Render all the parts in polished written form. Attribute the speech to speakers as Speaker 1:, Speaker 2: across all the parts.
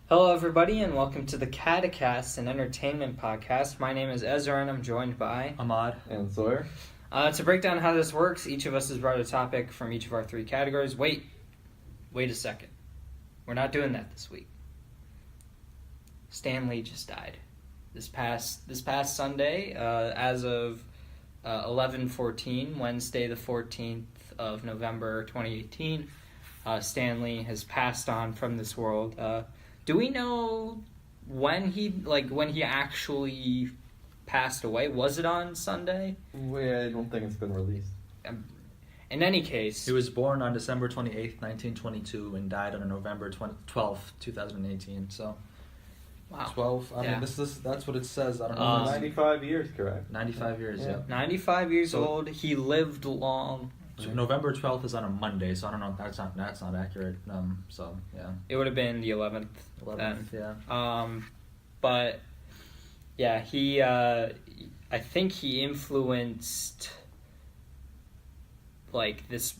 Speaker 1: Hello, everybody, and welcome to the Cate-Cast, an entertainment podcast. My name is Ezra, and I'm joined by
Speaker 2: Ahmad
Speaker 3: and Sawyer.
Speaker 1: To break down how this works, each of us has brought a topic from each of our three categories. Wait a second. We're not doing that this week. Stan Lee just died this past Sunday, as of 11/14, Wednesday the 14th of November 2018. Stan Lee has passed on from this world. Do we know when he actually passed away? Was it on Sunday?
Speaker 3: I don't think it's been released.
Speaker 1: In any case,
Speaker 2: He was born on December 28th, 1922, and died on November 12th, 2018. So,
Speaker 1: wow.
Speaker 2: 12. I
Speaker 1: Yeah.
Speaker 2: mean, that's what it says. I don't know.
Speaker 3: 95 years, correct?
Speaker 2: 95 years.
Speaker 3: Yeah.
Speaker 1: 95 years old. He lived long.
Speaker 2: So November 12th is on a Monday, so I don't know. That's not accurate. So yeah.
Speaker 1: It would have been the 11th.
Speaker 2: 11th.
Speaker 1: Then.
Speaker 2: Yeah.
Speaker 1: But yeah, he. I think he influenced like this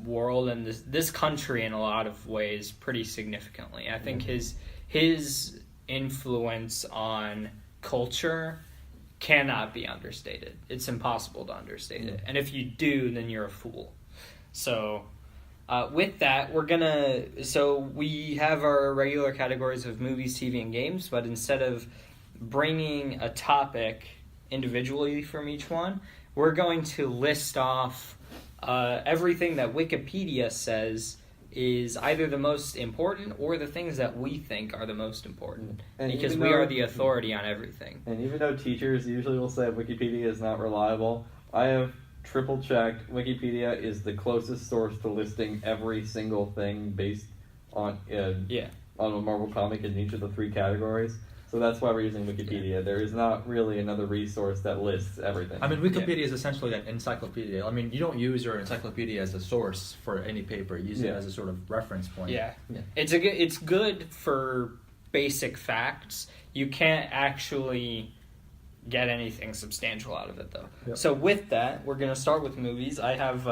Speaker 1: world and this country in a lot of ways pretty significantly. I think his influence on culture cannot be understated. It's impossible to understate it. And if you do, then you're a fool. So with that, we have our regular categories of movies, TV, and games, but instead of bringing a topic individually from each one, we're going to list off everything that Wikipedia says is either the most important or the things that we think are the most important.
Speaker 3: And
Speaker 1: because we are the authority on everything.
Speaker 3: And even though teachers usually will say Wikipedia is not reliable, I have triple checked. Wikipedia is the closest source to listing every single thing based on a Marvel comic in each of the three categories. So that's why we're using Wikipedia. Yeah. There is not really another resource that lists everything.
Speaker 2: I mean, Wikipedia is essentially an encyclopedia. I mean, you don't use your encyclopedia as a source for any paper. You use it as a sort of reference point.
Speaker 1: Yeah. It's good for basic facts. You can't actually get anything substantial out of it, though. Yep. So with that, we're going to start with movies. I have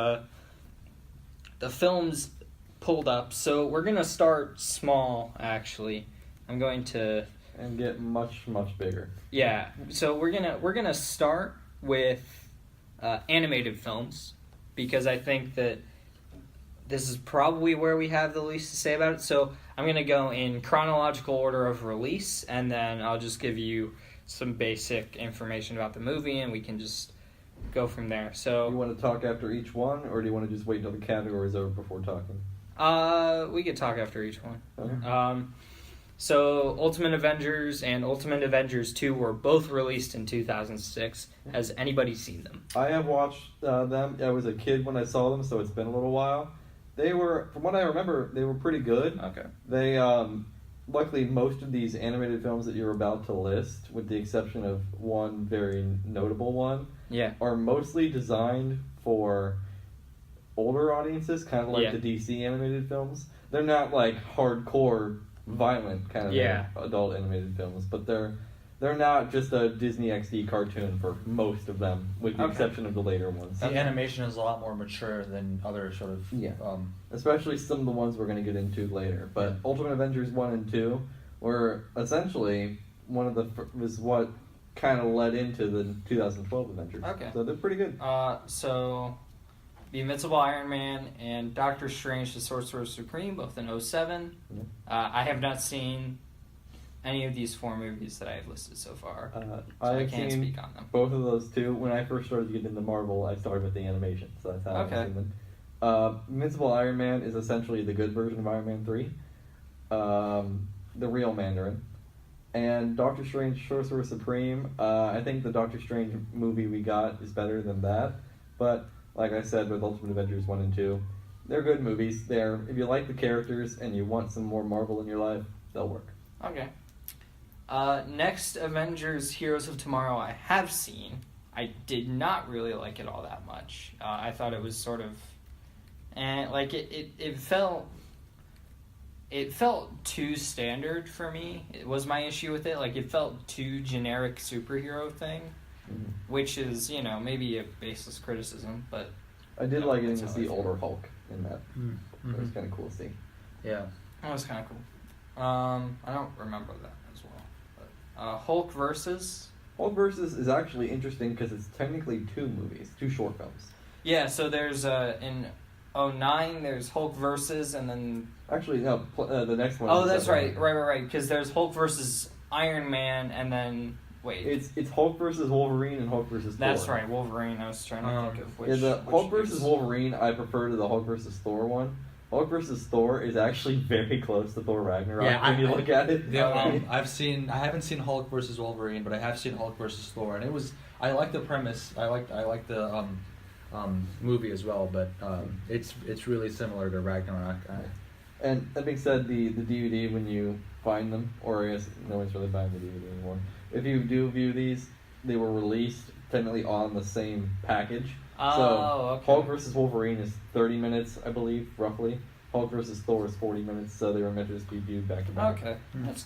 Speaker 1: the films pulled up. So we're going to start small, actually. I'm going to...
Speaker 3: and get much, much bigger.
Speaker 1: Yeah, so we're gonna start with animated films because I think that this is probably where we have the least to say about it. So I'm gonna go in chronological order of release, and then I'll just give you some basic information about the movie, and we can just go from there. So
Speaker 3: you want to talk after each one, or do you want to just wait until the category is over before talking?
Speaker 1: We could talk after each one.
Speaker 3: Okay.
Speaker 1: So, Ultimate Avengers and Ultimate Avengers 2 were both released in 2006. Has anybody seen them?
Speaker 3: I have watched them. I was a kid when I saw them, so it's been a little while. They were, from what I remember, they were pretty good.
Speaker 1: Okay.
Speaker 3: They, luckily, most of these animated films that you're about to list, with the exception of one very notable one, are mostly designed for older audiences, kind of like the DC animated films. They're not like hardcore violent kind of adult animated films, but they're not just a Disney XD cartoon for most of them, with the exception of the later ones.
Speaker 2: The animation is a lot more mature than other sort of...
Speaker 3: especially some of the ones we're going to get into later. But Ultimate Avengers 1 and 2 were essentially was what kind of led into the 2012 Avengers.
Speaker 1: Okay.
Speaker 3: So they're pretty good.
Speaker 1: So... The Invincible Iron Man and Doctor Strange the Sorcerer Supreme, both in 2007.
Speaker 3: Yeah.
Speaker 1: I have not seen any of these four movies that I have listed so far.
Speaker 3: I
Speaker 1: can't speak on them.
Speaker 3: Both of those two. When I first started getting into Marvel, I started with the animation, so that's how I've seen them. Invincible Iron Man is essentially the good version of Iron Man 3. The real Mandarin. And Doctor Strange Sorcerer Supreme, I think the Doctor Strange movie we got is better than that, but... like I said, with Ultimate Avengers 1 and 2, they're good movies. If you like the characters and you want some more Marvel in your life, they'll work.
Speaker 1: Okay. Next, Avengers Heroes of Tomorrow I have seen. I did not really like it all that much. I thought it was sort of... it felt too standard for me. It was my issue with it. Like, it felt too generic superhero thing. Which is, maybe a baseless criticism, but...
Speaker 3: I did like getting to see older Hulk in that. It was kind of cool to see.
Speaker 2: Yeah.
Speaker 1: That was kind of cool. I don't remember that as well. But, Hulk versus.
Speaker 3: Hulk versus is actually interesting because it's technically 2 short films.
Speaker 1: Yeah, so there's in 2009 there's Hulk versus, and then
Speaker 3: actually no, the next one.
Speaker 1: Oh, that's right, because there's Hulk versus Iron Man, and then wait,
Speaker 3: it's Hulk versus Wolverine and Hulk versus Thor.
Speaker 1: That's right, Wolverine. I was trying to think of which.
Speaker 3: Yeah, the
Speaker 1: which
Speaker 3: Hulk versus Wolverine I prefer to the Hulk versus Thor one. Hulk vs. Thor is actually very close to Thor Ragnarok when you look at it.
Speaker 2: I haven't seen Hulk vs. Wolverine, but I have seen Hulk vs. Thor, and I like the premise. I like the movie as well, but it's really similar to Ragnarok.
Speaker 3: And that being said, the DVD, when you find them, or I guess no one's really buying the DVD anymore. If you do view these, they were released technically on the same package.
Speaker 1: Okay.
Speaker 3: Hulk vs. Wolverine is 30 minutes, I believe, roughly. Hulk vs. Thor is 40 minutes, so they were meant to just be viewed back to back.
Speaker 1: Okay.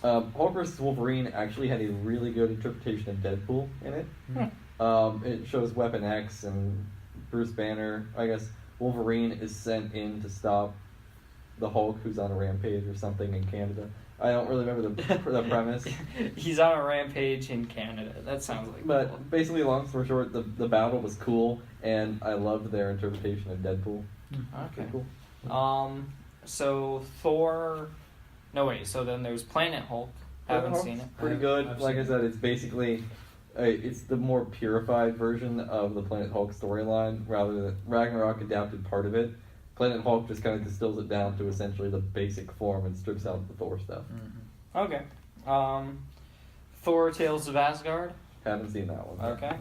Speaker 3: Hulk vs. Wolverine actually had a really good interpretation of Deadpool in it. It shows Weapon X and Bruce Banner. I guess Wolverine is sent in to stop the Hulk, who's on a rampage or something in Canada. I don't really remember the premise.
Speaker 1: He's on a rampage in Canada. That sounds like.
Speaker 3: But
Speaker 1: cool.
Speaker 3: basically, long story short, the battle was cool, and I loved their interpretation of Deadpool.
Speaker 1: Okay.
Speaker 3: Cool.
Speaker 1: So Thor. No wait. So then there's Planet Hulk. Haven't seen it.
Speaker 3: Pretty good. Like I said, it's basically it's the more purified version of the Planet Hulk storyline, rather than Ragnarok adapted part of it. Planet Hulk just kind of distills it down to essentially the basic form and strips out the Thor stuff.
Speaker 1: Mm-hmm. Okay. Thor: Tales of Asgard.
Speaker 3: Haven't seen that one.
Speaker 1: Okay.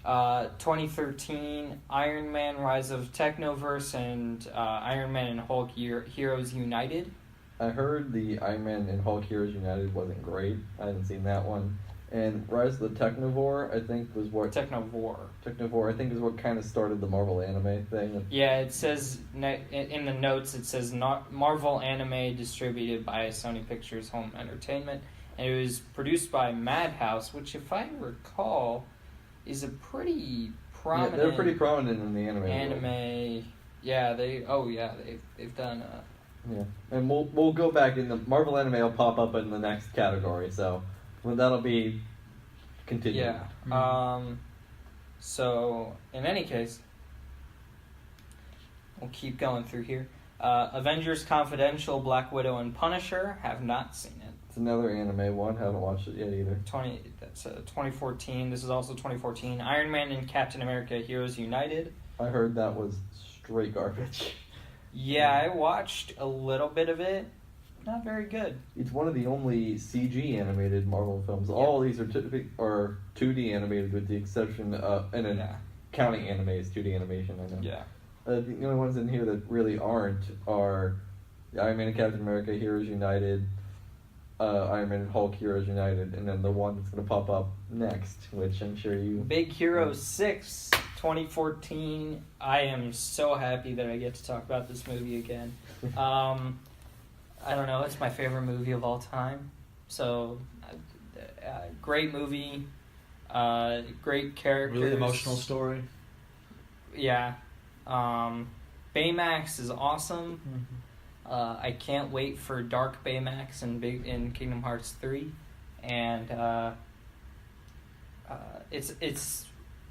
Speaker 1: 2013, Iron Man: Rise of Technoverse and Iron Man and Hulk Heroes United.
Speaker 3: I heard the Iron Man and Hulk Heroes United wasn't great. I haven't seen that one. And Rise of the Technovore, I think, was what... Technovore, I think, is what kind of started the Marvel anime thing.
Speaker 1: Yeah, it says... In the notes, it says Marvel anime distributed by Sony Pictures Home Entertainment. And it was produced by Madhouse, which, if I recall, is a pretty prominent...
Speaker 3: Yeah, they're pretty prominent in the anime
Speaker 1: world. Yeah, they've done...
Speaker 3: Yeah, and we'll go back in the Marvel anime will pop up in the next category, so... Well, that'll be continued.
Speaker 1: Yeah. Mm-hmm. So, in any case, we'll keep going through here. Avengers Confidential, Black Widow, and Punisher. Have not seen it.
Speaker 3: It's another anime one. Haven't watched it yet either.
Speaker 1: 2014. This is also 2014. Iron Man and Captain America Heroes United.
Speaker 3: I heard that was straight garbage.
Speaker 1: Yeah, I watched a little bit of it. Not very good.
Speaker 3: It's one of the only CG animated Marvel films. Yeah. All these are 2D animated, with the exception of counting anime is 2D animation. I know.
Speaker 1: Yeah.
Speaker 3: The only ones in here that really aren't are Iron Man and Captain America Heroes United, Iron Man and Hulk Heroes United, and then the one that's going to pop up next, which I'm sure you...
Speaker 1: Big Hero 6, 2014. I am so happy that I get to talk about this movie again. I don't know, it's my favorite movie of all time. So, great movie, great characters.
Speaker 2: Really emotional story.
Speaker 1: Yeah. Baymax is awesome. Mm-hmm. I can't wait for Dark Baymax in Kingdom Hearts 3. And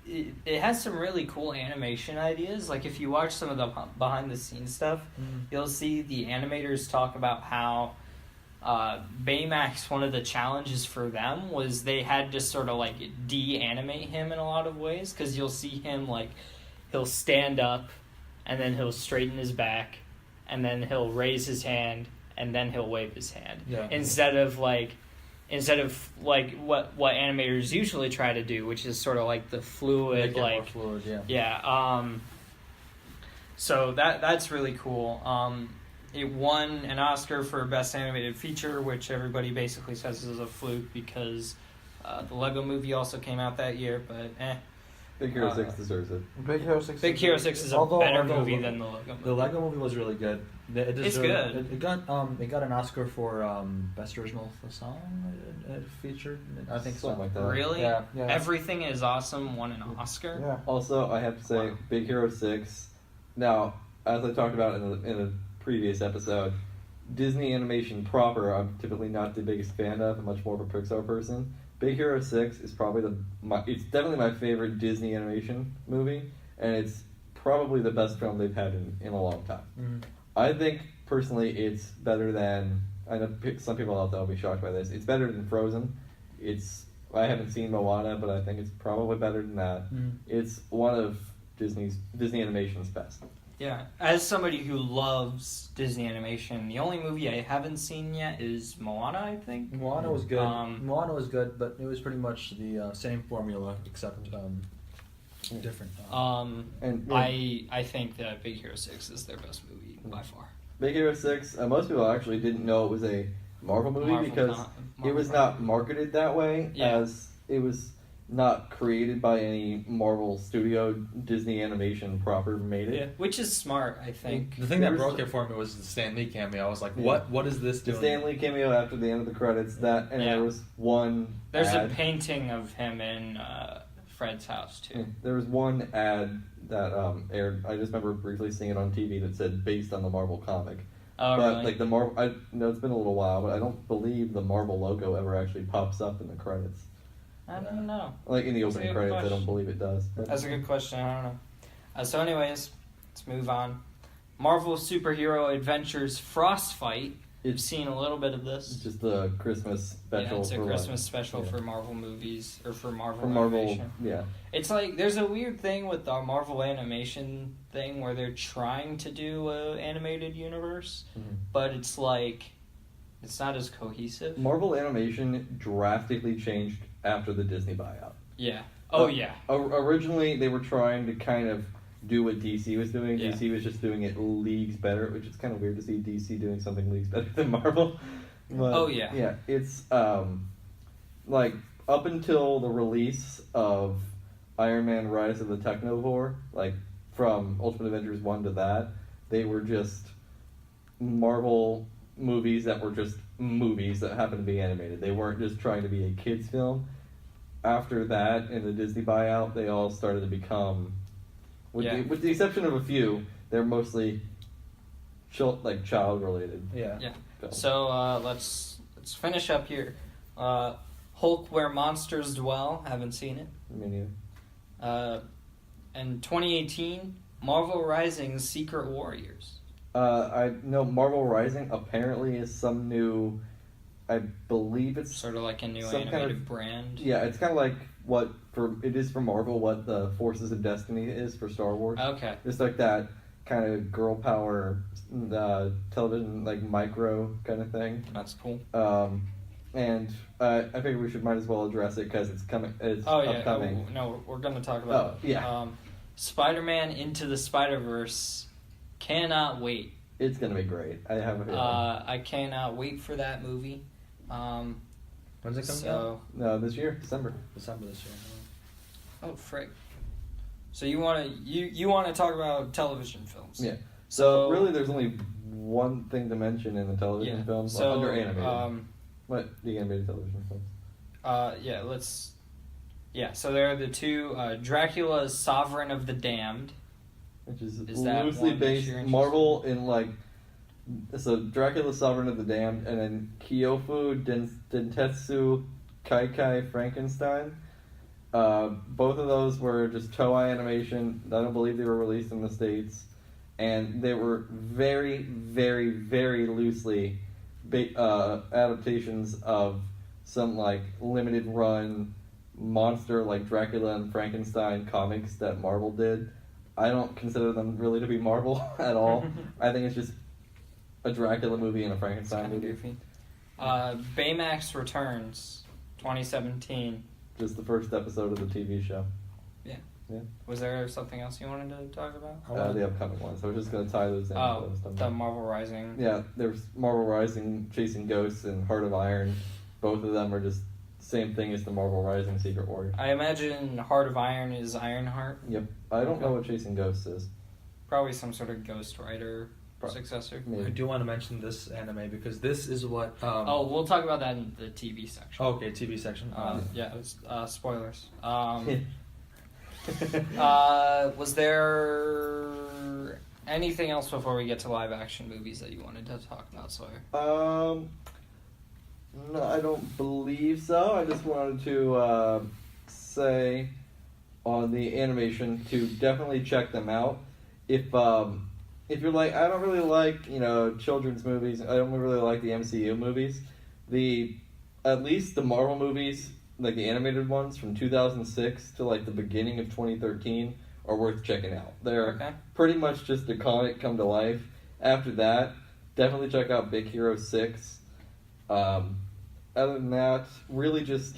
Speaker 1: it has some really cool animation ideas. Like, if you watch some of the behind-the-scenes stuff, you'll see the animators talk about how Baymax, one of the challenges for them was they had to sort of, like, de-animate him in a lot of ways, because you'll see him, like, he'll stand up, and then he'll straighten his back, and then he'll raise his hand, and then he'll wave his hand. Yeah. Instead of what animators usually try to do, which is sort of like the fluid,
Speaker 2: more fluid, yeah.
Speaker 1: Yeah. So that's really cool. It won an Oscar for Best Animated Feature, which everybody basically says is a fluke because the Lego Movie also came out that year, but
Speaker 3: Big Hero 6 deserves it.
Speaker 1: Big Hero 6 is a better movie than the Lego Movie.
Speaker 2: The Lego Movie was really good.
Speaker 1: It's good.
Speaker 2: It got an Oscar for Best Original Song feature. I think
Speaker 3: something like that.
Speaker 1: Really?
Speaker 2: Yeah.
Speaker 1: Everything Is Awesome won an Oscar.
Speaker 3: Yeah. Also, I have to say, Big Hero 6. Now, as I talked about in a previous episode, Disney animation proper, I'm typically not the biggest fan of. I'm much more of a Pixar person. Big Hero 6 is probably it's definitely my favorite Disney animation movie, and it's probably the best film they've had in a long time.
Speaker 2: Mm-hmm.
Speaker 3: I think, personally, it's better than... I know some people out there will be shocked by this. It's better than Frozen. I haven't seen Moana, but I think it's probably better than that.
Speaker 2: Mm-hmm.
Speaker 3: It's one of Disney animation's best.
Speaker 1: Yeah, as somebody who loves Disney animation, the only movie I haven't seen yet is Moana, I think.
Speaker 2: Moana was good. Moana was good, but it was pretty much the same formula, except different.
Speaker 3: And
Speaker 1: I think that Big Hero 6 is their best movie by far.
Speaker 3: Big Hero 6, most people actually didn't know it was a Marvel movie because it was not marketed that way, as it was not created by any Marvel studio. Disney Animation proper made it.
Speaker 1: Yeah, which is smart, I think.
Speaker 2: The thing that broke it for me was the Stan Lee cameo. I was like, what is this doing?
Speaker 3: The Stan Lee cameo after the end of the credits, there was one
Speaker 1: There's
Speaker 3: ad.
Speaker 1: a painting of him in Fred's house, too.
Speaker 3: There was one ad that aired. I just remember briefly seeing it on TV that said based on the Marvel comic.
Speaker 1: Oh,
Speaker 3: but
Speaker 1: really?
Speaker 3: like the Marvel, I know it's been a little while, but I don't believe the Marvel logo ever actually pops up in the credits.
Speaker 1: I don't know.
Speaker 3: Like in the opening credits,
Speaker 1: question.
Speaker 3: I don't believe it does. But.
Speaker 1: That's a good question. I don't know. So, anyways, let's move on. Marvel Superhero Adventures Frostfight. You've seen a little bit of this.
Speaker 3: It's just a Christmas special.
Speaker 1: Yeah, it's a
Speaker 3: for
Speaker 1: Christmas special for Marvel movies or for Marvel
Speaker 3: animation.
Speaker 1: Yeah. It's like there's a weird thing with the Marvel animation thing where they're trying to do an animated universe, but it's like it's not as cohesive.
Speaker 3: Marvel animation drastically changed after the Disney buyout.
Speaker 1: Yeah. Oh yeah.
Speaker 3: Originally, they were trying to kind of do what DC was doing.
Speaker 1: Yeah.
Speaker 3: DC was just doing it leagues better, which is kind of weird to see DC doing something leagues better than Marvel. But, yeah, it's like up until the release of Iron Man: Rise of the Technovore, like from Ultimate Avengers 1 to that, they were just Marvel movies that were just movies that happened to be animated. They weren't just trying to be a kids film. After that, in the Disney buyout, they all started to become, with the exception of a few, they're mostly child related.
Speaker 2: Yeah.
Speaker 3: films.
Speaker 1: So let's finish up here. Hulk: Where Monsters Dwell. Haven't seen it.
Speaker 3: Me neither.
Speaker 1: And 2018, Marvel Rising's Secret Warriors.
Speaker 3: I know Marvel Rising apparently is some new. I believe it's
Speaker 1: Sort of like a new
Speaker 3: some
Speaker 1: animated
Speaker 3: kind of
Speaker 1: brand.
Speaker 3: Yeah, it's kind of like it is for Marvel what the Forces of Destiny is for Star Wars.
Speaker 1: Okay.
Speaker 3: It's like that kind of girl power television, like micro kind of thing.
Speaker 1: That's cool.
Speaker 3: And I figure we might as well address it because it's coming. It's upcoming.
Speaker 1: No, we're going to talk about it.
Speaker 3: Yeah.
Speaker 1: Spider-Man Into the Spider-Verse. Cannot wait.
Speaker 3: It's going to be great. I have a feeling.
Speaker 1: I cannot wait for that movie.
Speaker 2: When's it coming out?
Speaker 3: No, this year, December
Speaker 2: this year.
Speaker 1: Oh, frick. So you want to talk about television films?
Speaker 3: Yeah. So really, there's only one thing to mention in the television films under animated. What the animated television films?
Speaker 1: So there are the two Dracula's Sovereign of the Damned,
Speaker 3: which is
Speaker 1: that
Speaker 3: loosely
Speaker 1: one
Speaker 3: based
Speaker 1: you're
Speaker 3: Marvel in so Dracula Sovereign of the Damned, and then Kyofu Dentetsu Kaikai Frankenstein. Both of those were just Toei Animation. I don't believe they were released in the States, and they were very, very, very loosely adaptations of some limited run monster like Dracula and Frankenstein comics that Marvel did. I don't consider them really to be Marvel at all. I think it's just a Dracula movie and a Frankenstein movie.
Speaker 1: Goofy. Baymax Returns, 2017.
Speaker 3: Just the first episode of the TV show.
Speaker 1: Yeah.
Speaker 3: Yeah.
Speaker 1: Was there something else you wanted to talk about?
Speaker 3: The upcoming one. So we're just going to tie those in.
Speaker 1: The Marvel Rising.
Speaker 3: Yeah, there's Marvel Rising, Chasing Ghosts, and Heart of Iron. Both of them are just same thing as the Marvel Rising Secret Warrior.
Speaker 1: I imagine Heart of Iron is Ironheart.
Speaker 3: Yep. I don't know what Chasing Ghosts is.
Speaker 1: Probably some sort of Ghost Rider successor.
Speaker 3: Maybe.
Speaker 2: I do want to mention this anime because this is what...
Speaker 1: we'll talk about that in the TV section.
Speaker 2: Oh, okay, TV section.
Speaker 1: Spoilers. Was there Anything else before we get to live action movies that you wanted to talk about, Sawyer?
Speaker 3: No, I don't believe so. I just wanted to say on the animation to definitely check them out. If you're like, I don't really like, children's movies, I don't really like the MCU movies, at least the Marvel movies, like the animated ones from 2006 to like the beginning of 2013 are worth checking out. They're pretty much just a comic come to life. After that, definitely check out Big Hero 6. Other than that, really just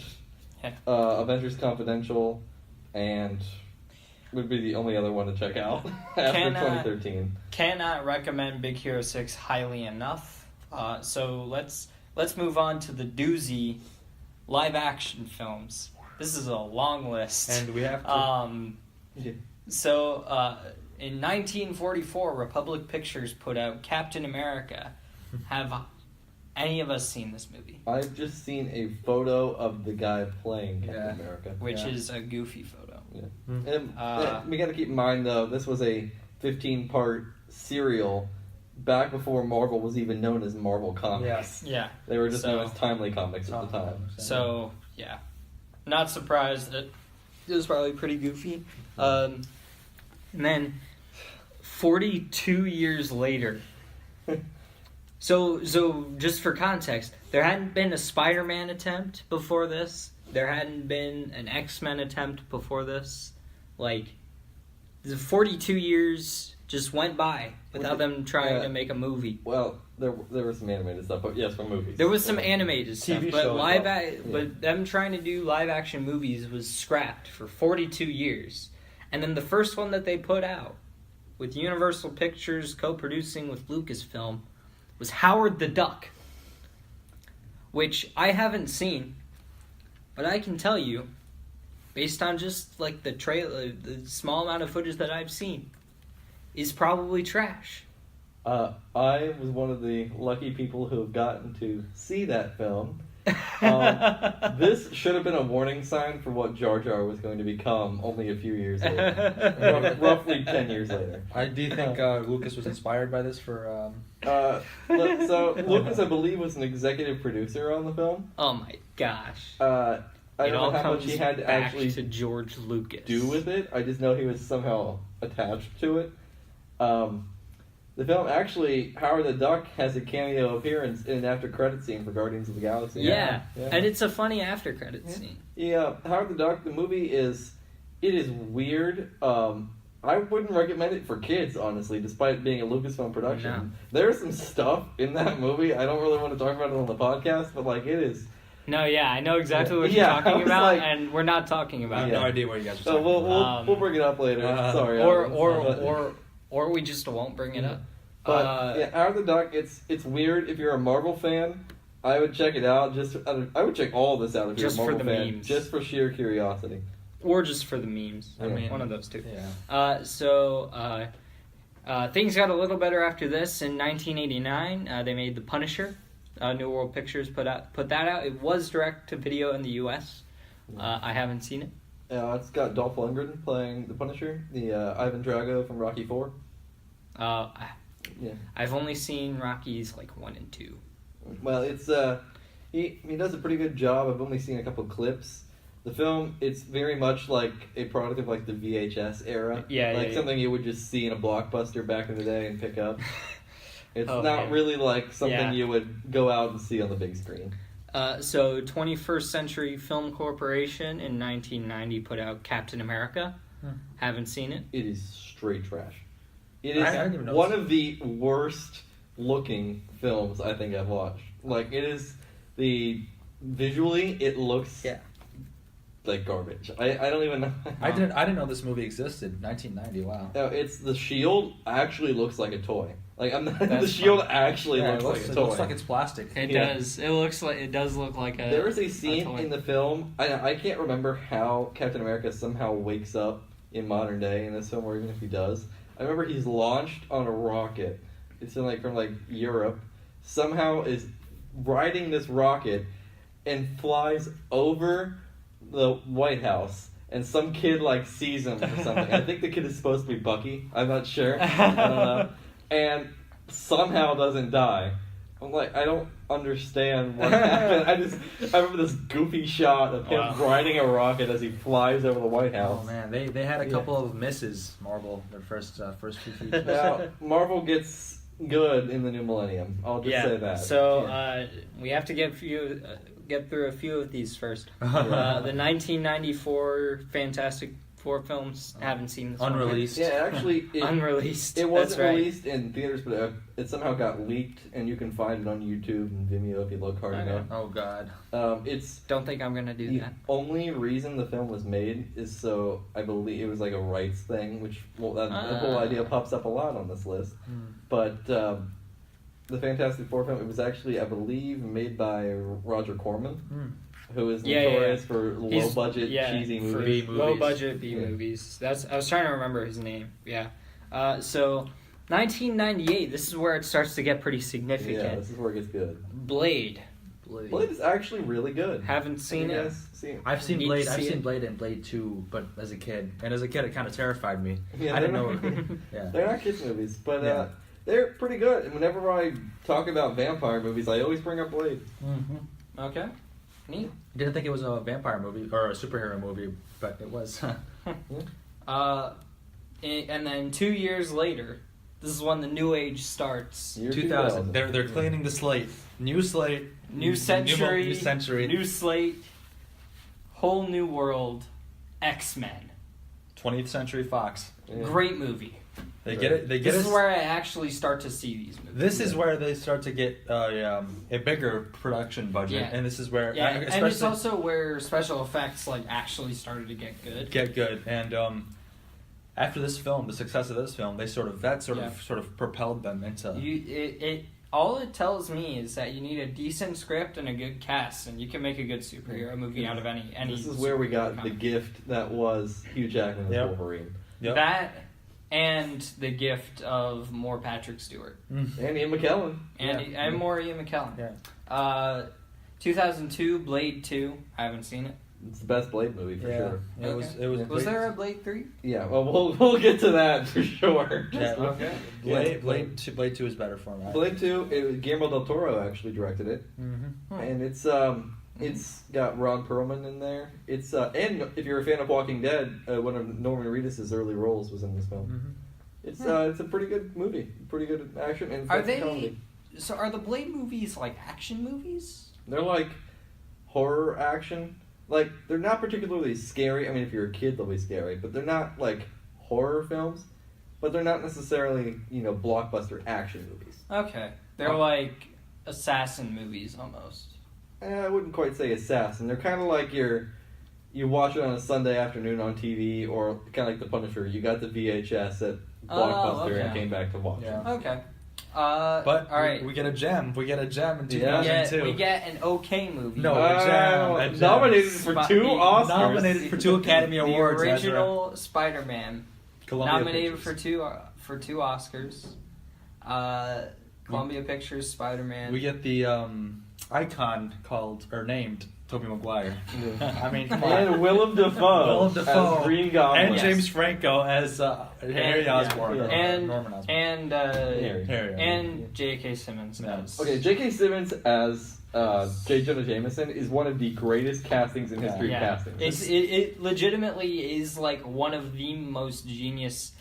Speaker 3: Avengers Confidential and would be the only other one to check out after 2013.
Speaker 1: Cannot recommend Big Hero 6 highly enough. So let's move on to the doozy live action films. This is a long list.
Speaker 2: And we have to...
Speaker 1: So, in 1944, Republic Pictures put out Captain America. Have any of us seen this movie?
Speaker 3: I've just seen a photo of the guy playing Captain America.
Speaker 1: Which is a goofy photo.
Speaker 3: Yeah. And we got to keep in mind, though, this was a 15-part serial back before Marvel was even known as Marvel Comics.
Speaker 2: Yes.
Speaker 1: Yeah.
Speaker 3: They were just known as Timely Comics at the time.
Speaker 1: So, yeah. Not surprised that it was probably pretty goofy. And then, 42 years later... So just for context, there hadn't been a Spider-Man attempt before this. There hadn't been an X-Men attempt before this. Like, the 42 years just went by without them trying to make a movie.
Speaker 3: Well, there was some animated stuff, but yes, for movies.
Speaker 1: There was some animated stuff,
Speaker 3: TV
Speaker 1: but
Speaker 3: shows
Speaker 1: but them trying to do live-action movies was scrapped for 42 years. And then the first one that they put out, with Universal Pictures co-producing with Lucasfilm, was Howard the Duck, which I haven't seen, but I can tell you, based on just like the trailer, the small amount of footage that I've seen, is probably trash.
Speaker 3: I was one of the lucky people who have gotten to see that film. This should have been a warning sign for what Jar Jar was going to become only a few years later. Roughly 10 years later.
Speaker 2: Do you think Lucas was inspired by this for...
Speaker 3: So, Lucas, I believe, was an executive producer on the film.
Speaker 1: Oh my gosh.
Speaker 3: I don't know how much he had to actually
Speaker 1: to George Lucas
Speaker 3: do with it. I just know he was somehow attached to it. The film, actually, Howard the Duck has a cameo appearance in an after-credit scene for Guardians of the Galaxy.
Speaker 1: Yeah. And it's a funny after-credit scene.
Speaker 3: Yeah, Howard the Duck, the movie is weird. I wouldn't recommend it for kids, honestly, despite it being a Lucasfilm production.
Speaker 1: No.
Speaker 3: There's some stuff in that movie, I don't really want to talk about it on the podcast, but, like, it is...
Speaker 1: No, yeah, I know exactly what you're talking about,
Speaker 3: like,
Speaker 1: and we're not talking about
Speaker 2: I have
Speaker 1: it.
Speaker 2: no idea what you guys are
Speaker 3: So
Speaker 2: talking about.
Speaker 3: we'll bring it up later. Sorry.
Speaker 1: Or we just won't bring it up.
Speaker 3: But Howard the Duck, it's weird. If you're a Marvel fan, I would check it out. I would check all of this out if you're a Marvel fan,
Speaker 1: memes.
Speaker 3: just for sheer curiosity,
Speaker 1: or just for the memes.
Speaker 2: I mean,
Speaker 1: one of those two.
Speaker 2: Yeah.
Speaker 1: Things got a little better after this. In 1989, they made The Punisher. New World Pictures put that out. It was direct to video in the U.S. I haven't seen it.
Speaker 3: It's got Dolph Lundgren playing the Punisher, the Ivan Drago from Rocky IV.
Speaker 1: I've only seen Rockies like 1 and 2.
Speaker 3: Well, it's he does a pretty good job. I've only seen a couple clips. The film, it's very much like a product of like the VHS era. Something you would just see in a blockbuster back in the day and pick up. It's not really like something you would go out and see on the big screen.
Speaker 1: So 21st Century Film Corporation in 1990 put out Captain America. Haven't seen it.
Speaker 3: It is straight trash. It is one of the worst looking films I think I've watched. Like, it is visually it looks like garbage. I don't even know.
Speaker 2: I didn't know this movie existed. 1990. Wow.
Speaker 3: No, it's the shield actually looks like a toy. Like, the shield actually looks like a toy.
Speaker 2: It looks like it's plastic.
Speaker 1: It does. It does look like a.
Speaker 3: There is a scene in the film. I can't remember how Captain America somehow wakes up in modern day in this film, or even if he does. I remember he's launched on a rocket. It's from Europe. Somehow is riding this rocket and flies over the White House and some kid like sees him or something. I think the kid is supposed to be Bucky. I'm not sure. I don't know. And somehow doesn't die. I'm like, I don't understand what happened. I remember this goofy shot of him riding a rocket as he flies over the White House.
Speaker 2: Oh man, they had a couple of misses, Marvel, their first few features.
Speaker 3: Now, Marvel gets good in the new millennium. I'll just say that.
Speaker 1: So we have to get through a few of these first. The 1994 Fantastic Four films, haven't seen this
Speaker 2: unreleased.
Speaker 3: One. Yeah, actually,
Speaker 1: unreleased.
Speaker 3: It wasn't released in theaters, but it somehow got leaked, and you can find it on YouTube and Vimeo if you look hard enough.
Speaker 2: Oh God.
Speaker 1: Don't think I'm gonna do that.
Speaker 3: The only reason the film was made is so I believe it was like a rights thing, which the whole idea pops up a lot on this list. But the Fantastic Four film, it was actually, I believe, made by Roger Corman. Who is notorious for low-budget, cheesy movies.
Speaker 1: Low-budget B movies. I was trying to remember his name. Yeah. So, 1998, this is where it starts to get pretty significant.
Speaker 3: Yeah, this is where it gets good.
Speaker 1: Blade
Speaker 3: is actually really good.
Speaker 1: Haven't seen it.
Speaker 2: I've seen Blade. I've seen Blade and Blade 2, but as a kid. And as a kid, it kind of terrified me.
Speaker 3: Yeah,
Speaker 2: I didn't know.
Speaker 3: They're not kids' movies, but they're pretty good. And whenever I talk about vampire movies, I always bring up Blade.
Speaker 1: Mm-hmm. Okay. Neat.
Speaker 2: Didn't think it was a vampire movie or a superhero movie, but it was.
Speaker 1: And then 2 years later, this is when the new age starts.
Speaker 2: 2000. They're cleaning the slate. New slate.
Speaker 1: New century.
Speaker 2: New century.
Speaker 1: New slate. Whole new world. X-Men.
Speaker 2: 20th Century Fox.
Speaker 1: Yeah. Great movie.
Speaker 2: They get it.
Speaker 1: This is where I actually start to see these movies.
Speaker 2: This is where they start to get a bigger production budget, and this is where,
Speaker 1: and it's also where special effects actually started to get good.
Speaker 2: And after this film, the success of this film, they sort of propelled them into.
Speaker 1: All it tells me is that you need a decent script and a good cast, and you can make a good superhero movie out of any.
Speaker 3: This is where we got the gift that was Hugh Jackman as Wolverine.
Speaker 1: Yep. That. And the gift of more Patrick Stewart.
Speaker 3: And Ian McKellen.
Speaker 1: And more Ian McKellen.
Speaker 2: Yeah.
Speaker 1: 2002, Blade 2. I haven't seen it.
Speaker 3: It's the best Blade movie for sure.
Speaker 1: It was. Was there a Blade 3?
Speaker 3: Yeah, well, we'll get to that for sure.
Speaker 2: Okay. Blade 2 is better for me.
Speaker 3: Blade 2, Guillermo del Toro actually directed it.
Speaker 2: Mm-hmm.
Speaker 3: And it's got Ron Perlman in there. It's and if you're a fan of Walking Dead, one of Norman Reedus' early roles was in this film. Mm-hmm. It's a pretty good movie, pretty good action and comedy.
Speaker 1: So are the Blade movies action movies?
Speaker 3: They're horror action. They're not particularly scary. I mean, if you're a kid, they'll be scary, but they're not horror films. But they're not necessarily blockbuster action movies. Okay,
Speaker 1: they're assassin movies almost.
Speaker 3: I wouldn't quite say assassin. They're kind of you watch it on a Sunday afternoon on TV, or kind of like The Punisher. You got the VHS at Blockbuster and came back to watch it.
Speaker 1: Okay.
Speaker 2: But
Speaker 1: all right.
Speaker 2: we get a gem. We get a gem in 2002.
Speaker 1: We get an okay movie.
Speaker 2: No, a gem.
Speaker 3: Nominated for 2 Oscars.
Speaker 2: Nominated for 2 Academy Awards.
Speaker 1: The original Spider-Man. Nominated for two Oscars. Columbia Pictures Spider-Man.
Speaker 2: We get the icon named Tobey Maguire. I mean, come on.
Speaker 3: And Willem Dafoe as Green Goblin.
Speaker 2: And James Franco as Harry Osborn.
Speaker 1: Norman
Speaker 2: Osborn.
Speaker 1: And
Speaker 2: Harry.
Speaker 1: And J.K. Simmons as...
Speaker 3: Okay, J.K. Simmons as J. Jonah Jameson is one of the greatest castings in history of castings.
Speaker 1: It legitimately is one of the most genius...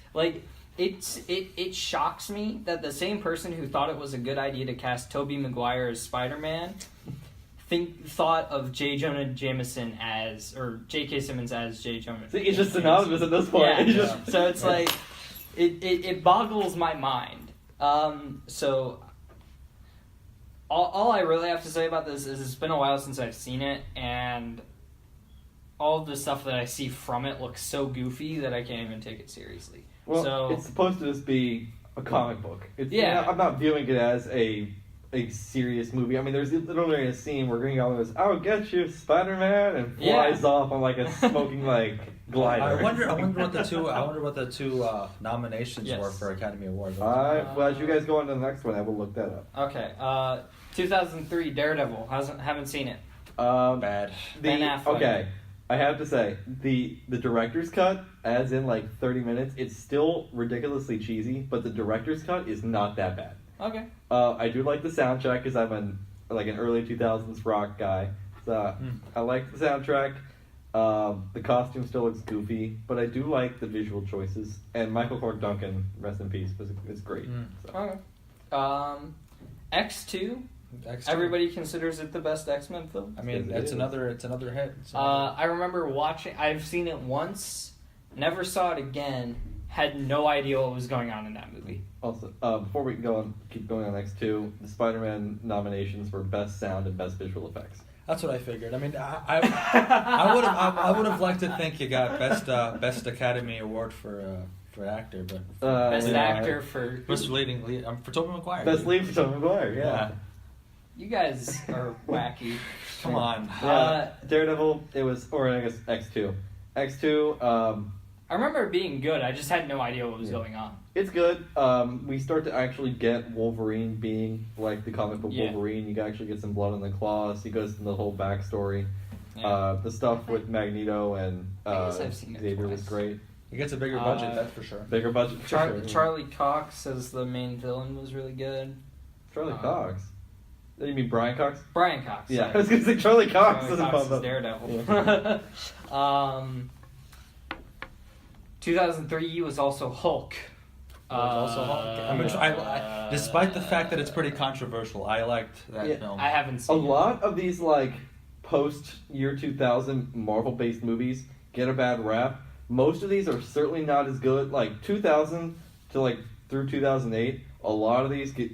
Speaker 1: It shocks me that the same person who thought it was a good idea to cast Tobey Maguire as Spider-Man thought of J. Jonah Jameson or J.K. Simmons as J. Jonah.
Speaker 3: See, it's just synonymous at this point.
Speaker 1: Yeah. So it's it boggles my mind. So all I really have to say about this is it's been a while since I've seen it, and all of the stuff that I see from it looks so goofy that I can't even take it seriously.
Speaker 3: Well, it's supposed to just be a comic book. I'm not viewing it as a serious movie. I mean, there's literally a scene where Green Goblin goes, "I'll get you, Spider-Man," and flies off on a smoking glider.
Speaker 2: I wonder what the two nominations were for Academy Awards.
Speaker 3: Well, as you guys go on to the next one, I will look that up.
Speaker 1: Okay. 2003 Daredevil. Haven't seen it.
Speaker 2: Bad.
Speaker 1: Ben Affleck.
Speaker 3: Okay. I have to say, the director's cut, as in like 30 minutes, it's still ridiculously cheesy, but the director's cut is not that bad.
Speaker 1: Okay.
Speaker 3: I do like the soundtrack because I'm an early 2000s rock guy. So I like the soundtrack. The costume still looks goofy, but I do like the visual choices. And Michael Clark Duncan, rest in peace, is great.
Speaker 1: So. Okay. X2.
Speaker 2: X2.
Speaker 1: Everybody considers it the best X-Men film.
Speaker 2: I mean, it's another hit.
Speaker 1: I remember watching. I've seen it once, never saw it again. Had no idea what was going on in that movie.
Speaker 3: Also, before we keep going on X2, the Spider-Man nominations for Best Sound and Best Visual Effects.
Speaker 2: That's what I figured. I mean, I would have liked to think you got best Academy Award for actor, but
Speaker 1: best actor for
Speaker 2: best leading for Tobey Maguire.
Speaker 3: Best lead for Tobey Maguire. Yeah.
Speaker 1: You guys are wacky.
Speaker 2: Come on.
Speaker 3: Daredevil. It was, or I guess X2. X2.
Speaker 1: I remember it being good. I just had no idea what was going on.
Speaker 3: It's good. We start to actually get Wolverine being like the comic book Wolverine. You can actually get some blood on the claws. He goes into the whole backstory. Yeah. The stuff with Magneto and Xavier was great.
Speaker 2: He gets a bigger budget, that's for sure.
Speaker 3: Bigger budget.
Speaker 1: Charlie Cox as the main villain was really good.
Speaker 3: Charlie Cox? You mean Brian Cox?
Speaker 1: Brian Cox.
Speaker 3: Yeah, I was going to say Charlie Cox.
Speaker 1: Charlie Cox is Daredevil. Yeah. 2003 was also Hulk.
Speaker 2: Despite the fact that it's pretty controversial, I liked that film.
Speaker 1: I haven't seen
Speaker 3: a lot of these post year 2000 Marvel based movies get a bad rap. Most of these are certainly not as good. 2000 to through 2008, a lot of these get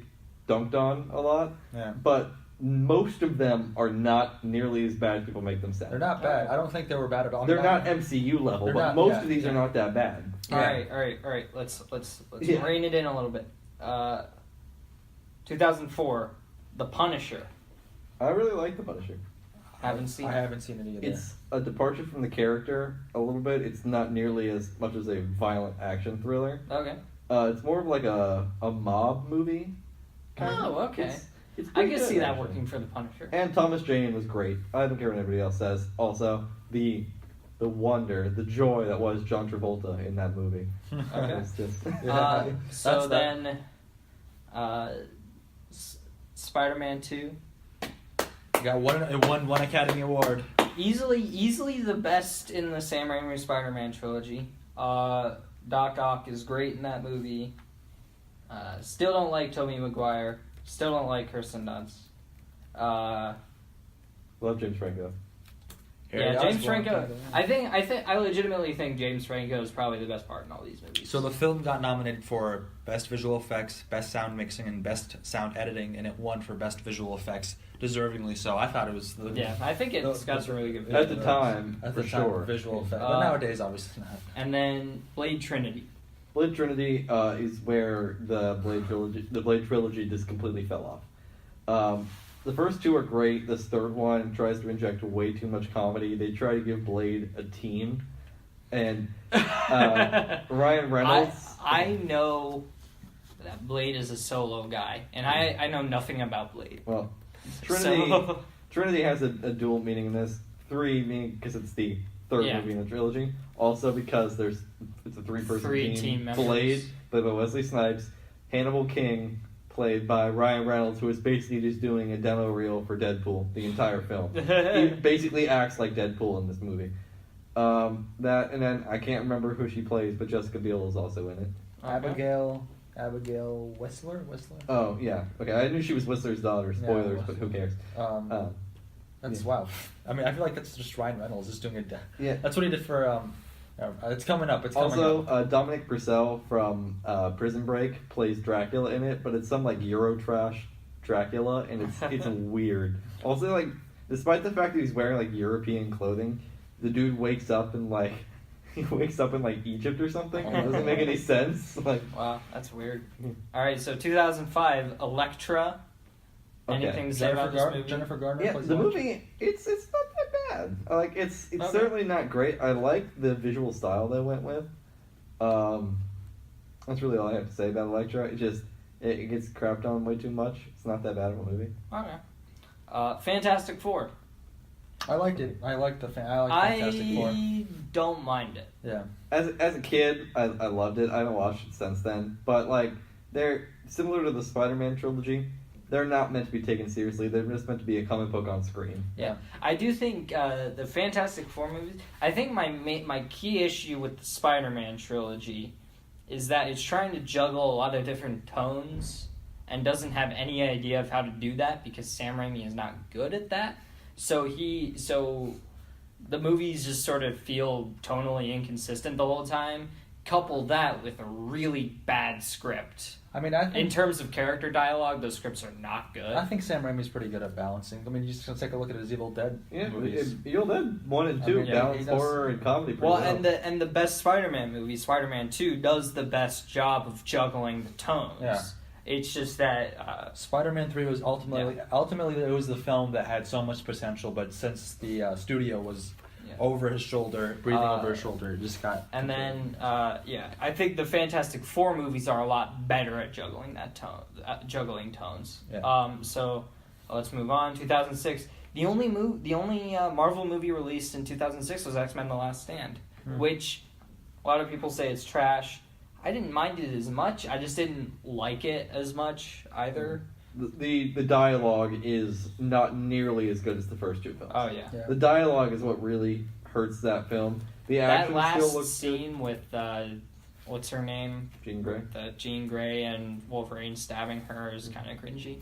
Speaker 3: dunked on a lot.
Speaker 2: Yeah.
Speaker 3: But most of them are not nearly as bad as people make them sound.
Speaker 2: They're not bad. I don't think they were bad at all.
Speaker 3: They're not MCU level, but most of these are not that bad.
Speaker 1: All right. Let's rein it in a little bit. 2004, The Punisher.
Speaker 3: I really like The Punisher.
Speaker 2: I haven't seen it either.
Speaker 3: It's a departure from the character a little bit. It's not nearly as much as a violent action thriller.
Speaker 1: Okay.
Speaker 3: It's more of like a mob movie.
Speaker 1: Okay.
Speaker 3: It's
Speaker 1: I can
Speaker 3: good,
Speaker 1: see that
Speaker 3: actually.
Speaker 1: working for The Punisher.
Speaker 3: And Thomas Jane was great. I don't care what anybody else says. Also, the wonder, the joy that was John Travolta in that movie.
Speaker 1: Okay.
Speaker 3: It's just,
Speaker 1: Spider-Man 2.
Speaker 2: Got one Academy Award.
Speaker 1: Easily the best in the Sam Raimi Spider-Man trilogy. Doc Ock is great in that movie. Still don't like Tobey Maguire. Still don't like Kirsten Dunst.
Speaker 3: love James Franco.
Speaker 1: Yeah, James Franco. I legitimately think James Franco is probably the best part in all these movies.
Speaker 2: So the film got nominated for Best Visual Effects, Best Sound Mixing, and Best Sound Editing, and it won for Best Visual Effects, deservingly so. I thought it was
Speaker 1: I think it's got some really good
Speaker 3: at the time, for sure.
Speaker 2: Visual effects, but nowadays obviously not.
Speaker 1: And then Blade Trinity.
Speaker 3: Blade Trinity is where the Blade trilogy just completely fell off. The first two are great. This third one tries to inject way too much comedy. They try to give Blade a team, and Ryan Reynolds.
Speaker 1: I know that Blade is a solo guy, and I know nothing about Blade.
Speaker 3: Well, Trinity has a dual meaning in this. 3 meaning because it's the third movie in the trilogy. Also because it's a 3-person team. Blade, played by Wesley Snipes. Hannibal King, played by Ryan Reynolds, who is basically just doing a demo reel for Deadpool the entire film. He basically acts like Deadpool in this movie. That, and then I can't remember who she plays, but Jessica Biel is also in it.
Speaker 2: Abigail Whistler?
Speaker 3: Oh, yeah. Okay, I knew she was Whistler's daughter. Spoilers, but who cares?
Speaker 2: Wow. I mean, I feel like that's just Ryan Reynolds just doing it.
Speaker 3: Yeah.
Speaker 2: That's what he did for. It's coming up.
Speaker 3: Dominic Purcell from Prison Break plays Dracula in it, but it's some Eurotrash Dracula, and it's weird. Also, despite the fact that he's wearing European clothing, the dude wakes up in Egypt or something. It doesn't make any sense.
Speaker 1: Wow, that's weird. All right, so 2005, Elektra. Anything to say about this movie?
Speaker 2: Jennifer Garner.
Speaker 3: Yeah, the movie it's not that bad. It's certainly not great. I like the visual style they went with. That's really all I have to say about Elektra. It gets crapped on way too much. It's not that bad of a movie.
Speaker 1: Okay. Fantastic Four.
Speaker 2: I liked it. I liked Fantastic Four.
Speaker 1: I don't mind it.
Speaker 2: Yeah.
Speaker 3: As a kid, I loved it. I haven't watched it since then. But, like, they're similar to the Spider-Man trilogy. They're not meant to be taken seriously. They're just meant to be a comic book on screen.
Speaker 1: Yeah. I do think the Fantastic Four movies... I think my key issue with the Spider-Man trilogy is that it's trying to juggle a lot of different tones and doesn't have any idea of how to do that because Sam Raimi is not good at that. So the movies just sort of feel tonally inconsistent the whole time. Couple that with a really bad script.
Speaker 2: I mean, I think,
Speaker 1: in terms of character dialogue, those scripts are not good.
Speaker 2: I think Sam Raimi's pretty good at balancing. I mean, you just take a look at his Evil Dead movies.
Speaker 3: Evil Dead 1 and 2 balance horror and comedy pretty well.
Speaker 1: And the best Spider-Man movie, Spider-Man 2, does the best job of juggling the tones.
Speaker 2: Yeah.
Speaker 1: It's just that
Speaker 2: Spider-Man 3 was ultimately it was the film that had so much potential, but since the studio was over his shoulder, breathing over his shoulder, it just got.
Speaker 1: And then I think the Fantastic Four movies are a lot better at juggling that juggling tones.
Speaker 2: Yeah.
Speaker 1: So let's move on. 2006. The only Marvel movie released in 2006 was X-Men: The Last Stand, which a lot of people say it's trash. I didn't mind it as much. I just didn't like it as much either.
Speaker 3: The dialogue is not nearly as good as the first two films.
Speaker 1: Oh yeah.
Speaker 3: The dialogue is what really hurts that film. The action
Speaker 1: that
Speaker 3: still
Speaker 1: last
Speaker 3: looks
Speaker 1: scene with what's her name?
Speaker 3: Jean Grey.
Speaker 1: Jean Grey and Wolverine stabbing her is kind of cringy.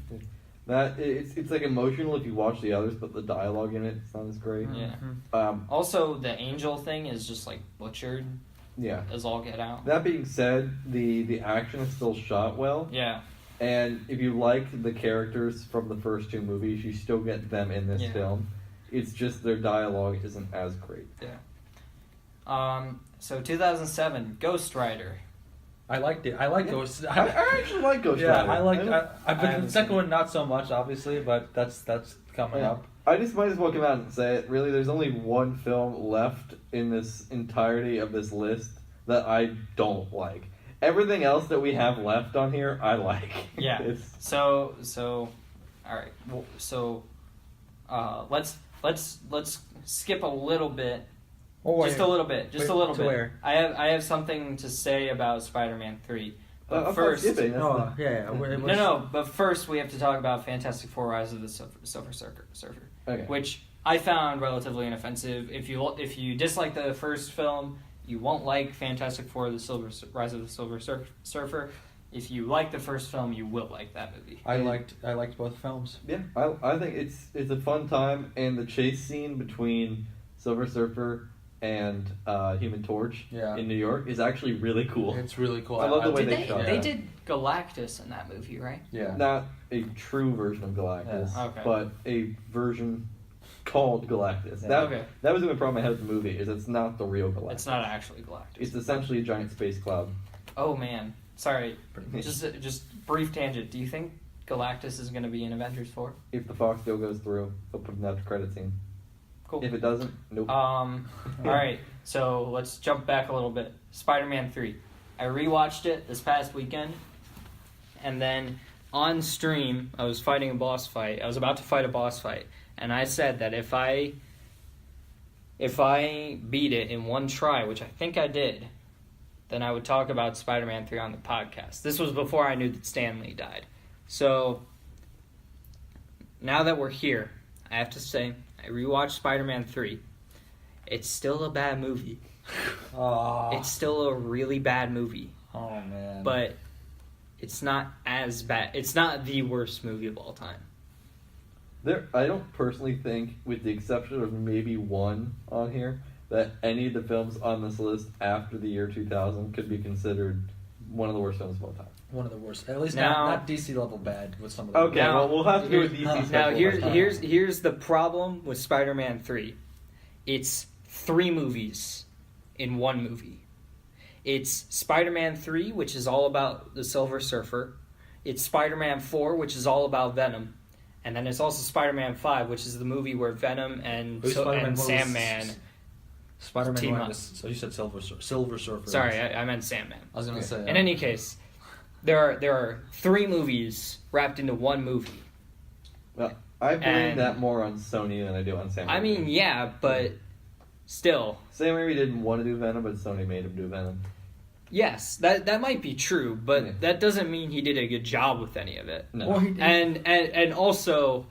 Speaker 3: That it's like emotional if you watch the others, but the dialogue in it's not as great.
Speaker 1: Yeah. Also, the angel thing is just like butchered.
Speaker 3: Yeah.
Speaker 1: As all get out.
Speaker 3: That being said, the action is still shot well.
Speaker 1: Yeah.
Speaker 3: And if you like the characters from the first two movies, you still get them in this film. It's just their dialogue isn't as great.
Speaker 1: Yeah. So 2007, Ghost Rider.
Speaker 2: I liked it. I like Ghost.
Speaker 3: I actually like Ghost Rider.
Speaker 2: Yeah, I like. The second one not so much, obviously, but that's coming up.
Speaker 3: I just might as well come out and say it. Really, there's only one film left in this entirety of this list that I don't like. Everything else that we have left on here, I like.
Speaker 1: Yeah. So, all right. Well, so, let's skip a little bit. Just a little bit.
Speaker 2: Where?
Speaker 1: I have something to say about Spider-Man 3. But first, But first, we have to talk about Fantastic Four: Rise of the Silver Surfer, which I found relatively inoffensive. If you dislike the first film, you won't like Fantastic Four: Rise of the Silver Surfer. If you like the first film, you will like that movie.
Speaker 2: I liked both films.
Speaker 3: Yeah, I think it's a fun time, and the chase scene between Silver Surfer and Human Torch in New York is actually really cool.
Speaker 2: It's really cool.
Speaker 3: I love the way they shot it.
Speaker 1: They did Galactus in that movie, right?
Speaker 2: Yeah.
Speaker 3: Not a true version of Galactus, but a version called Galactus.
Speaker 2: Yeah.
Speaker 3: That was the only problem I had with the movie, is it's not the real Galactus.
Speaker 1: It's not actually Galactus.
Speaker 3: It's essentially a giant space cloud.
Speaker 1: Oh man. Sorry. Just brief tangent. Do you think Galactus is going to be in Avengers 4?
Speaker 3: If the Fox deal goes through, they'll put an after credit scene.
Speaker 1: Cool.
Speaker 3: If it doesn't, nope.
Speaker 1: Alright, so let's jump back a little bit. Spider-Man 3. I rewatched it this past weekend, and then on stream, I was fighting a boss fight. I was about to fight a boss fight, and I said that if I beat it in one try, which I think I did, then I would talk about Spider-Man 3 on the podcast. This was before I knew that Stan Lee died. So, now that we're here, I have to say, I rewatched Spider-Man 3. It's still a bad movie. It's still a really bad movie.
Speaker 2: Oh, man.
Speaker 1: But it's not as bad. It's not the worst movie of all time.
Speaker 3: I don't personally think, with the exception of maybe one on here, that any of the films on this list after the year 2000 could be considered one of the worst films of all time.
Speaker 2: One of the worst. At least
Speaker 1: now,
Speaker 2: not DC level bad with some of them.
Speaker 3: Okay, well, we'll have to do a DC
Speaker 1: Now,
Speaker 3: special.
Speaker 1: here's the problem with Spider-Man 3. It's 3 movies in one movie. It's Spider-Man 3, which is all about the Silver Surfer. It's Spider-Man 4, which is all about Venom. And then it's also Spider-Man 5, which is the movie where Venom and Sandman
Speaker 2: Spider-Man
Speaker 1: team up.
Speaker 2: So you said Silver Surfer.
Speaker 1: Sorry, I meant Sandman.
Speaker 2: I was going to say...
Speaker 1: In any case, there are 3 movies wrapped into one movie.
Speaker 3: Well, I blame
Speaker 1: And-
Speaker 3: that more on Sony than I do on Sam Raimi.
Speaker 1: I mean, yeah, but still,
Speaker 3: Sam Raimi didn't want to do Venom, but Sony made him do Venom.
Speaker 1: yes, that might be true, but
Speaker 3: Yeah.
Speaker 1: that doesn't mean he did a good job with any of it.
Speaker 3: No.
Speaker 2: Well, he did.
Speaker 1: And also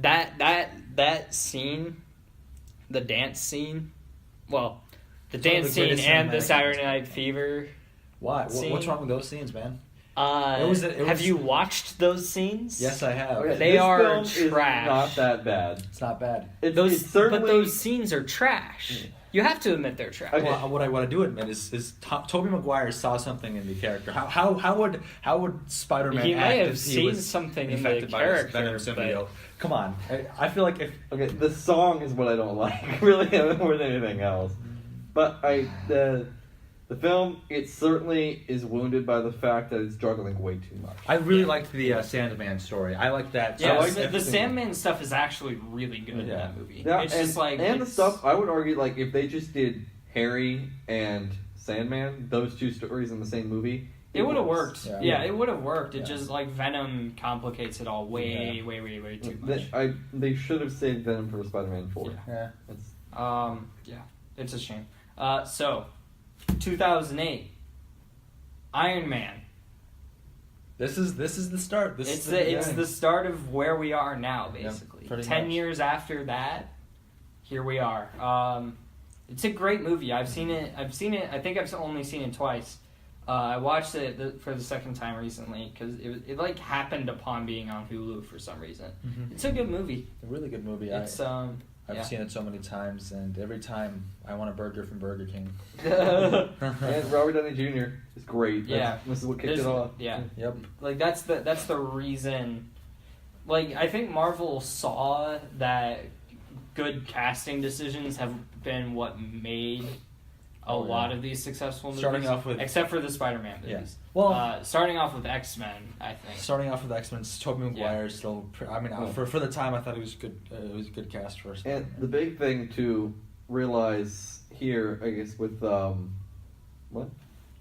Speaker 1: that scene, the dance scene, well, the
Speaker 2: It's one of
Speaker 1: dance
Speaker 2: the
Speaker 1: scene
Speaker 2: greatest
Speaker 1: and the
Speaker 2: cinematic
Speaker 1: Saturday
Speaker 2: scenes.
Speaker 1: Night Fever.
Speaker 2: Why?
Speaker 1: Scene.
Speaker 2: What's wrong with those scenes, man?
Speaker 1: Have
Speaker 2: was-
Speaker 1: you watched those scenes?
Speaker 2: Yes, I have.
Speaker 3: Okay,
Speaker 1: They
Speaker 3: this
Speaker 1: are
Speaker 3: film
Speaker 1: trash.
Speaker 3: Is not that bad.
Speaker 2: It's not bad.
Speaker 3: It's certainly.
Speaker 1: But those scenes are trash.
Speaker 3: Yeah.
Speaker 1: You have to admit they're trash.
Speaker 3: Okay.
Speaker 2: Well, what I do admit is Tobey Maguire saw something in the character. How would Spider-Man
Speaker 1: He
Speaker 2: act
Speaker 1: may have
Speaker 2: if he
Speaker 1: seen
Speaker 2: was
Speaker 1: something in the
Speaker 2: infected by this
Speaker 1: character,
Speaker 2: Venom
Speaker 1: but
Speaker 2: symbiote? Come on, I feel like if
Speaker 3: Okay, the song is what I don't like, really, more than anything else. But the film, it certainly is wounded by the fact that it's juggling way too much.
Speaker 2: I really liked the Sandman story. I like that.
Speaker 1: yeah,
Speaker 3: I like
Speaker 1: the
Speaker 3: everything.
Speaker 1: Sandman stuff is actually really good in
Speaker 2: Yeah.
Speaker 1: that movie.
Speaker 3: Yeah,
Speaker 1: It's
Speaker 3: and,
Speaker 1: just like
Speaker 3: and the
Speaker 1: it's-
Speaker 3: stuff, I would argue, like, if they just did Harry and Sandman, those two stories in the same movie,
Speaker 1: It would have
Speaker 3: works.
Speaker 1: worked.
Speaker 2: Yeah.
Speaker 1: Yeah, it would have worked. It
Speaker 2: Yeah.
Speaker 1: just like Venom complicates it all way too much.
Speaker 3: They should have saved Venom for Spider-Man 4.
Speaker 1: Yeah.
Speaker 2: Yeah.
Speaker 3: It's,
Speaker 1: Yeah, it's a shame. So, 2008, Iron Man.
Speaker 2: This is the start. This
Speaker 1: It's
Speaker 2: is
Speaker 1: it's the start of where we are now, basically.
Speaker 2: pretty
Speaker 1: 10
Speaker 2: much.
Speaker 1: years after that, here we are. It's a great movie. I've seen it. I think I've only seen it twice. I watched it for the second time recently because it like happened upon being on Hulu for some reason.
Speaker 2: Mhm.
Speaker 1: It's a good movie.
Speaker 2: a really good movie.
Speaker 1: It's
Speaker 2: I've seen it so many times, and every time I want a burger from Burger King.
Speaker 3: and Robert Downey Jr. is great.
Speaker 1: Yeah.
Speaker 3: This is what kicked
Speaker 1: There's-
Speaker 3: it off.
Speaker 1: yeah.
Speaker 2: Yep.
Speaker 1: Like that's the reason. Like I think Marvel saw that good casting decisions have been what made a
Speaker 2: Oh, yeah.
Speaker 1: lot of these successful movies.
Speaker 2: Starting off with-
Speaker 1: except for the Spider-Man
Speaker 2: Yeah.
Speaker 1: movies.
Speaker 2: Well,
Speaker 1: Starting off with X-Men, I think.
Speaker 2: starting off with X-Men, Tobey Maguire
Speaker 1: Yeah.
Speaker 2: still. I mean,
Speaker 3: Yeah.
Speaker 2: for the time, I thought it was good. It was a good cast for us.
Speaker 3: And the big thing to realize here, I guess, with what?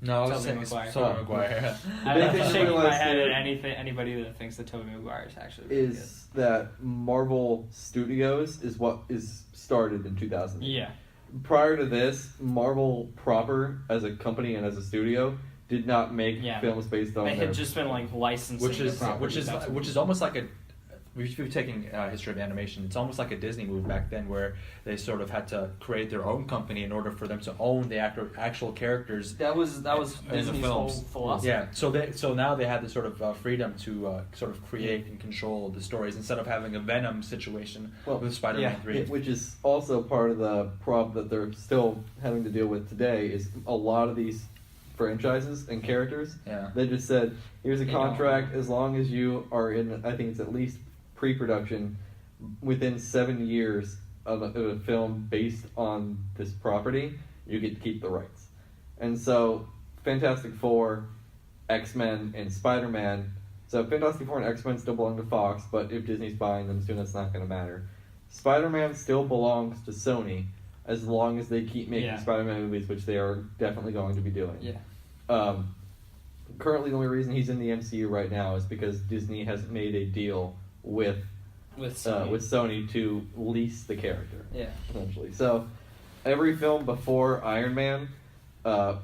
Speaker 2: No, I was
Speaker 1: Tobey
Speaker 2: saying
Speaker 1: Maguire.
Speaker 2: Tobey Maguire.
Speaker 1: I'm
Speaker 3: big thing to
Speaker 1: shaking my
Speaker 3: realize
Speaker 1: head
Speaker 3: here
Speaker 1: at anybody that thinks that Tobey Maguire is actually really
Speaker 3: is that Marvel Studios is what is started in 2000.
Speaker 1: good. Yeah.
Speaker 3: Prior to this, Marvel proper as a company and as a studio did not make
Speaker 1: Yeah.
Speaker 3: films based on
Speaker 1: They
Speaker 3: their
Speaker 1: had just been like licensing
Speaker 2: which
Speaker 1: the
Speaker 2: is
Speaker 1: properties. That's
Speaker 2: which is almost like a. If you're taking history of animation, it's almost like a Disney move back then, where they sort of had to create their own company in order for them to own the actual characters.
Speaker 1: That was
Speaker 2: in the
Speaker 1: Disney's whole
Speaker 2: films.
Speaker 1: philosophy.
Speaker 2: Yeah, so now they had the sort of freedom to sort of create and control the stories instead of having a Venom situation with Spider-Man
Speaker 1: yeah,
Speaker 2: 3.
Speaker 3: which is also part of the problem that they're still having to deal with today is a lot of these franchises and characters.
Speaker 2: Yeah.
Speaker 3: They just said, here's a
Speaker 1: They
Speaker 3: contract as long as you are in, I think it's at least pre-production within 7 years of a film based on this property, you get to keep the rights. And so Fantastic Four, X-Men, and Spider-Man. So Fantastic Four and X-Men still belong to Fox, but if Disney's buying them soon, it's not going to matter. Spider-Man still belongs to Sony as long as they keep making
Speaker 1: Yeah.
Speaker 3: Spider-Man movies, which they are definitely going to be doing.
Speaker 1: Yeah.
Speaker 3: Currently, the only reason he's in the MCU right now is because Disney has made a deal with
Speaker 1: With Sony.
Speaker 3: Sony to lease the character,
Speaker 1: yeah.
Speaker 3: essentially. So every film before Iron Man was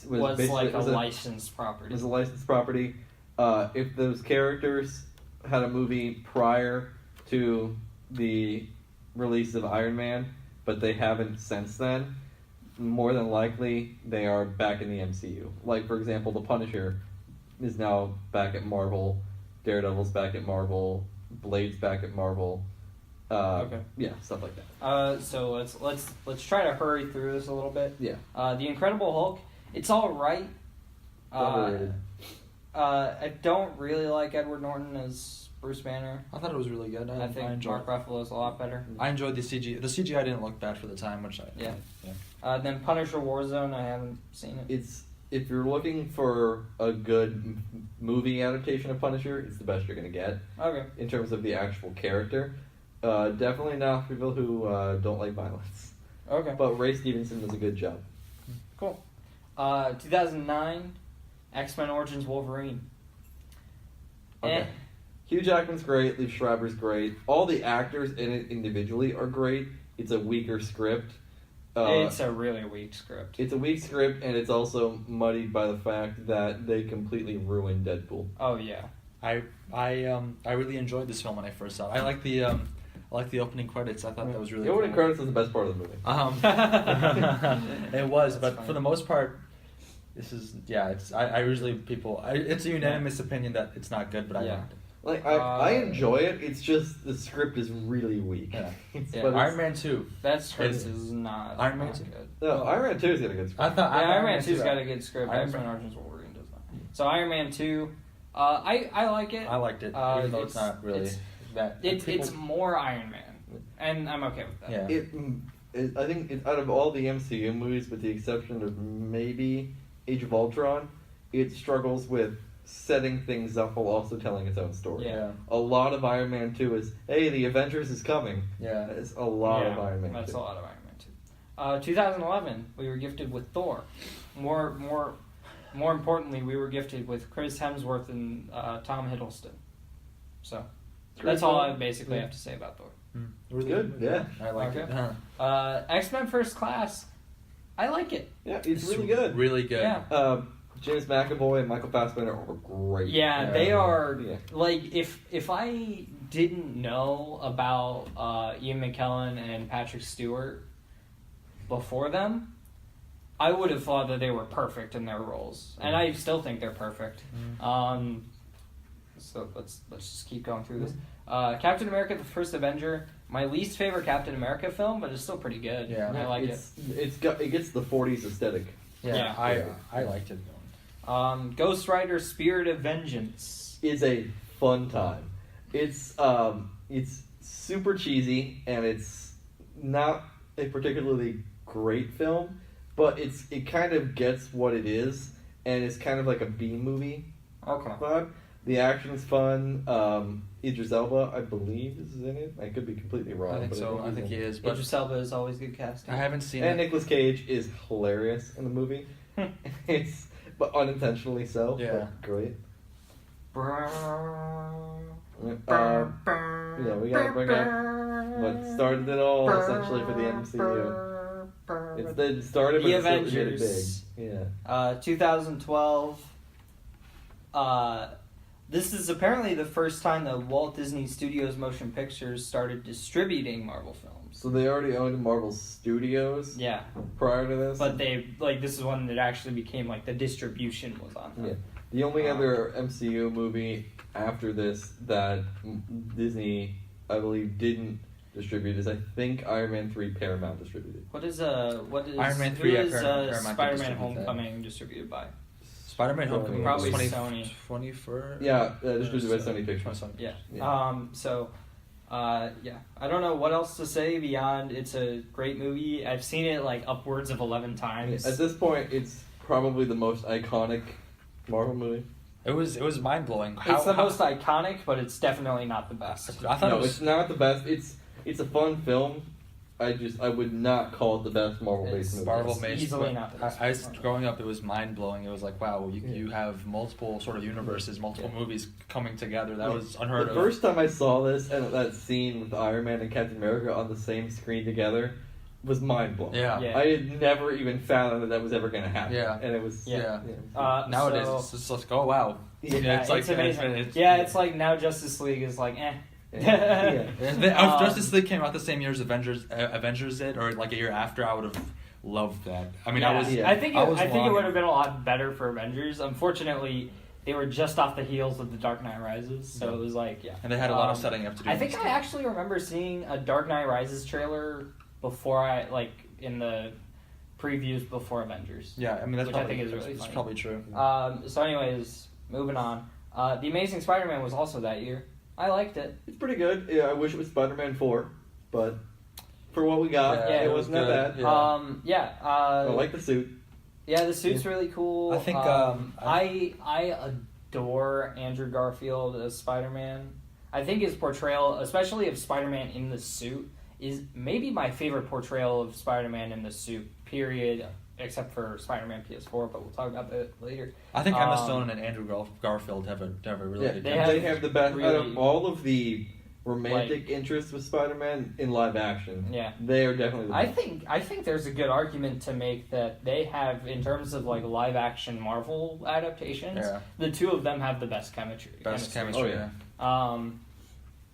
Speaker 1: Was like a
Speaker 3: was
Speaker 1: licensed property.
Speaker 3: was a licensed property. If those characters had a movie prior to the release of Iron Man, but they haven't since then, more than likely they are back in the MCU. Like, for example, The Punisher is now back at Marvel, Daredevil's back at Marvel, Blade's back at Marvel.
Speaker 1: Okay.
Speaker 3: Yeah, stuff like that.
Speaker 1: So let's try to hurry through this a little bit.
Speaker 3: Yeah.
Speaker 1: The Incredible Hulk, it's all right.
Speaker 3: Overrated.
Speaker 1: I don't really like Edward Norton as Bruce Banner.
Speaker 2: I thought it was really good.
Speaker 1: I think
Speaker 2: enjoyed.
Speaker 1: Mark Ruffalo is a lot better.
Speaker 2: I enjoyed the CGI. The CGI didn't look bad for the time, which I
Speaker 1: Yeah. Then Punisher Warzone, I haven't seen it.
Speaker 3: It's if you're looking for a good movie adaptation of Punisher, it's the best you're gonna get
Speaker 1: Okay.
Speaker 3: in terms of the actual character. Definitely not for people who don't like violence.
Speaker 1: Okay.
Speaker 3: But Ray Stevenson does a good job.
Speaker 1: Cool. 2009, X-Men Origins Wolverine.
Speaker 3: Okay.
Speaker 1: Eh.
Speaker 3: Hugh Jackman's great. Liev Schreiber's great. All the actors in it individually are great. It's a weaker script.
Speaker 1: It's a really weak script.
Speaker 3: It's a weak script, and it's also muddied by the fact that they completely ruined Deadpool.
Speaker 1: Oh yeah.
Speaker 2: I really enjoyed this film when I first saw it. I like the opening credits. I thought that was really
Speaker 3: The opening
Speaker 2: cool.
Speaker 3: credits was the best part of the movie.
Speaker 2: It was,
Speaker 1: That's
Speaker 2: but
Speaker 1: funny.
Speaker 2: for the most part, this is it's I usually it's a unanimous opinion that it's not good, but I
Speaker 1: Yeah.
Speaker 2: liked it.
Speaker 3: Like I enjoy it. It's just the script is really weak.
Speaker 2: Yeah.
Speaker 1: Yeah.
Speaker 3: But
Speaker 2: Iron Man 2.
Speaker 1: That's hurts
Speaker 2: It's-
Speaker 1: is not
Speaker 2: Iron Man
Speaker 1: not
Speaker 2: 2.
Speaker 1: good.
Speaker 3: No, Iron Man 2's got a good script.
Speaker 2: I thought
Speaker 1: Iron Man 2's
Speaker 2: 2
Speaker 1: got a good script.
Speaker 2: Iron
Speaker 1: X-Men
Speaker 2: Man-
Speaker 1: Origins Wolverine does not. So Iron Man 2, I like it.
Speaker 2: I liked it, even though it's not really that.
Speaker 1: It's more Iron Man, and I'm okay with that.
Speaker 2: Yeah.
Speaker 3: I think out of all the MCU movies, with the exception of maybe Age of Ultron, it struggles with setting things up while also telling its own story.
Speaker 1: Yeah.
Speaker 3: A lot of Iron Man 2 is, hey, the Avengers is coming.
Speaker 2: Yeah.
Speaker 3: It's a lot of
Speaker 1: Yeah,
Speaker 3: Iron Man
Speaker 1: That's
Speaker 3: 2.
Speaker 1: a lot of Iron Man 2. 2011, we were gifted with Thor. More importantly, we were gifted with Chris Hemsworth and Tom Hiddleston. So that's all I basically have to say about Thor.
Speaker 2: Really
Speaker 3: Good, yeah.
Speaker 2: I like
Speaker 1: Okay.
Speaker 2: it.
Speaker 1: X-Men First Class, I like it.
Speaker 3: Yeah, it's really good.
Speaker 2: Really good.
Speaker 1: Yeah.
Speaker 3: James McAvoy and Michael Fassbender are great.
Speaker 1: Yeah, they are.
Speaker 3: Yeah.
Speaker 1: Like, if I didn't know about Ian McKellen and Patrick Stewart before them, I would have thought that they were perfect in their roles, and I still think they're perfect. So let's just keep going through this. Captain America: The First Avenger, my least favorite Captain America film, but it's still pretty good.
Speaker 2: Yeah.
Speaker 1: I like it.
Speaker 3: It gets the 40s aesthetic.
Speaker 2: Yeah.
Speaker 1: Yeah.
Speaker 2: I liked it.
Speaker 1: Ghost Rider: Spirit of Vengeance.
Speaker 3: Is a fun time. It's super cheesy and it's not a particularly great film, but it kind of gets what it is, and it's kind of like a B movie
Speaker 1: Okay.
Speaker 3: vibe. The action's fun. Idris Elba, I believe, is in it. I could be completely wrong.
Speaker 2: I think
Speaker 3: but
Speaker 2: so. I
Speaker 3: he's
Speaker 2: think
Speaker 3: in
Speaker 2: he
Speaker 3: it.
Speaker 2: is. But
Speaker 1: Idris Elba is always good casting.
Speaker 2: I haven't seen
Speaker 3: And
Speaker 2: it.
Speaker 3: Nicolas Cage is hilarious in the movie. It's but unintentionally so.
Speaker 2: Yeah.
Speaker 3: But great.
Speaker 1: Yeah,
Speaker 3: Yeah, we gotta bring up what started it all essentially for the MCU. It started
Speaker 1: The
Speaker 3: but it hit it
Speaker 1: Avengers.
Speaker 3: big. Yeah.
Speaker 1: 2012. This is apparently the first time that Walt Disney Studios Motion Pictures started distributing Marvel films.
Speaker 3: So they already owned Marvel Studios
Speaker 1: Yeah,
Speaker 3: prior to this.
Speaker 1: but this is one that actually became the distribution was on them.
Speaker 3: Yeah. The only other MCU movie after this that Disney, I believe, didn't distribute is I think Iron Man 3 Paramount distributed.
Speaker 1: What is Iron
Speaker 2: Man 3,
Speaker 1: who
Speaker 2: yeah,
Speaker 1: is
Speaker 2: Paramount
Speaker 1: Spider-Man
Speaker 2: distributed
Speaker 1: Homecoming distributed by?
Speaker 2: Spider-Man Homecoming
Speaker 1: Probably
Speaker 2: was
Speaker 1: Sony.
Speaker 2: 21st.
Speaker 3: Yeah, distributed by Sony Pictures.
Speaker 1: Yeah.
Speaker 3: Yeah.
Speaker 1: Yeah. I don't know what else to say beyond it's a great movie. I've seen it upwards of 11 times.
Speaker 3: At this point, it's probably the most iconic Marvel movie.
Speaker 2: It was mind blowing.
Speaker 1: It's the most iconic, but it's definitely not the best.
Speaker 2: I thought
Speaker 3: No,
Speaker 2: it was.
Speaker 3: it's not the best. It's a fun film. I would not call it the best Marvel-based movie.
Speaker 2: Marvel
Speaker 1: It's
Speaker 2: made
Speaker 1: easily not the best.
Speaker 2: I was growing up. It was mind blowing. It was like, wow, you have multiple sort of universes, multiple movies coming together. That was unheard
Speaker 3: The
Speaker 2: of.
Speaker 3: first time I saw this and that scene with Iron Man and Captain America on the same screen together was mind blowing.
Speaker 2: Yeah.
Speaker 1: Yeah.
Speaker 3: I had never even found that was ever going to happen.
Speaker 2: Yeah.
Speaker 3: And it was.
Speaker 2: Yeah.
Speaker 1: So-
Speaker 2: Nowadays, it's just like, oh wow.
Speaker 1: Yeah, it's amazing. It's like now Justice League is like, eh.
Speaker 3: Yeah.
Speaker 2: If Justice League came out the same year as Avengers did, or like a year after, I would have loved that. I mean,
Speaker 1: Yeah,
Speaker 3: Yeah.
Speaker 1: I think
Speaker 2: I was
Speaker 1: it
Speaker 2: longing.
Speaker 1: would have been a lot better for Avengers. Unfortunately, they were just off the heels of The Dark Knight Rises, so it was like, yeah.
Speaker 2: And they had a lot of setting up to do.
Speaker 1: I think I actually remember seeing a Dark Knight Rises trailer before in the previews before Avengers.
Speaker 2: Yeah, I mean that's
Speaker 1: Which I
Speaker 2: probably,
Speaker 1: think is really
Speaker 2: it's
Speaker 1: funny.
Speaker 2: probably true.
Speaker 1: So anyways, moving on. The Amazing Spider-Man was also that year. I liked it.
Speaker 3: It's pretty good. Yeah, I wish it was Spider-Man 4, but for what we got,
Speaker 1: Yeah,
Speaker 3: it
Speaker 1: it
Speaker 3: wasn't
Speaker 2: was
Speaker 3: that
Speaker 2: good.
Speaker 3: bad.
Speaker 2: Yeah.
Speaker 3: I like the suit.
Speaker 1: Yeah, the suit's really cool.
Speaker 2: I think,
Speaker 1: I adore Andrew Garfield as Spider-Man. I think his portrayal, especially of Spider-Man in the suit, is maybe my favorite portrayal of Spider-Man in the suit, period, except for Spider-Man PS4, but we'll talk about that later.
Speaker 2: I think Emma Stone and Andrew Garfield have a really good
Speaker 1: they
Speaker 3: have the best
Speaker 1: really,
Speaker 3: out of all of the romantic interests with Spider-Man in live action.
Speaker 1: Yeah,
Speaker 3: they are definitely the best.
Speaker 1: I think there's a good argument to make that they have, in terms of like live action Marvel adaptations, the two of them have the best chemistry.
Speaker 2: Oh, yeah.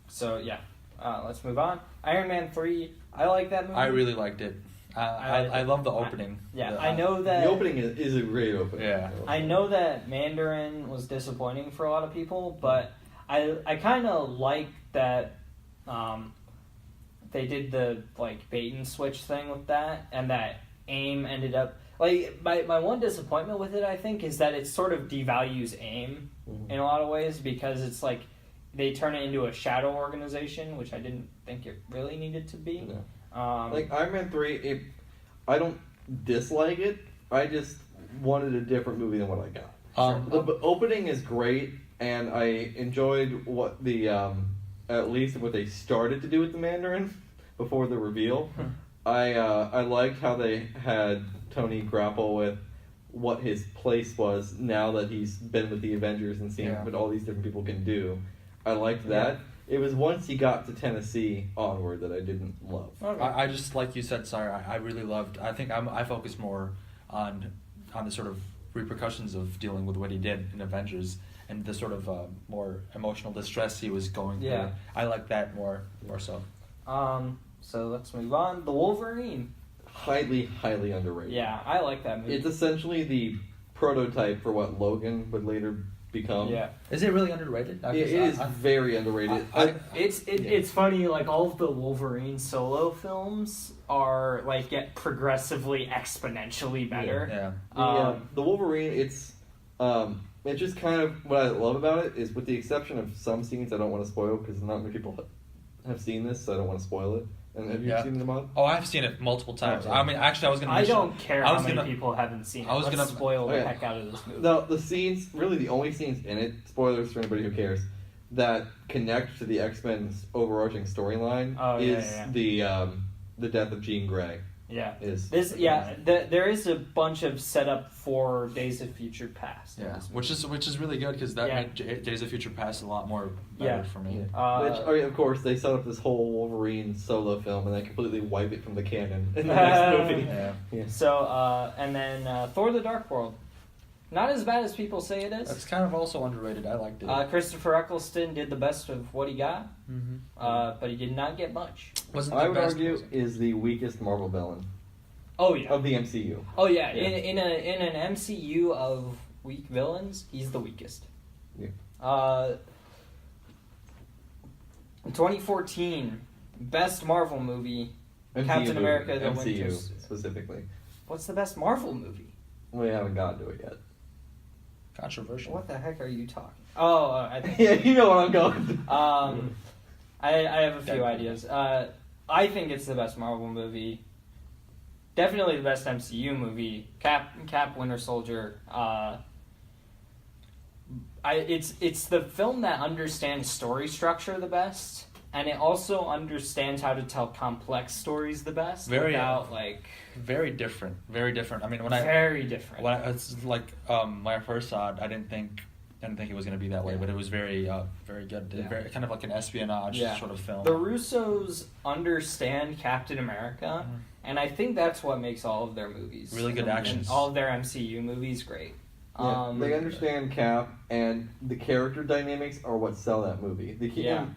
Speaker 1: So yeah, let's move on. Iron Man 3, I like that movie.
Speaker 2: I really liked it. I love the opening.
Speaker 1: I know that
Speaker 3: the opening is a great opening.
Speaker 2: Yeah,
Speaker 1: I know that Mandarin was disappointing for a lot of people, but I kind of like that they did the like bait and switch thing with that, and that AIM ended up like my one disappointment with it, I think, is that it sort of devalues AIM in a lot of ways, because it's like they turn it into a shadow organization, which I didn't think it really needed to be.
Speaker 3: No. Like Iron Man 3, I don't dislike it. I just wanted a different movie than what I got. The opening is great, and I enjoyed what the at least what they started to do with the Mandarin before the reveal. I liked how they had Tony grapple with what his place was now that he's been with the Avengers and seen what all these different people can do. I liked that. It was once he got to Tennessee onward that I didn't love.
Speaker 2: Okay. I just, like you said, sorry, I really loved. I think I focus more on the sort of repercussions of dealing with what he did in Avengers and the sort of more emotional distress he was going through.
Speaker 1: Yeah.
Speaker 2: I like that more so.
Speaker 1: So let's move on. The Wolverine.
Speaker 3: Highly underrated.
Speaker 1: Yeah, I like that movie.
Speaker 3: It's essentially the prototype for what Logan would later become.
Speaker 1: Yeah.
Speaker 2: Is it really underrated?
Speaker 3: It is very underrated.
Speaker 1: It's funny, like all of the Wolverine solo films are like get progressively exponentially better.
Speaker 2: Yeah.
Speaker 3: The Wolverine, it's just kind of what I love about it is, with the exception of some scenes I don't want to spoil because not many people have seen this, so I don't want to spoil it. And have you seen them all?
Speaker 2: Oh, I've seen it multiple times.
Speaker 3: Okay.
Speaker 2: I mean, actually, I was going to.
Speaker 1: I don't care how many people haven't seen it.
Speaker 2: I was going to
Speaker 1: spoil the heck out of this movie.
Speaker 3: No, the scenes, really the only scenes in it, spoilers for anybody who cares, that connect to the X-Men's overarching storyline the death of Jean Grey.
Speaker 1: Yeah.
Speaker 3: There
Speaker 1: is a bunch of setup for Days of Future Past.
Speaker 2: Yeah, which is really good because that made Days of Future Past a lot more better for me.
Speaker 3: Which, of course, they set up this whole Wolverine solo film and they completely wipe it from the canon in the next movie.
Speaker 2: Yeah.
Speaker 1: So, and then Thor: The Dark World. Not as bad as people say it is.
Speaker 2: That's kind of also underrated. I liked it.
Speaker 1: Christopher Eccleston did the best of what he got, but he did not get much.
Speaker 3: I would argue is the weakest Marvel villain.
Speaker 1: Oh yeah.
Speaker 3: Of the MCU.
Speaker 1: Oh yeah. In an MCU of weak villains, he's the weakest.
Speaker 3: Yeah.
Speaker 1: 2014 best Marvel movie.
Speaker 3: MCU
Speaker 1: Captain America: The
Speaker 3: MCU
Speaker 1: Winter
Speaker 3: specifically.
Speaker 1: What's the best Marvel movie?
Speaker 3: We haven't gotten to it yet.
Speaker 2: Controversial.
Speaker 1: What the heck are you talking? Oh, I think.
Speaker 3: Yeah, you know what I'm going.
Speaker 1: I have a few ideas. I think it's the best Marvel movie. Definitely the best MCU movie. Cap Winter Soldier. It's the film that understands story structure the best, and it also understands how to tell complex stories the best.
Speaker 2: Very different. I mean, it's like when I first saw it, I didn't think it was going to be that way, but it was very good.
Speaker 1: Yeah.
Speaker 2: Very, kind of like an espionage sort of film.
Speaker 1: The Russos understand Captain America, and I think that's what makes all of their movies
Speaker 2: really good actions.
Speaker 1: All of their MCU movies great.
Speaker 3: Yeah, they understand Cap, and the character dynamics are what sell that movie.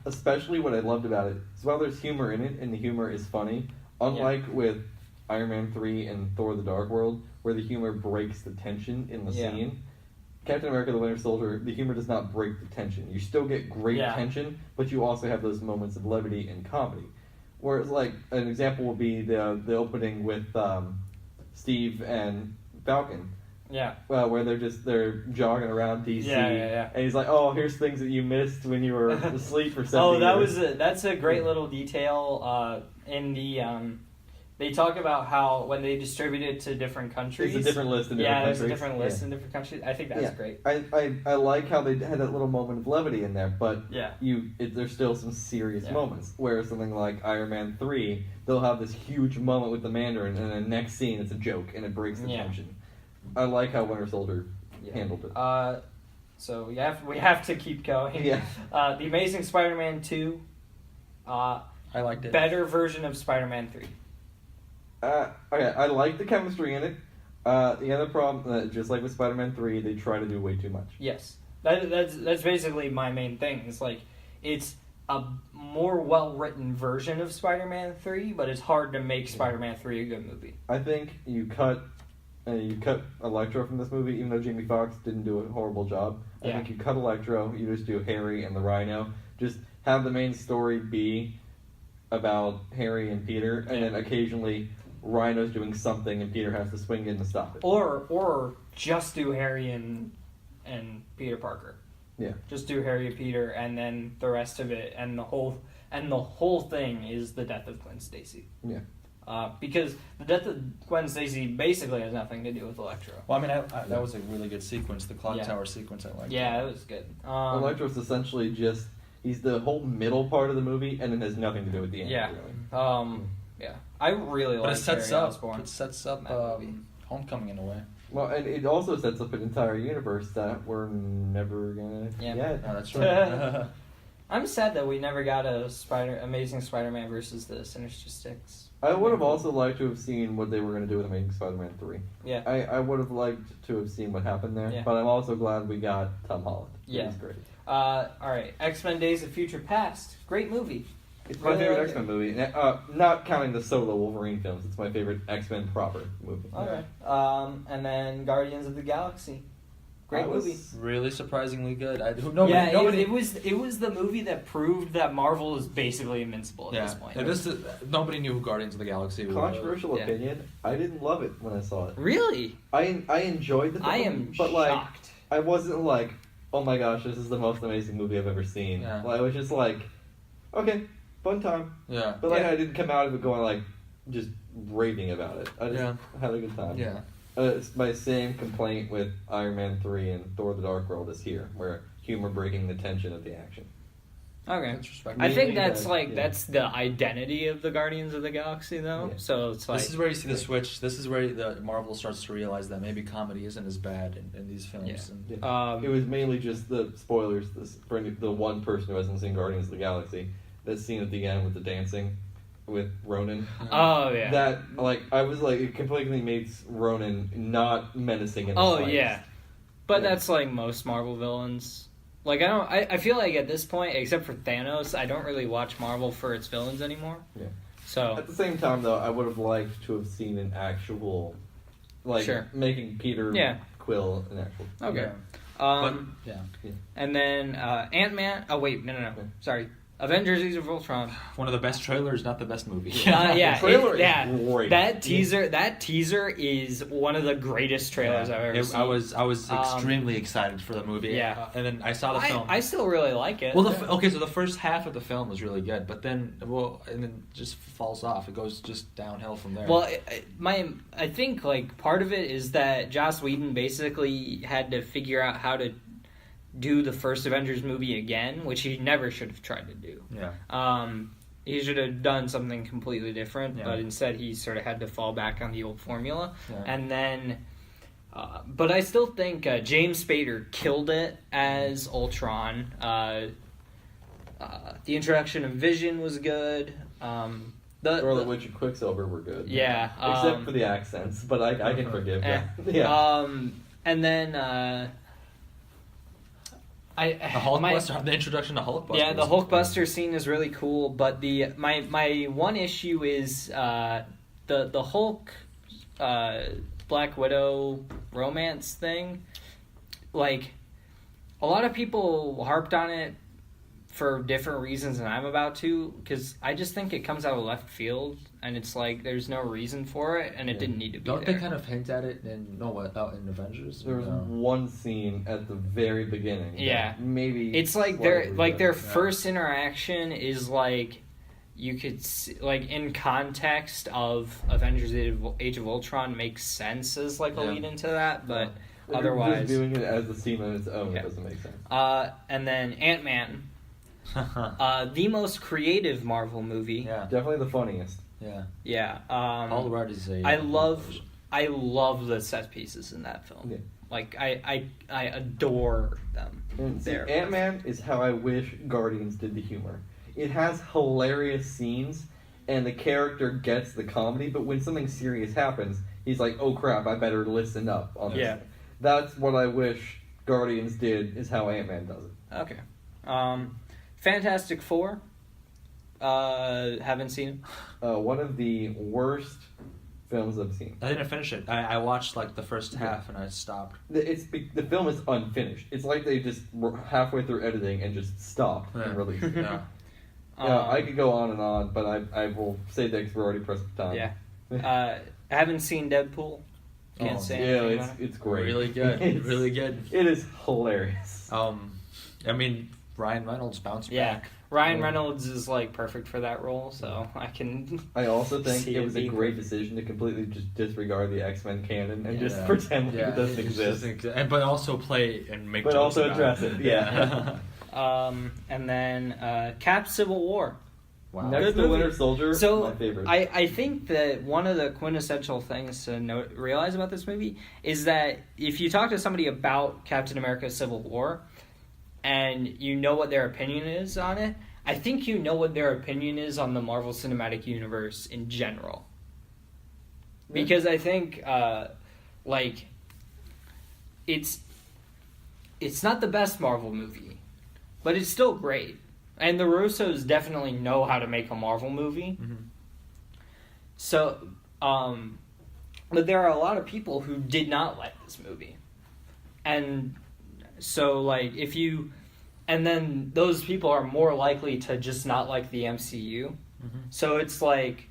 Speaker 3: Especially what I loved about it is while there's humor in it, and the humor is funny, unlike with Iron Man 3 and Thor: The Dark World, where the humor breaks the tension in the scene. Captain America: The Winter Soldier, the humor does not break the tension. You still get great tension, but you also have those moments of levity and comedy. Whereas, like, an example would be the opening with Steve and Falcon.
Speaker 1: Yeah.
Speaker 3: Where they're jogging around DC.
Speaker 1: Yeah.
Speaker 3: And he's like, "Oh, here's things that you missed when you were asleep for 7 years."
Speaker 1: That's a great little detail in they talk about how when they distribute it to different countries,
Speaker 3: It's a different list in different countries.
Speaker 1: there's a different list in different countries. I think that's great.
Speaker 3: I like how they had that little moment of levity in there, but
Speaker 1: Yeah.
Speaker 3: there's still some serious
Speaker 1: Yeah.
Speaker 3: moments. Whereas something like Iron Man 3, they'll have this huge moment with the Mandarin, and then the next scene it's a joke and it breaks the tension. I like how Winter Soldier handled it.
Speaker 1: So we have to keep going.
Speaker 3: Yeah.
Speaker 1: The Amazing Spider-Man 2.
Speaker 2: I liked it.
Speaker 1: Better version of Spider-Man 3.
Speaker 3: Okay, I like the chemistry in it. The other problem, just like with Spider-Man 3, they try to do way too much.
Speaker 1: Yes. That's basically my main thing. It's like, it's a more well-written version of Spider-Man 3, but it's hard to make Spider-Man 3 a good movie.
Speaker 3: I think you cut Electro from this movie, even though Jamie Foxx didn't do a horrible job. I think you cut Electro, you just do Harry and the Rhino. Just have the main story be about Harry and Peter, and then occasionally Rhino's doing something and Peter has to swing in to stop it.
Speaker 1: Or just do Harry and Peter Parker.
Speaker 3: Yeah.
Speaker 1: Just do Harry and Peter, and then the rest of it, and the whole thing is the death of Gwen Stacy.
Speaker 3: Yeah.
Speaker 1: Because the death of Gwen Stacy basically has nothing to do with Electro.
Speaker 2: Well, I mean, that was a really good sequence. The clock tower sequence, I liked.
Speaker 1: Yeah, it was good.
Speaker 3: Electro's essentially just he's the whole middle part of the movie, and it has nothing to do with the end.
Speaker 1: Yeah.
Speaker 3: Really.
Speaker 1: Yeah. I really like
Speaker 2: Harry Osborn. It sets up
Speaker 1: movie.
Speaker 2: Homecoming in a way.
Speaker 3: Well, and it also sets up an entire universe that we're never gonna get.
Speaker 2: Oh, that's right.
Speaker 1: I'm sad that we never got a Amazing Spider-Man versus the Sinister Six.
Speaker 3: I would have also liked to have seen what they were going to do with Amazing Spider-Man 3.
Speaker 1: Yeah.
Speaker 3: I would have liked to have seen what happened there, but I'm also glad we got Tom Holland.
Speaker 1: Yeah.
Speaker 3: He's great.
Speaker 1: Alright, X-Men Days of Future Past. Great movie.
Speaker 3: It's my favorite X-Men movie. Not counting the solo Wolverine films. It's my favorite X-Men proper movie.
Speaker 1: Okay. And then Guardians of the Galaxy. Great movie.
Speaker 2: Really surprisingly good.
Speaker 1: It was the movie that proved that Marvel is basically invincible at this point.
Speaker 2: Nobody knew who Guardians of the Galaxy was.
Speaker 3: Controversial opinion. I didn't love it when I saw it.
Speaker 1: Really?
Speaker 3: I enjoyed the film.
Speaker 1: I am
Speaker 3: but
Speaker 1: shocked.
Speaker 3: I wasn't like, oh my gosh, this is the most amazing movie I've ever seen.
Speaker 2: Yeah.
Speaker 3: I was just like, okay, fun time.
Speaker 2: Yeah.
Speaker 3: But I didn't come out of it going like, just raving about it. I just had a good time.
Speaker 2: Yeah.
Speaker 3: It's my same complaint with Iron Man 3 and Thor the Dark World is here, where humor breaking the tension of the action.
Speaker 1: Okay. I think that's that's the identity of the Guardians of the Galaxy, though. Yeah. So it's like...
Speaker 2: This is where you see the switch. This is where the Marvel starts to realize that maybe comedy isn't as bad in these films.
Speaker 1: Yeah.
Speaker 3: It was mainly just the spoilers for the one person who hasn't seen Guardians of the Galaxy. That scene at the end with the dancing with Ronan.
Speaker 1: Oh, yeah.
Speaker 3: That, I was it completely makes Ronan not menacing in the slightest.
Speaker 1: Yeah. But that's most Marvel villains. I feel like at this point, except for Thanos, I don't really watch Marvel for its villains anymore.
Speaker 3: Yeah.
Speaker 1: So
Speaker 3: at the same time, though, I would have liked to have seen an actual, making Peter Quill an actual.
Speaker 1: Okay. And then Ant-Man. Oh wait, no. Sorry. Avengers: Age of Ultron.
Speaker 2: One of the best trailers, not the best movie.
Speaker 3: The trailer is great.
Speaker 1: That teaser is one of the greatest trailers I've ever seen.
Speaker 2: I was extremely excited for the movie.
Speaker 1: Yeah.
Speaker 2: And then I saw the film.
Speaker 1: I still really like it.
Speaker 2: Well, so the first half of the film was really good, but then just falls off. It goes just downhill from there.
Speaker 1: Well, I think part of it is that Joss Whedon basically had to figure out how to do the first Avengers movie again, which he never should have tried to do.
Speaker 2: Yeah.
Speaker 1: He should have done something completely different, but instead he sort of had to fall back on the old formula. Yeah. And then, but I still think James Spader killed it as Ultron. The introduction of Vision was good.
Speaker 3: Scarlet Witch and Quicksilver were good.
Speaker 1: Yeah.
Speaker 3: Except for the accents, but I can forgive them.
Speaker 1: And then...
Speaker 2: the introduction to Hulkbuster.
Speaker 1: Yeah, the Hulkbuster scene is really cool, but my one issue is the Hulk Black Widow romance thing. A lot of people harped on it for different reasons than I'm about to, because I just think it comes out of left field, and it's there's no reason for it, and it didn't need to be
Speaker 2: Don't
Speaker 1: there.
Speaker 2: they kind of hint at it in Avengers?
Speaker 3: There was one scene at the very beginning.
Speaker 1: Yeah.
Speaker 3: Maybe
Speaker 1: it's their first interaction is you could see, like, in context of Avengers Age of Ultron makes sense as like a lead into that, but
Speaker 3: If
Speaker 1: otherwise
Speaker 3: you're just viewing it as a scene on its own, it doesn't make sense.
Speaker 1: And then Ant-Man, the most creative Marvel movie.
Speaker 2: Yeah.
Speaker 3: Definitely the funniest.
Speaker 1: Yeah.
Speaker 2: Paul Rudd is
Speaker 1: I love the set pieces in that film.
Speaker 3: Yeah.
Speaker 1: Like I adore them.
Speaker 3: And see, Ant-Man is how I wish Guardians did the humor. It has hilarious scenes, and the character gets the comedy, but when something serious happens, he's like, oh crap, I better listen up on this.
Speaker 1: Yeah.
Speaker 3: That's what I wish Guardians did, is how Ant-Man does it.
Speaker 1: Okay. Fantastic Four. Haven't seen it.
Speaker 3: One of the worst films I've seen.
Speaker 2: I didn't finish it. I watched like the first half and I stopped.
Speaker 3: The film is unfinished. It's like they just were halfway through editing and just stopped and released it.
Speaker 2: Yeah.
Speaker 3: I could go on, but I will say that because we're already pressed for time.
Speaker 1: Yeah. I haven't seen Deadpool. Can't say anything about it.
Speaker 3: It's great.
Speaker 2: Really good. Really good.
Speaker 3: It is hilarious.
Speaker 2: I mean, Ryan Reynolds bounced back.
Speaker 1: Ryan Reynolds is like perfect for that role, so I can.
Speaker 3: I also think
Speaker 1: see
Speaker 3: it was a great
Speaker 1: perfect.
Speaker 3: decision to completely just disregard the X-Men canon and just pretend like it doesn't exist.
Speaker 2: But also play and make.
Speaker 3: But
Speaker 2: jokes
Speaker 3: also
Speaker 2: about
Speaker 3: address it. Yeah.
Speaker 1: And then Cap Civil War.
Speaker 2: Wow.
Speaker 3: Next
Speaker 1: Good
Speaker 3: to
Speaker 1: movie.
Speaker 3: Winter Soldier,
Speaker 1: So
Speaker 3: my favorite.
Speaker 1: I think that one of the quintessential things to realize about this movie is that if you talk to somebody about Captain America Civil War and you know what their opinion is on it, I think you know what their opinion is on the Marvel Cinematic Universe in general.
Speaker 3: Yeah.
Speaker 1: Because I think like it's not the best Marvel movie, but it's still great. And the Russos definitely know how to make a Marvel movie.
Speaker 2: Mm-hmm.
Speaker 1: So, but there are a lot of people who did not like this movie. And so, like, and then those people are more likely to just not like the MCU.
Speaker 2: Mm-hmm.
Speaker 1: So it's like,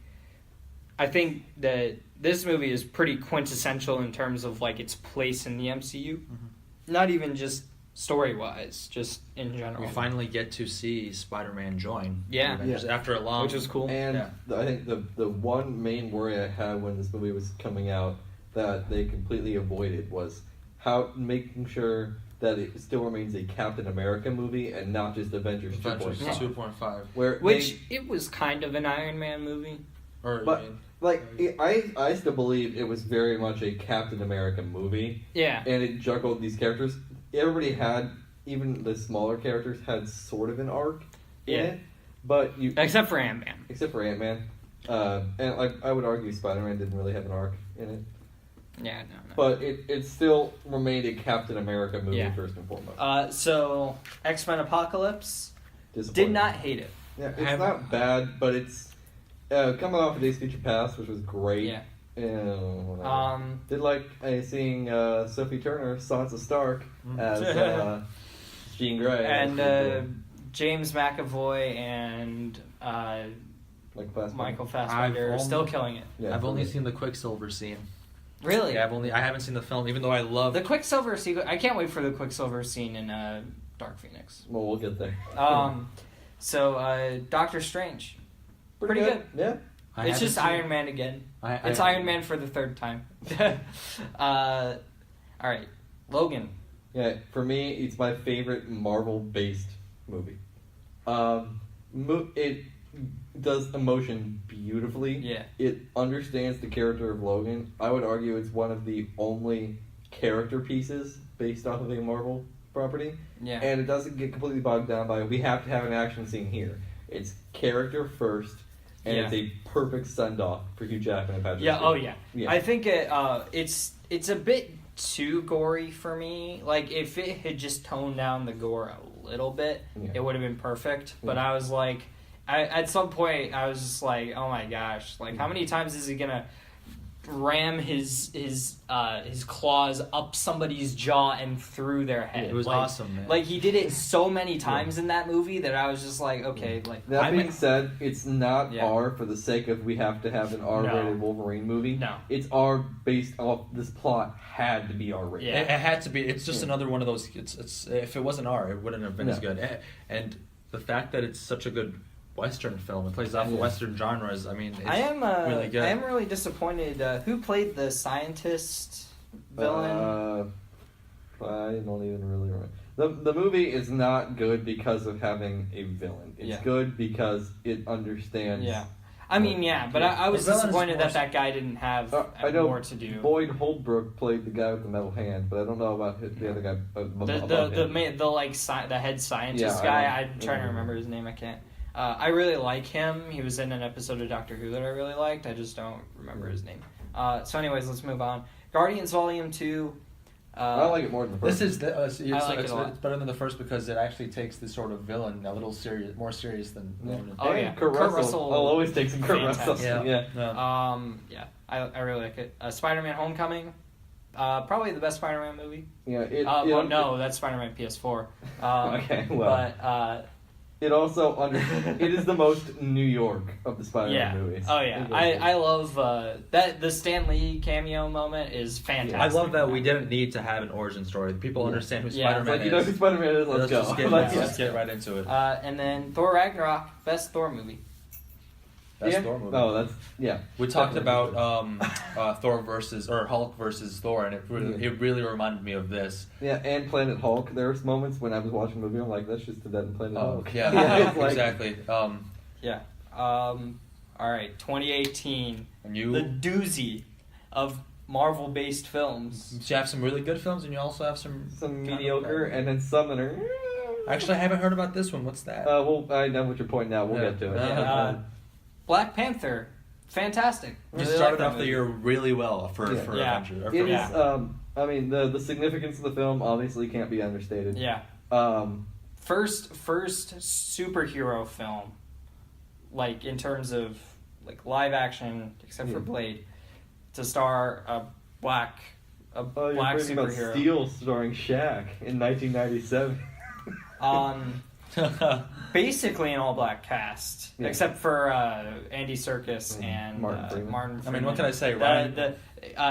Speaker 1: I think that this movie is pretty quintessential in terms of, like, its place in the MCU.
Speaker 2: Mm-hmm.
Speaker 1: Not even just story-wise, just in general.
Speaker 2: We finally get to see Spider-Man join.
Speaker 1: Yeah.
Speaker 2: Avengers after a long,
Speaker 1: which is cool.
Speaker 3: And I think the one main worry I had when this movie was coming out that they completely avoided was making sure that it still remains a Captain America movie and not just Avengers 2.5.
Speaker 2: 2.5.
Speaker 1: It was kind of an Iron Man movie.
Speaker 3: I still believe it was very much a Captain America movie.
Speaker 1: Yeah.
Speaker 3: And it juggled these characters. Everybody had, even the smaller characters, had sort of an arc in it. But
Speaker 1: except for Ant-Man.
Speaker 3: And I would argue Spider-Man didn't really have an arc in it.
Speaker 1: Yeah, no.
Speaker 3: But it still remained a Captain America movie first and foremost.
Speaker 1: So, X-Men Apocalypse, did not hate it.
Speaker 3: Yeah, it's not bad, but it's coming off of Days of Future Past, which was great.
Speaker 1: Yeah.
Speaker 3: Did like seeing Sophie Turner, Sansa Stark, as Jean Grey.
Speaker 1: And James McAvoy and Michael Fassbender are still killing it.
Speaker 2: Yeah, I've only seen the Quicksilver scene.
Speaker 1: Really?
Speaker 2: Yeah, I haven't seen the film, even though I love
Speaker 1: the Quicksilver scene. I can't wait for the Quicksilver scene in Dark Phoenix.
Speaker 3: Well, we'll get there.
Speaker 1: So Doctor Strange, pretty good.
Speaker 3: Yeah.
Speaker 1: It's just Iron Man again. It's Iron Man for the third time. All right, Logan.
Speaker 3: Yeah, for me, it's my favorite Marvel-based movie. It does emotion beautifully.
Speaker 1: Yeah.
Speaker 3: It understands the character of Logan. I would argue it's one of the only character pieces based off of a Marvel property.
Speaker 1: Yeah.
Speaker 3: And it doesn't get completely bogged down by, we have to have an action scene here. It's character first, and it's a perfect send-off for Hugh Jackman and Patrick Stewart. Yeah.
Speaker 1: I think it's a bit too gory for me. Like, if it had just toned down the gore a little bit, it would have been perfect. But I was like, at some point, I was just like, oh my gosh, like, how many times is he gonna ram his claws up somebody's jaw and through their head?
Speaker 2: It was awesome, man.
Speaker 1: Like, he did it so many times in that movie that I was just like, okay, like.
Speaker 3: That being said, it's not R for the sake of we have to have an R-rated Wolverine movie.
Speaker 1: No.
Speaker 3: It's R based off this plot had to be R-rated.
Speaker 2: Yeah. It had to be. It's just another one of those. It's if it wasn't R, it wouldn't have been as good. And the fact that it's such a good Western film. It plays off of Western genres. I mean, it's really good.
Speaker 1: I am really disappointed. Who played the scientist villain?
Speaker 3: I don't even really remember. The movie is not good because of having a villain. It's good because it understands.
Speaker 1: Yeah. I mean, but I was disappointed that guy didn't have more to do.
Speaker 3: Boyd Holbrook played the guy with the metal hand, but I don't know about the other guy.
Speaker 1: The head scientist guy. I'm trying to remember his name. I can't. I really like him. He was in an episode of Doctor Who that I really liked. I just don't remember his name. So, anyways, let's move on. Guardians Volume 2.
Speaker 3: I like it more than the first.
Speaker 2: It's better than the first because it actually takes this sort of villain a little more serious than.
Speaker 3: Kurt Russell. I'll always take some Kurt Russell.
Speaker 1: I really like it. Spider-Man: Homecoming, probably the best Spider-Man movie.
Speaker 3: Yeah.
Speaker 1: That's Spider-Man PS4.
Speaker 3: Okay, well.
Speaker 1: But
Speaker 3: it also it is the most New York of the Spider-Man movies.
Speaker 1: Oh yeah, I love that the Stan Lee cameo moment is fantastic.
Speaker 2: I love that we didn't need to have an origin story. People understand who Spider-Man
Speaker 3: is. You know who Spider-Man is. Let's go.
Speaker 2: Let's get right into it.
Speaker 1: And then Thor Ragnarok, best Thor movie.
Speaker 2: Thor movie.
Speaker 3: Oh, that's
Speaker 2: We talked about Hulk versus Thor, and it really reminded me of this.
Speaker 3: Yeah, and Planet Hulk. There was moments when I was watching the movie, I'm like, that's just the dead in Planet Hulk.
Speaker 2: Yeah, exactly.
Speaker 1: All right, 2018.
Speaker 2: And you,
Speaker 1: the doozy of Marvel-based films.
Speaker 2: So you have some really good films, and you also have some
Speaker 3: mediocre, and then some that are.
Speaker 2: Actually, I haven't heard about this one. What's that?
Speaker 3: Well, I know what you're pointing out. We'll get to it.
Speaker 1: Black Panther, fantastic.
Speaker 2: You started off the year really well for Avengers.
Speaker 3: It is. I mean, the significance of the film obviously can't be understated.
Speaker 1: Yeah. First superhero film, like in terms of like live action, except for Blade, to star a black superhero.
Speaker 3: About Steel starring Shaq in 1997.
Speaker 1: Basically an all-black cast, except for Andy Serkis and Martin Freeman.
Speaker 2: I mean, what can I say,
Speaker 1: right?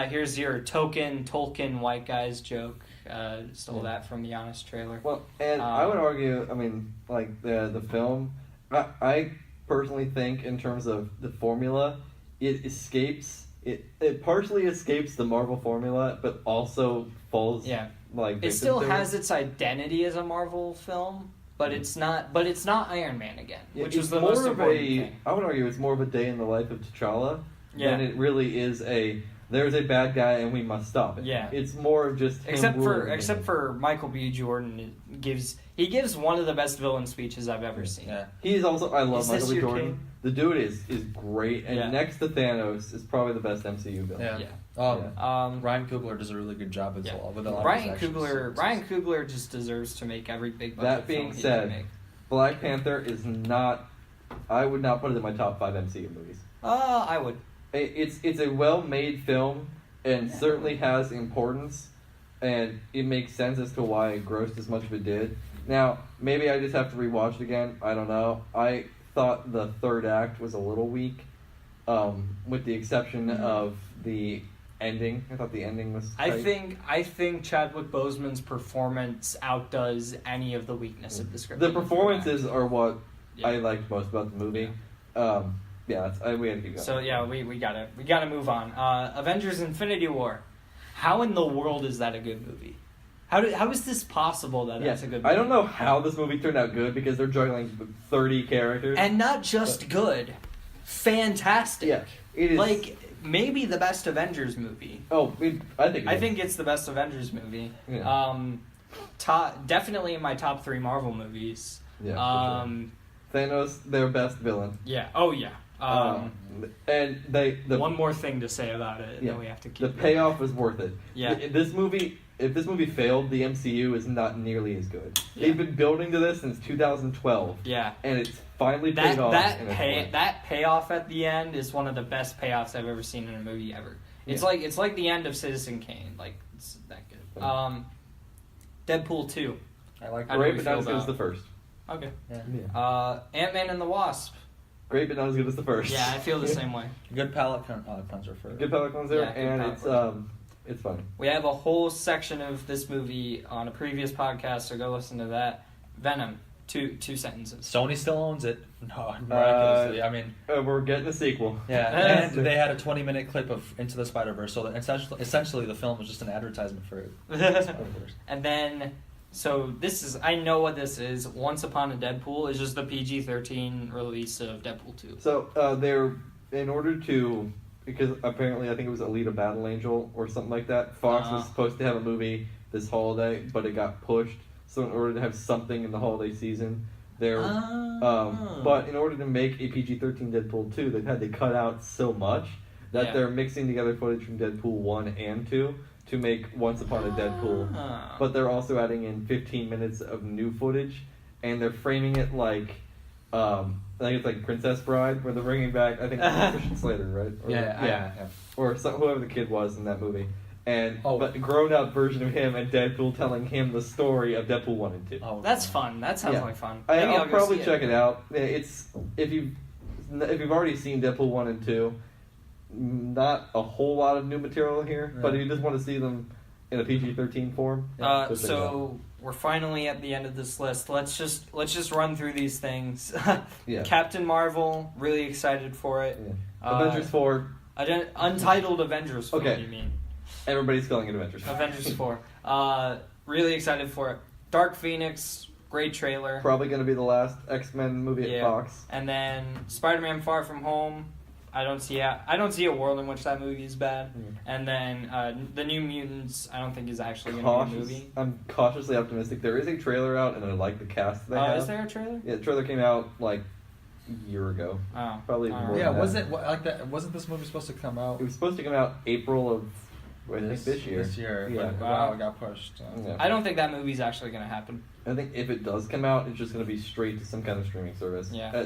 Speaker 1: Here's your token Tolkien white guys joke. Stole that from the Honest trailer.
Speaker 3: Well, and I would argue, I mean, like the film, I personally think in terms of the formula, it partially escapes the Marvel formula, but also falls
Speaker 1: it still has its identity as a Marvel film. But it's not Iron Man again, which is the most important thing.
Speaker 3: I would argue it's more of a day in the life of T'Challa than it really is there's a bad guy and we must stop it.
Speaker 1: Yeah.
Speaker 3: It's more of just
Speaker 1: except for Michael B. Jordan gives one of the best villain speeches I've ever seen.
Speaker 3: Yeah. He's also I love Michael B. Jordan. King? The dude is great, and next to Thanos is probably the best MCU villain.
Speaker 2: Ryan Coogler does a really good job with a lot of
Speaker 1: Ryan Coogler just deserves to make every big budget
Speaker 3: That being said, Black Panther is not. I would not put it in my top 5 MCU movies.
Speaker 1: I would.
Speaker 3: It's a well-made film and certainly has importance, and it makes sense as to why it grossed as much as it did. Now, maybe I just have to rewatch it again. I don't know. I thought the third act was a little weak, with the exception of the ending. I thought the ending was tight.
Speaker 1: I think Chadwick Boseman's performance outdoes any of the weakness of the script.
Speaker 3: The performances are what I liked most about the movie. We had to keep going.
Speaker 1: So we gotta move on. Avengers: Infinity War. How in the world is that a good movie? How is this possible that that's a good movie?
Speaker 3: I don't know how this movie turned out good because they're juggling 30 characters.
Speaker 1: And not just good, fantastic.
Speaker 3: Yeah, it is.
Speaker 1: Like, maybe the best Avengers movie.
Speaker 3: I
Speaker 1: think it's the best Avengers movie.
Speaker 3: Yeah.
Speaker 1: Definitely in my top 3 Marvel movies.
Speaker 3: Yeah, Thanos, their best villain.
Speaker 1: Yeah. Oh, yeah.
Speaker 3: And
Speaker 1: one more thing to say about it, and then we have to keep
Speaker 3: the payoff was worth it.
Speaker 1: Yeah.
Speaker 3: If this movie failed, the MCU is not nearly as good. Yeah. They've been building to this since 2012.
Speaker 1: Yeah.
Speaker 3: And it's finally paid off.
Speaker 1: That payoff at the end is one of the best payoffs I've ever seen in a movie ever. It's like the end of Citizen Kane. Like, it's that good. Deadpool 2.
Speaker 3: I like it. Great, but not as good as the first.
Speaker 1: Okay. Yeah. Ant-Man and the Wasp.
Speaker 3: Great, but not as good as the first.
Speaker 1: Yeah, I feel the same way.
Speaker 2: Good palate cleanser for it.
Speaker 3: Good palate cleanser, and it's fun.
Speaker 1: We have a whole section of this movie on a previous podcast, so go listen to that. Venom. Two sentences.
Speaker 2: Sony still owns it. No, miraculously. I mean,
Speaker 3: we're getting a sequel.
Speaker 2: yeah, and they had a 20-minute clip of Into the Spider-Verse, so that essentially the film was just an advertisement for Spider-Verse.
Speaker 1: And then, so this is, I know what this is. Once Upon a Deadpool is just the PG-13 release of Deadpool 2.
Speaker 3: So they're, in order to, because apparently I think it was Alita Battle Angel or something like that, Fox was supposed to have a movie this holiday, but it got pushed. So in order to have something in the holiday season, but in order to make a PG-13 Deadpool 2, they've had to cut out so much that they're mixing together footage from Deadpool 1 and 2 to make Once Upon a Deadpool. But they're also adding in 15 minutes of new footage, and they're framing it like, I think it's like Princess Bride, where they're bringing back, I think, Christian Slater, right? Or,
Speaker 2: Yeah.
Speaker 3: Or whoever the kid was in that movie. But a grown-up version of him and Deadpool telling him the story of Deadpool 1 and 2.
Speaker 1: Oh, that's fun. That sounds like fun.
Speaker 3: I'll probably check it out. It's if you've already seen Deadpool 1 and 2, not a whole lot of new material here, but if you just want to see them in a PG-13 form.
Speaker 1: So we're finally at the end of this list. Let's just run through these things. Captain Marvel, really excited for it.
Speaker 3: Avengers 4.
Speaker 1: Untitled Avengers 4, you mean?
Speaker 3: Everybody's calling it Avengers 4.
Speaker 1: Avengers 4. Really excited for it. Dark Phoenix, great trailer.
Speaker 3: Probably going to be the last X-Men movie at Fox.
Speaker 1: And then Spider-Man Far From Home. I don't see a world in which that movie is bad. And then the New Mutants, I don't think is actually going to be a movie. I'm
Speaker 3: cautiously optimistic. There is a trailer out, and I like the cast they have.
Speaker 1: Is there a trailer?
Speaker 3: Yeah, the trailer came out like a year ago.
Speaker 1: Oh,
Speaker 3: probably more.
Speaker 2: Yeah,
Speaker 3: than
Speaker 2: that. Wasn't this movie supposed to come out?
Speaker 3: It was supposed to come out April of this year.
Speaker 2: This year,
Speaker 3: yeah.
Speaker 2: But it got pushed.
Speaker 1: I don't think that movie's actually going to happen.
Speaker 3: I think if it does come out, it's just going to be straight to some kind of streaming service.
Speaker 1: Yeah.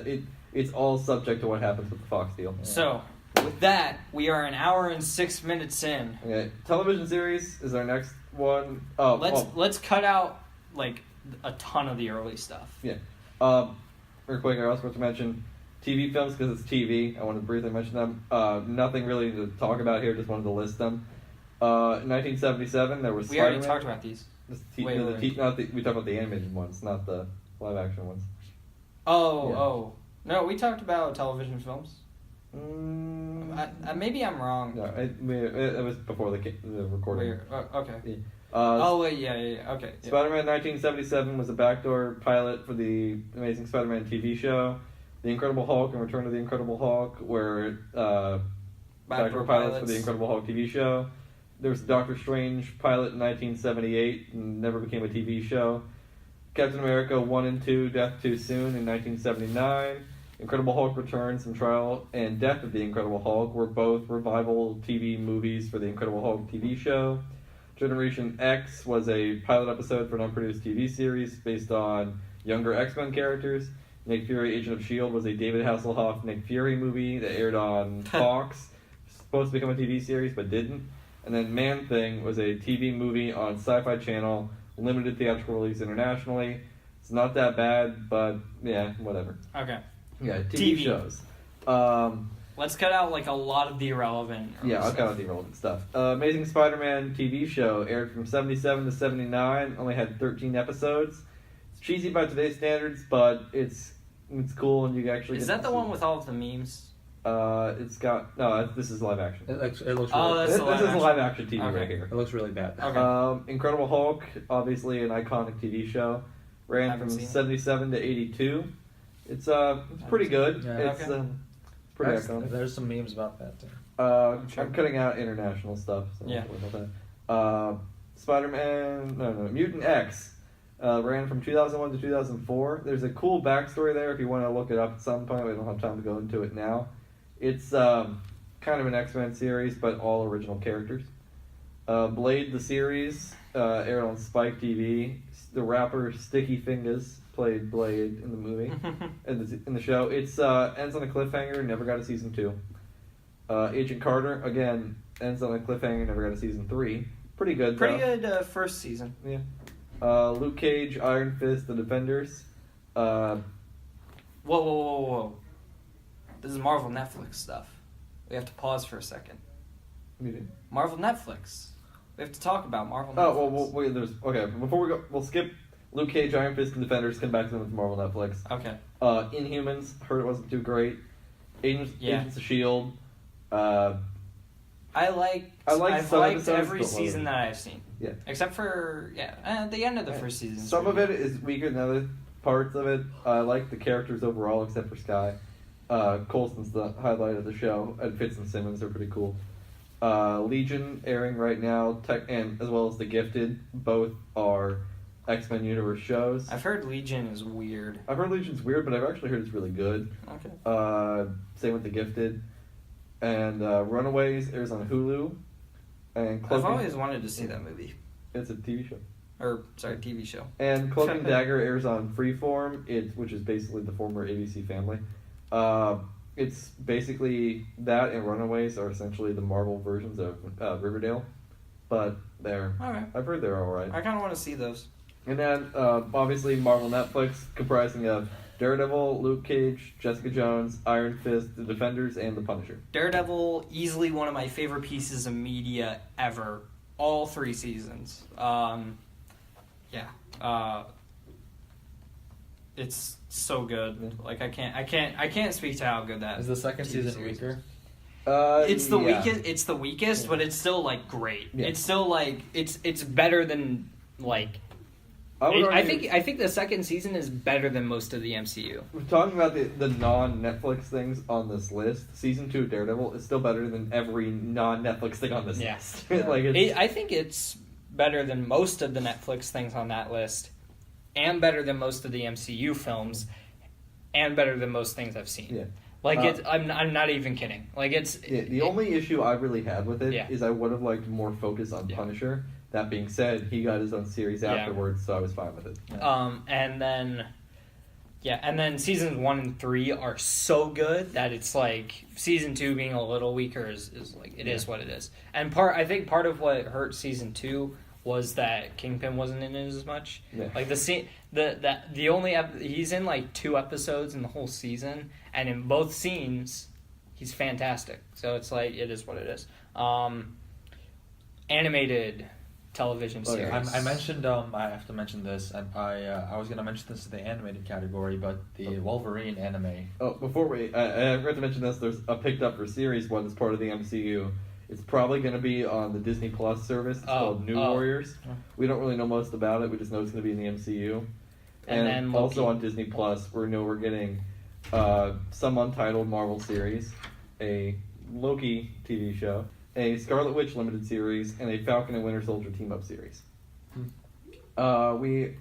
Speaker 3: It's all subject to what happens with the Fox deal.
Speaker 1: Yeah. So, with that, we are an hour and 6 minutes in.
Speaker 3: Okay, television series is our next one.
Speaker 1: Let's cut out like a ton of the early stuff.
Speaker 3: Yeah. Real quick, I also want to mention TV films because it's TV. I want to briefly mention them. Nothing really to talk about here. Just wanted to list them. In 1977, there was.
Speaker 1: We already talked about these.
Speaker 3: We talked about the animated ones, not the live action ones.
Speaker 1: No, we talked about television films. Maybe I'm wrong.
Speaker 3: No, it was before the recording.
Speaker 1: Okay.
Speaker 3: Yeah.
Speaker 1: Okay.
Speaker 3: Spider-Man 1977 was a backdoor pilot for the Amazing Spider-Man TV show. The Incredible Hulk and Return of the Incredible Hulk were backdoor pilots for the Incredible Hulk TV show. There was Doctor Strange pilot in 1978 and never became a TV show. Captain America 1 and 2, Death Too Soon in 1979. Incredible Hulk Returns and Trial and Death of the Incredible Hulk were both revival TV movies for the Incredible Hulk TV show. Generation X was a pilot episode for an unproduced TV series based on younger X-Men characters. Nick Fury, Agent of S.H.I.E.L.D. was a David Hasselhoff Nick Fury movie that aired on Fox. Supposed to become a TV series, but didn't. And then Man-Thing was a TV movie on Sci-Fi Channel, limited theatrical release internationally. It's not that bad, but yeah, whatever.
Speaker 1: Okay.
Speaker 3: Yeah, TV shows.
Speaker 1: Let's cut out like a lot of the irrelevant.
Speaker 3: I'll cut out the irrelevant stuff. Amazing Spider-Man TV show aired from 77 to 79. Only had 13 episodes. It's cheesy by today's standards, but it's cool and you actually.
Speaker 1: Is that the one with all of the memes?
Speaker 3: It's got this is live action.
Speaker 2: It looks. Really,
Speaker 3: this is live action TV right here.
Speaker 2: It looks really bad.
Speaker 1: Okay.
Speaker 3: Incredible Hulk, obviously an iconic TV show, ran from 77 to 82. It's pretty good.
Speaker 2: Yeah.
Speaker 3: It's pretty iconic.
Speaker 2: There's some memes about that too.
Speaker 3: I'm cutting out international stuff. So Spider-Man, Mutant X. Ran from 2001 to 2004. There's a cool backstory there if you want to look it up at some point. We don't have time to go into it now. It's kind of an X-Men series, but all original characters. Blade, the series, aired on Spike TV. The rapper Sticky Fingers played Blade in the movie, in the show. It's ends on a cliffhanger, never got a season 2. Agent Carter, again, ends on a cliffhanger, never got a season 3. Pretty good,
Speaker 1: Pretty good first season.
Speaker 3: Yeah. Luke Cage, Iron Fist, The Defenders.
Speaker 1: Whoa. This is Marvel Netflix stuff. We have to pause for a second. Marvel Netflix. We have to talk about Marvel Netflix.
Speaker 3: Wait, before we go, we'll Luke Cage, Iron Fist, and Defenders come back to them with Marvel Netflix.
Speaker 1: Okay.
Speaker 3: Inhumans, heard it wasn't too great. Agents of S.H.I.E.L.D. I've liked
Speaker 1: every season that I've seen.
Speaker 3: Yeah.
Speaker 1: Except for the end of the first season.
Speaker 3: Some of it is weaker than other parts of it. I like the characters overall, except for Skye. Coulson's the highlight of the show, and Fitz and Simmons are pretty cool. Legion airing right now, and as well as The Gifted, both are X-Men Universe shows.
Speaker 1: I've heard Legion is weird.
Speaker 3: I've heard Legion's weird, but I've actually heard it's really good.
Speaker 1: Okay.
Speaker 3: Same with The Gifted. And Runaways airs on Hulu. And
Speaker 1: I've always wanted to see that movie.
Speaker 3: It's a TV show.
Speaker 1: TV show.
Speaker 3: And Cloak and Dagger airs on Freeform, which is basically the former ABC Family. It's basically that and Runaways are essentially the Marvel versions of Riverdale, but I've heard they're all right.
Speaker 1: I kind of want to see those.
Speaker 3: And then obviously Marvel Netflix, comprising of Daredevil, Luke Cage, Jessica Jones, Iron Fist, The Defenders, and The Punisher. Daredevil,
Speaker 1: easily one of my favorite pieces of media ever. All 3 seasons. It's so good.
Speaker 3: Yeah.
Speaker 1: Like I can't speak to how good that
Speaker 2: Is the second
Speaker 1: TV
Speaker 2: season
Speaker 1: series
Speaker 2: weaker?
Speaker 1: It's the weakest. It's the weakest, but it's still like great.
Speaker 3: Yeah.
Speaker 1: It's still like it's better than like. I think the second season is better than most of the MCU.
Speaker 3: We're talking about the non-Netflix things on this list. Season 2 of Daredevil is still better than every non-Netflix thing on this list.
Speaker 1: I think it's better than most of the Netflix things on that list, and better than most of the MCU films, and better than most things I've seen.
Speaker 3: Yeah.
Speaker 1: I'm not even kidding.
Speaker 3: The only issue I really had with it is I would have liked more focus on Punisher. That being said, he got his own series afterwards, so I was fine with it.
Speaker 1: Yeah. And then seasons 1 and 3 are so good that it's like season 2 being a little weaker is like it is what it is. And I think part of what hurt season 2 was that Kingpin wasn't in it as much.
Speaker 3: Yeah.
Speaker 1: Like he's in like 2 episodes in the whole season, and in both scenes he's fantastic. So it's like it is what it is. Animated television series.
Speaker 2: I mentioned I have to mention this, and I was gonna mention this in the animated category, but the Wolverine anime.
Speaker 3: Oh, before I forgot to mention this. There's a picked up for series 1 that's part of the MCU. It's probably going to be on the Disney Plus service. It's called New Warriors. We don't really know most about it. We just know it's going to be in the MCU. And then also on Disney Plus, we're getting some untitled Marvel series, a Loki TV show, a Scarlet Witch limited series, and a Falcon and Winter Soldier team-up series.
Speaker 1: Wait,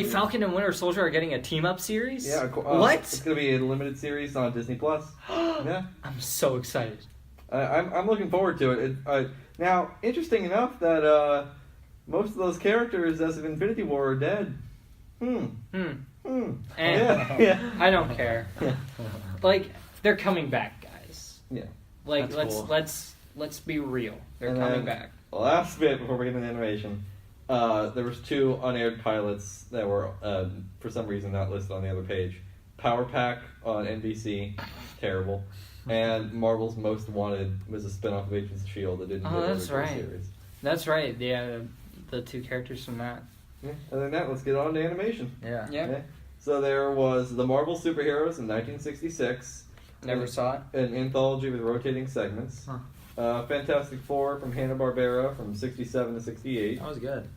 Speaker 1: Falcon and Winter Soldier are getting a team-up series?
Speaker 3: Yeah.
Speaker 1: What?
Speaker 3: It's going to be a limited series on Disney Plus. Yeah.
Speaker 1: I'm so excited.
Speaker 3: I'm looking forward to it. Now, interesting enough that most of those characters as of Infinity War are dead.
Speaker 1: Yeah. I don't care. Like, they're coming back, guys.
Speaker 3: Yeah.
Speaker 1: Like,
Speaker 2: That's
Speaker 1: let's be real. They're coming back.
Speaker 3: Last bit before we get into animation, there was 2 unaired pilots that were for some reason not listed on the other page. Power Pack on NBC, terrible. And Marvel's Most Wanted was a spin-off of Agents of S.H.I.E.L.D. that didn't get over the series.
Speaker 1: That's right. The 2 characters from that.
Speaker 3: Yeah. Other than that, let's get on to animation.
Speaker 2: Yeah.
Speaker 3: So there was The Marvel Superheroes in 1966.
Speaker 1: Never saw it.
Speaker 3: An anthology with rotating segments. Fantastic Four from Hanna-Barbera from 67 to 68.
Speaker 2: That was good.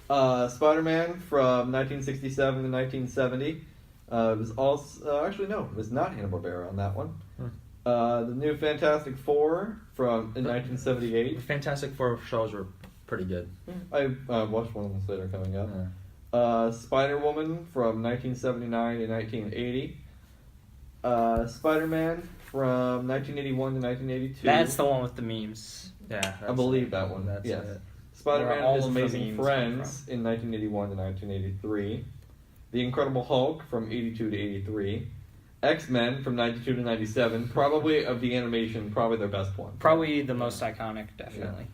Speaker 3: Spider-Man from 1967 to 1970. It was also... actually, no. It was not Hanna-Barbera on that one. The new Fantastic Four in 1978.
Speaker 2: The Fantastic Four shows were pretty good.
Speaker 3: I watched one of them later coming up. Spider-Woman from 1979 to 1980. Spider-Man from 1981 to 1982.
Speaker 1: That's the one with the memes.
Speaker 2: Yeah,
Speaker 3: I believe that one.
Speaker 2: That's
Speaker 3: yes.
Speaker 2: it.
Speaker 3: Spider-Man
Speaker 1: Where all
Speaker 3: and His
Speaker 1: of the
Speaker 3: Amazing
Speaker 1: memes
Speaker 3: Friends in 1981 to 1983. The Incredible Hulk from 82 to 83. X-Men from 92 to 97. Probably of the animation, probably their best one.
Speaker 1: Probably the most iconic, definitely.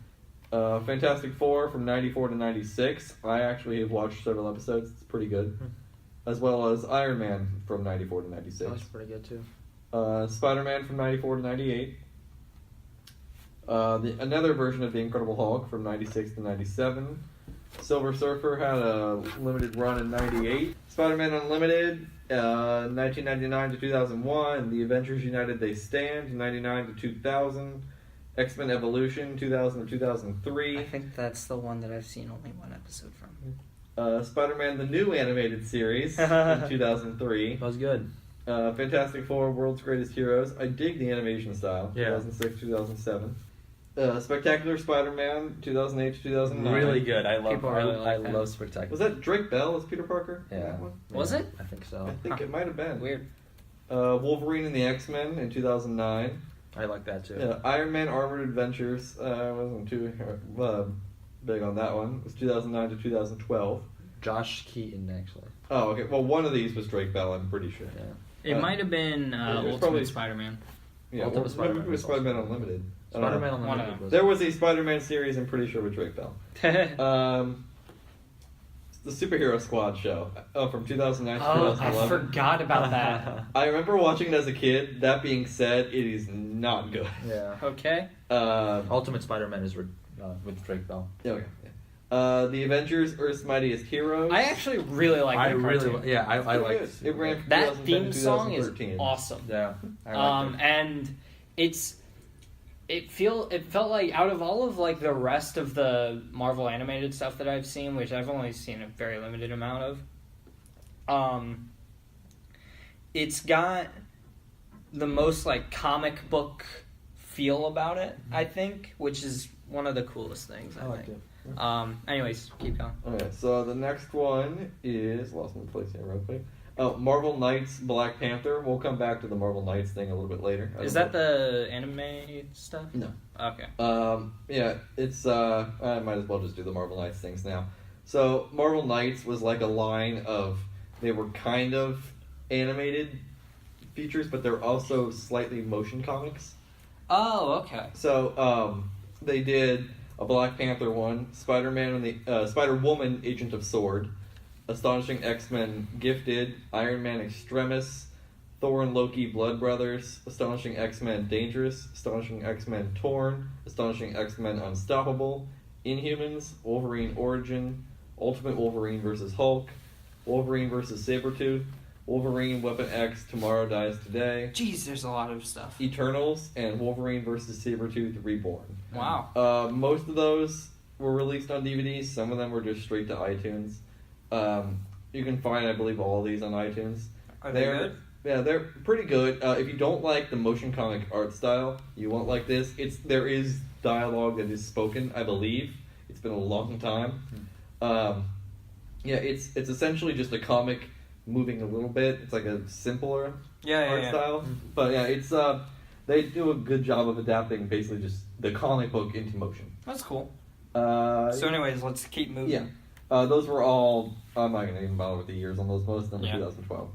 Speaker 3: Yeah. Fantastic Four from 94 to 96. I actually have watched several episodes. It's pretty good. As well as Iron Man from 94 to 96.
Speaker 2: That was pretty good too.
Speaker 3: Spider-Man from 94 to 98. Another version of The Incredible Hulk from 96 to 97. Silver Surfer had a limited run in '98. Spider-Man Unlimited, 1999 to 2001. The Avengers United They Stand, '99 to 2000. X-Men Evolution, 2000 to 2003.
Speaker 1: I think that's the one that I've seen only one episode from.
Speaker 3: Spider-Man the New Animated Series in 2003.
Speaker 2: That was good.
Speaker 3: Fantastic Four, World's Greatest Heroes. I dig the animation style.
Speaker 2: Yeah.
Speaker 3: 2006, 2007. Spectacular Spider-Man, 2008 to 2009.
Speaker 2: Really good. I love.
Speaker 1: People really like
Speaker 2: I
Speaker 1: that.
Speaker 2: love Spectacular.
Speaker 3: Was that Drake Bell as Peter Parker? in
Speaker 2: Yeah.
Speaker 3: that one?
Speaker 1: Was it?
Speaker 2: I think so.
Speaker 3: I think it might have been.
Speaker 1: Weird.
Speaker 3: Wolverine and the X-Men in 2009.
Speaker 2: I like that too.
Speaker 3: Iron Man Armored Adventures. I wasn't too big on that one. It was 2009 to 2012.
Speaker 2: Josh Keaton, actually.
Speaker 3: Oh, okay. Well, one of these was Drake Bell, I'm pretty sure.
Speaker 1: It might have been
Speaker 3: there's
Speaker 1: Ultimate
Speaker 3: probably-
Speaker 1: Spider-Man.
Speaker 3: Yeah,
Speaker 2: Ultimate
Speaker 3: or
Speaker 2: Spider-Man
Speaker 3: maybe it was
Speaker 2: was also-
Speaker 3: Spider-Man Unlimited. I don't know.
Speaker 2: Spider-Man
Speaker 1: One of
Speaker 2: Unlimited
Speaker 1: them.
Speaker 2: was.
Speaker 3: There was a Spider-Man series, I'm pretty sure, with Drake Bell. The Superhero Squad show from 2009 to
Speaker 1: Oh,
Speaker 3: 2011.
Speaker 1: I forgot about that.
Speaker 3: I remember watching it as a kid. That being said, it is not good.
Speaker 2: Yeah.
Speaker 1: Okay.
Speaker 2: Ultimate Spider-Man is with Drake Bell.
Speaker 3: Okay. The Avengers, Earth's Mightiest Heroes.
Speaker 1: I actually really like that cartoon.
Speaker 2: I
Speaker 3: Pretty
Speaker 2: like
Speaker 3: good. It ran from
Speaker 1: That
Speaker 3: 2010
Speaker 1: theme
Speaker 3: to
Speaker 1: song is
Speaker 3: 2013.
Speaker 1: awesome.
Speaker 2: Yeah. I like
Speaker 1: And it felt like out of all of like the rest of the Marvel animated stuff that I've seen, which I've only seen a very limited amount of, it's got the most like comic book feel about it, I think, which is one of the coolest things, I
Speaker 2: liked
Speaker 1: think.
Speaker 2: it.
Speaker 1: Anyways, keep going.
Speaker 3: Okay, so the next one is lost my place here real quick. Oh, Marvel Knights Black Panther. We'll come back to the Marvel Knights thing a little bit later.
Speaker 1: Is that the anime stuff?
Speaker 3: No.
Speaker 1: Okay.
Speaker 3: Yeah, it's I might as well just do the Marvel Knights things now. So Marvel Knights was like a line of, they were kind of animated features, but they're also slightly motion comics.
Speaker 1: Oh, okay.
Speaker 3: So they did a Black Panther one, Spider-Man and the Spider-Woman, Agent of S.W.O.R.D., Astonishing X-Men Gifted, Iron Man Extremis, Thor and Loki Blood Brothers, Astonishing X-Men Dangerous, Astonishing X-Men Torn, Astonishing X-Men Unstoppable, Inhumans, Wolverine Origin, Ultimate Wolverine vs. Hulk, Wolverine vs. Sabretooth, Wolverine Weapon X Tomorrow Dies Today,
Speaker 1: Jeez, there's a lot of stuff.
Speaker 3: Eternals, and Wolverine vs. Sabretooth Reborn.
Speaker 1: Wow.
Speaker 3: Most of those were released on DVDs. Some of them were just straight to iTunes. You can find, I believe, all of these on iTunes.
Speaker 1: Are they good?
Speaker 3: Yeah, they're pretty good. If you don't like the motion comic art style, you won't like this. There is dialogue that is spoken, I believe. It's been a long time. Yeah, it's essentially just a comic moving a little bit. It's like a simpler art style. But yeah, it's they do a good job of adapting basically just the comic book into motion.
Speaker 1: That's cool.
Speaker 3: So
Speaker 1: anyways, let's keep moving.
Speaker 3: Yeah. Those were all, I'm not going to even bother with the years on those, most of them were
Speaker 1: Yeah.
Speaker 3: 2012.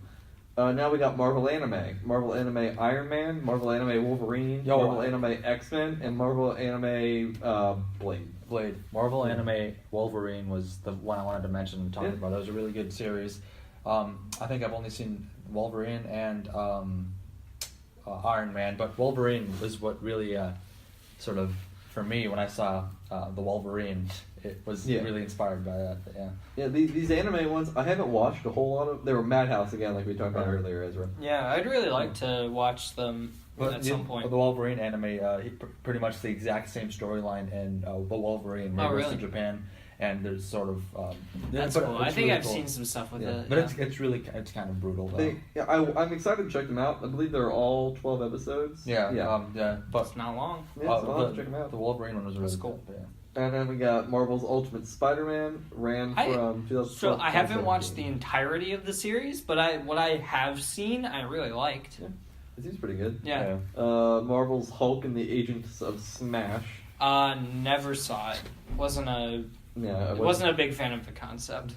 Speaker 3: Now we got Marvel Anime. Marvel Anime Iron Man, Marvel Anime Wolverine, Marvel Anime X-Men, and Marvel Anime Blade.
Speaker 2: Marvel Anime Wolverine was the one I wanted to mention and talk about. That was a really good series. I think I've only seen Wolverine and Iron Man, but Wolverine was what really sort of, for me, when I saw the Wolverine, it was really inspired by that.
Speaker 3: Yeah, these anime ones, I haven't watched a whole lot of. They were Madhouse again, like we talked about earlier, Ezra.
Speaker 1: Yeah, I'd really like to watch them at some point.
Speaker 2: The Wolverine anime, pretty much the exact same storyline in the Wolverine where he goes to Japan, and there's sort of
Speaker 1: that's cool. I think I've seen some stuff with it.
Speaker 2: But it's kind of brutal though.
Speaker 3: I'm excited to check them out. I believe they're all 12 episodes.
Speaker 2: But
Speaker 1: it's not long.
Speaker 3: Yeah, so I'll have to check them out.
Speaker 2: The Wolverine one was really
Speaker 1: cool.
Speaker 2: Good,
Speaker 3: And then we got Marvel's Ultimate Spider-Man, ran from 2012
Speaker 1: So I haven't
Speaker 3: 2017.
Speaker 1: watched the entirety of the series, but what I have seen, I really liked.
Speaker 3: Yeah. It seems pretty good.
Speaker 1: Yeah.
Speaker 3: Marvel's Hulk and the Agents of Smash.
Speaker 1: Never saw it. Wasn't a big fan of the concept.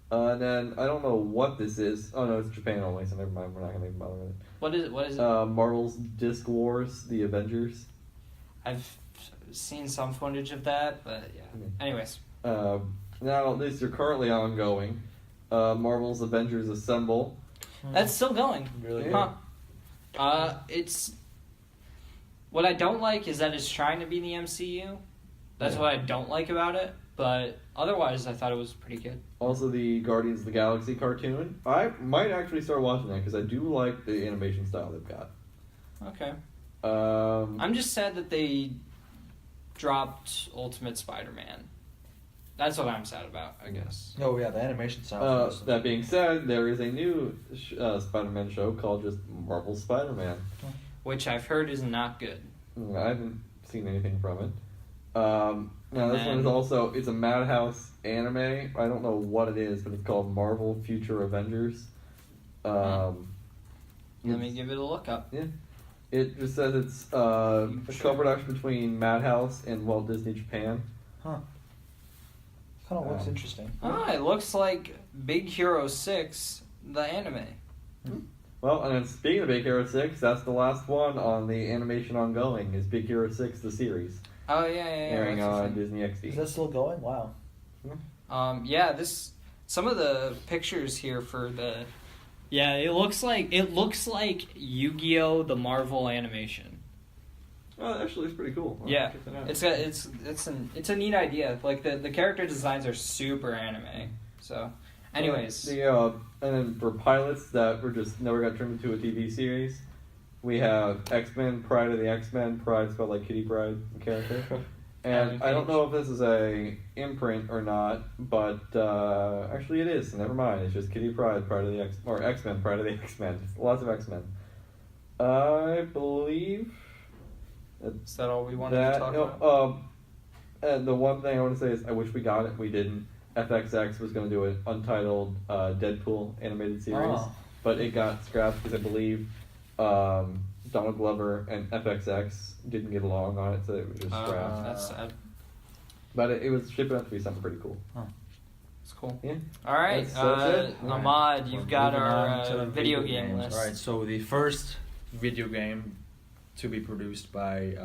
Speaker 3: And then I don't know what this is. Oh no, it's Japan only, so never mind. We're not gonna even bother with it.
Speaker 1: What is it?
Speaker 3: Marvel's Disc Wars: The Avengers.
Speaker 1: I've seen some footage of that, but yeah. Anyways.
Speaker 3: Now these are currently ongoing. Marvel's Avengers Assemble.
Speaker 1: That's still going.
Speaker 2: Really?
Speaker 1: It's what I don't like is that it's trying to be the MCU. That's what I don't like about it. But otherwise, I thought it was pretty good.
Speaker 3: Also, the Guardians of the Galaxy cartoon. I might actually start watching that because I do like the animation style they've got.
Speaker 1: Okay.
Speaker 3: I'm
Speaker 1: just sad that they dropped Ultimate Spider-Man. That's what I'm sad about, I guess.
Speaker 2: Oh yeah, the animation style.
Speaker 3: That being said, there is a new Spider-Man show called just Marvel Spider-Man.
Speaker 1: Which I've heard is not good.
Speaker 3: I haven't seen anything from it. Now this one is also, it's a Madhouse anime. I don't know what it is, but it's called Marvel Future Avengers.
Speaker 1: Let me give it a look up.
Speaker 3: Yeah. It just says it's a co-production between Madhouse and Walt Disney Japan.
Speaker 2: Huh. Kind of looks interesting.
Speaker 1: It looks like Big Hero 6, the anime.
Speaker 3: Well, and then speaking of Big Hero 6, that's the last one on the animation ongoing, is Big Hero 6, the series.
Speaker 1: Oh, yeah.
Speaker 3: Airing on Disney XD.
Speaker 2: Is that still going? Wow.
Speaker 1: Some of the pictures here for the... Yeah, it looks like Yu-Gi-Oh! The Marvel animation.
Speaker 3: Oh, that actually looks pretty cool.
Speaker 1: Yeah, it's a neat idea. Like the character designs are super anime. So, anyways,
Speaker 3: and then for pilots that were just never got turned into a TV series, we have X-Men: Pride of the X-Men. Pride spelled like Kitty Pryde character. And I don't know if this is a imprint or not, but actually it is. Never mind. It's just Kitty Pryde, Pride of the X-Men, Pride of the X-Men. Lots of X-Men. I believe.
Speaker 1: Is that all we wanted to talk about?
Speaker 3: And the one thing I want to say is I wish we got it. We didn't. FXX was going to do an untitled Deadpool animated series, but it got scrapped because I believe Donald Glover and FXX didn't get along on it, so it was just scrapped.
Speaker 1: That's sad.
Speaker 3: But it was shaping up to be something pretty cool.
Speaker 1: It's cool.
Speaker 3: Yeah.
Speaker 1: All right,
Speaker 3: that's it.
Speaker 1: Ahmad, you've got our video game list.
Speaker 2: All right, so the first video game to be produced by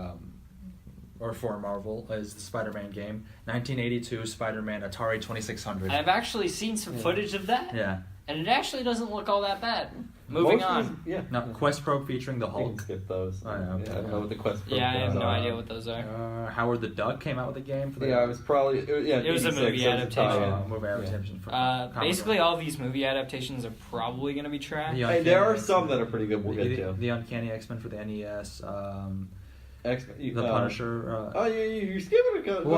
Speaker 2: or for Marvel is the Spider-Man game, 1982 Spider-Man Atari 2600.
Speaker 1: I've actually seen some footage of that.
Speaker 2: Yeah.
Speaker 1: And it actually doesn't look all that bad. Moving on.
Speaker 2: Now, Quest Pro featuring the
Speaker 3: You can
Speaker 2: Hulk.
Speaker 3: skip those.
Speaker 2: I know.
Speaker 3: I don't know what the Quest Pro
Speaker 1: Yeah, I have
Speaker 3: are.
Speaker 1: no idea what those are.
Speaker 2: Howard the Duck came out with a game for the
Speaker 3: Yeah, it was probably...
Speaker 1: It was a movie adaptation.
Speaker 2: movie adaptation for
Speaker 1: Basically, all these movie adaptations are probably going to be trash.
Speaker 3: Hey, there are some that are pretty good. We'll get to.
Speaker 2: The Uncanny X-Men for the NES.
Speaker 3: X-Men,
Speaker 2: the Punisher.
Speaker 3: You're skipping a couple.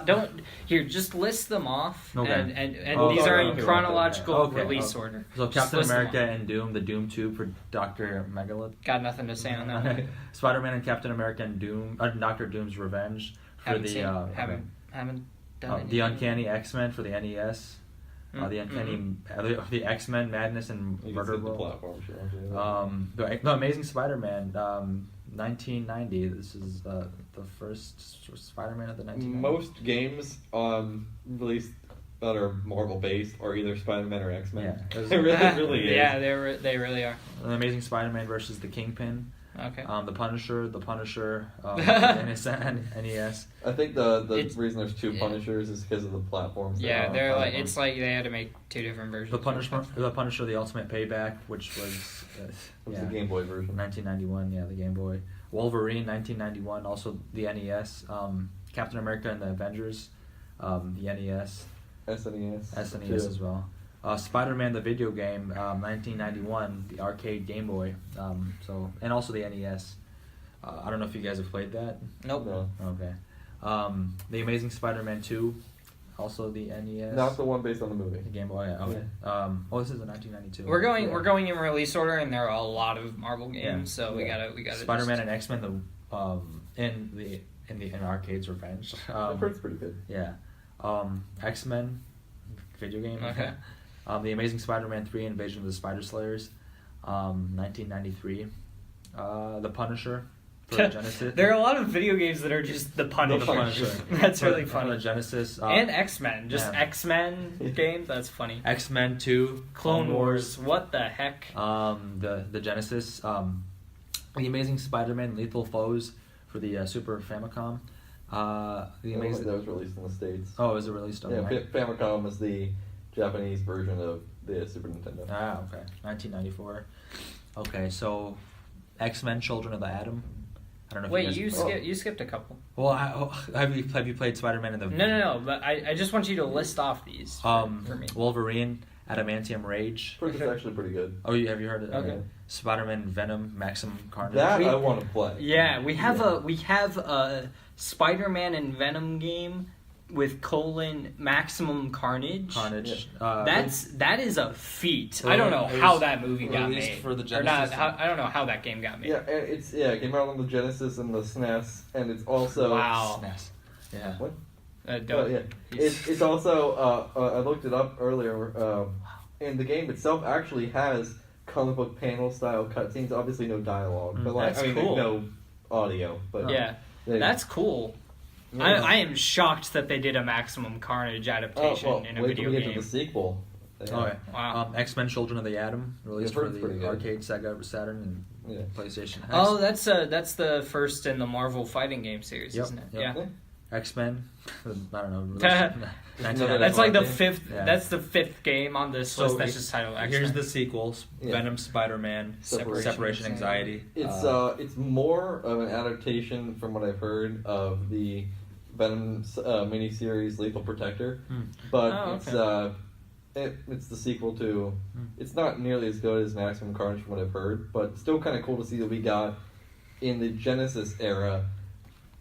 Speaker 1: Don't. Here, just list them off.
Speaker 2: Okay.
Speaker 1: And these are in chronological release order.
Speaker 2: So Captain America and Doom, the Doom Tube for Dr. Megalith.
Speaker 1: Got nothing to say on that one.
Speaker 2: Spider-Man and Captain America and Doom, Doctor Doom's Revenge for
Speaker 1: haven't done it.
Speaker 2: The Uncanny X-Men for the NES. The Uncanny, the X-Men Madness and Murder World. The Amazing Spider-Man. 1990. This is the first Spider-Man of the 1990s.
Speaker 3: Most games released that are Marvel based are either Spider-Man or X-Men.
Speaker 2: Yeah,
Speaker 3: it really is.
Speaker 1: Yeah, they really are.
Speaker 2: The Amazing Spider-Man versus the Kingpin.
Speaker 1: Okay.
Speaker 2: The Punisher, NES.
Speaker 3: I think the reason there's two Punishers is because of the platforms.
Speaker 1: Yeah, they're like it's like they had to make two different versions.
Speaker 2: The Punisher, the Ultimate Payback, which was
Speaker 3: the Game Boy version.
Speaker 2: 1991, the Game Boy. Wolverine, 1991, also the NES. Captain America and the Avengers, the NES. SNES as well. Spider-Man, the video game, 1991, the arcade Game Boy. And also the NES. I don't know if you guys have played that.
Speaker 1: Nope.
Speaker 3: No.
Speaker 2: Okay. The Amazing Spider-Man 2, also the NES.
Speaker 3: Not the one based on the movie.
Speaker 2: The Game Boy. Yeah, okay. This is a 1992.
Speaker 1: We're going in release order, and there are a lot of Marvel games, so we gotta.
Speaker 2: Spider-Man and X-Men, in arcades Revenge.
Speaker 3: I've heard it's pretty good.
Speaker 2: Yeah. X-Men, video game.
Speaker 1: Okay.
Speaker 2: The Amazing Spider-Man 3, Invasion of the Spider Slayers, 1993. The Punisher for the Genesis.
Speaker 1: There are a lot of video games that are just the Punisher. That's really funny.
Speaker 2: The Genesis.
Speaker 1: And X-Men. X-Men games. That's funny.
Speaker 2: X-Men 2.
Speaker 1: Clone Wars. What the heck?
Speaker 2: The Genesis. The Amazing Spider-Man Lethal Foes for the Super Famicom.
Speaker 3: That was released in the States.
Speaker 2: Oh, is it released on
Speaker 3: Famicom is the Japanese version of the Super Nintendo.
Speaker 2: Okay. 1994. Okay, so X-Men Children of the Atom. I don't know.
Speaker 1: Wait,
Speaker 2: if you guys
Speaker 1: you skipped a couple.
Speaker 2: Well, have you played Spider-Man in the?
Speaker 1: No. But I just want you to list off these for me.
Speaker 2: Wolverine, Adamantium Rage.
Speaker 3: It's actually pretty good.
Speaker 2: Oh, have you heard it?
Speaker 1: Okay.
Speaker 2: Spider-Man, Venom, Maximum Carnage.
Speaker 3: That I want to play.
Speaker 1: Yeah, we have a Spider-Man and Venom game with Maximum Carnage.
Speaker 2: Yeah.
Speaker 1: That is a feat. I don't know how that movie got made.
Speaker 2: For the
Speaker 1: Genesis. I don't know how that game got made.
Speaker 3: Yeah, it came out on the Genesis and the SNES, and it's also
Speaker 1: SNES.
Speaker 2: Yeah.
Speaker 3: What?
Speaker 1: Yeah.
Speaker 3: It's also I looked it up earlier. And the game itself actually has comic book panel style cutscenes. Obviously, no dialogue, but
Speaker 1: That's cool.
Speaker 3: no audio. But
Speaker 1: yeah, that's cool.
Speaker 3: Yeah.
Speaker 1: I am shocked that they did a Maximum Carnage adaptation in a video
Speaker 3: we get
Speaker 1: game.
Speaker 3: to the sequel.
Speaker 2: Okay.
Speaker 1: Wow.
Speaker 2: X-Men: Children of the Atom released for the arcade, Sega, Saturn, and PlayStation.
Speaker 1: Oh, that's the first in the Marvel fighting game series, isn't it?
Speaker 2: Yep.
Speaker 1: Yeah.
Speaker 2: X-Men. I don't know.
Speaker 1: That's like the fifth.
Speaker 2: Yeah.
Speaker 1: That's the fifth game on this list. That's just titled X-Men.
Speaker 2: Here's the sequels: Venom, Spider-Man, Separation Anxiety.
Speaker 3: It's more of an adaptation, from what I've heard, of the Venom miniseries Lethal Protector, but it's the sequel to. It's not nearly as good as Maximum Carnage, from what I've heard, but still kind of cool to see that we got in the Genesis era,